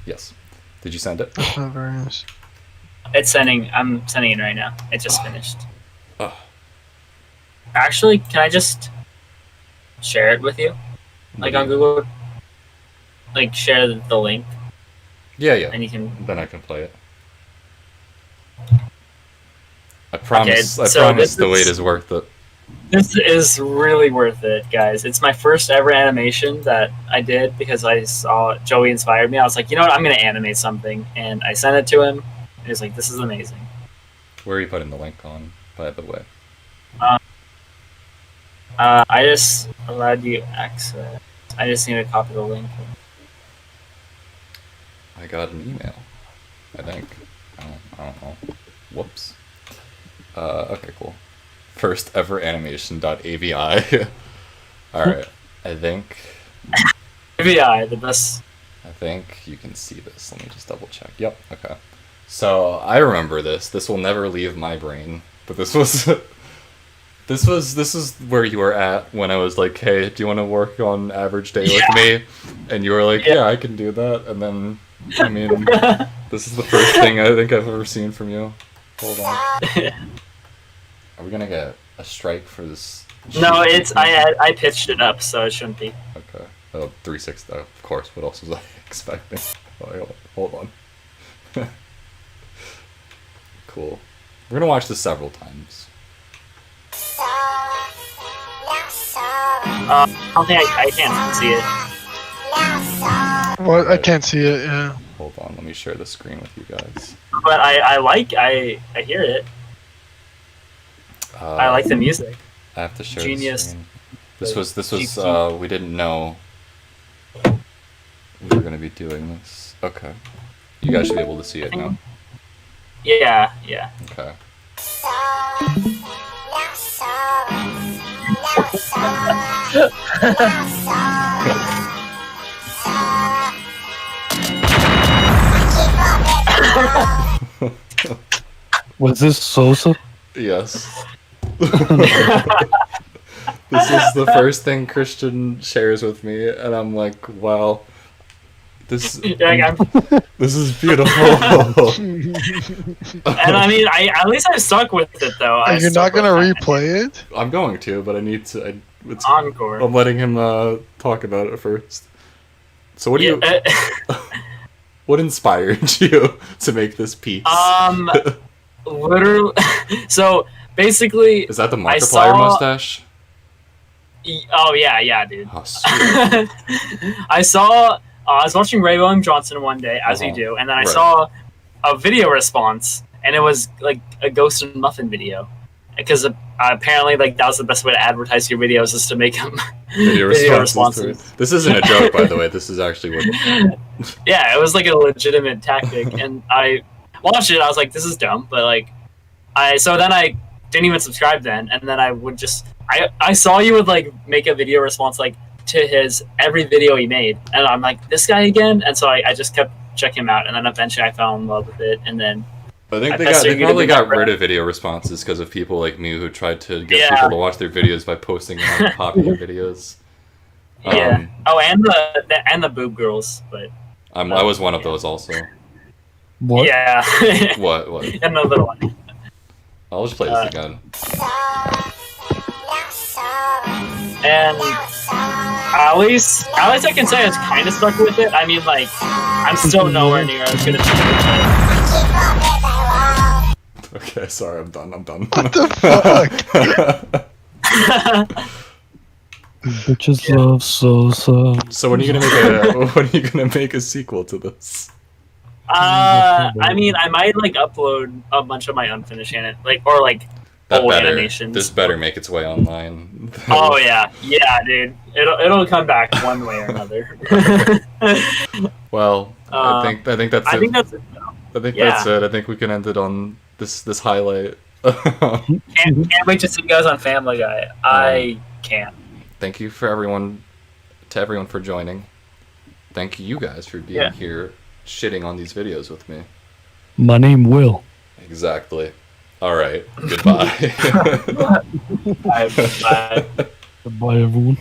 Yes. Did you send it? That's not very nice. it's sending. I'm sending it right now. It just finished. Oh. Actually, can I just share it with you, like on Google? Like share the link. Yeah. And you can. Then I can play it. I promise. Okay, I so promise this the wait is- is worth it. This is really worth it, guys. It's my first ever animation that I did because I saw Joey inspired me. I was like, you know what, I'm gonna animate something, and I sent it to him. And he was like, this is amazing. Where are you putting the link on, by the way? I just allowed you access. I just need to copy the link. I got an email. I think. I don't know. Whoops. Okay, cool. First ever animation.avi. Alright. I think AVI, the best. I think you can see this. Let me just double check. Yep, okay. So I remember this. This will never leave my brain. But this was this is where you were at when I was like, hey, do you want to work on Average Day with me? And you were like, yeah, I can do that. And then, I mean, this is the first thing I think I've ever seen from you. Hold on. Are we gonna get a strike for this? No, it's I pitched it up, so it shouldn't be. Okay. Oh, 360, of course. What else was I expecting? Oh, hold on. Cool. We're gonna watch this several times. I don't think I can't see it. Well, I can't see it. Yeah. Hold on. Let me share the screen with you guys. But I hear it. I like the music. I have to share Genius. the screen. This was we didn't know we were gonna be doing this. Okay. You guys should be able to see it now. Yeah. Okay. Was this Sosa? Yes. This is the first thing Christian shares with me, and I'm like, wow, this this is beautiful. And I mean, at least I stuck with it though. And you're not gonna replay it? I'm going to, but I need to. It's Encore. I'm letting him talk about it first. So what do you? What inspired you to make this piece? Literally. So basically, is that the Markiplier mustache? Oh yeah, dude. Oh, sweet. I saw. I was watching Ray William Johnson one day, as you do, and then I saw a video response, and it was like a Ghost and Muffin video, because apparently, like, that was the best way to advertise your videos, is to make them video responses. This isn't a joke, by the way. This is actually what. Yeah, it was like a legitimate tactic, and I watched it. I was like, "This is dumb," but like, so then I didn't even subscribe then, and then I would just I saw you would like make a video response like to his every video he made, and I'm like, this guy again, and so I just kept checking him out, and then eventually I fell in love with it, and then I think they probably got rid of video responses because of people like me who tried to get people to watch their videos by posting them on popular videos. Yeah. And the boob girls, but I was one of those also. What? Yeah. What? Another one. I'll just play this again. And at least I can say I was kind of stuck with it. I mean, like, I'm still nowhere near as good as Okay, sorry, I'm done. What the fuck? Bitches love Sosa. So when are you gonna make a sequel to this? I mean, I might like upload a bunch of my unfinished old animations. This better make its way online. Oh yeah, dude. It'll come back one way or another. Well, I think that's it. I think that's it. That's it. I think we can end it on this highlight. Can't wait to see you guys on Family Guy. I can't. Thank you for everyone for joining. Thank you guys for being here, shitting on these videos with me. My name Will. Exactly. All right. Goodbye. Bye. Goodbye, everyone.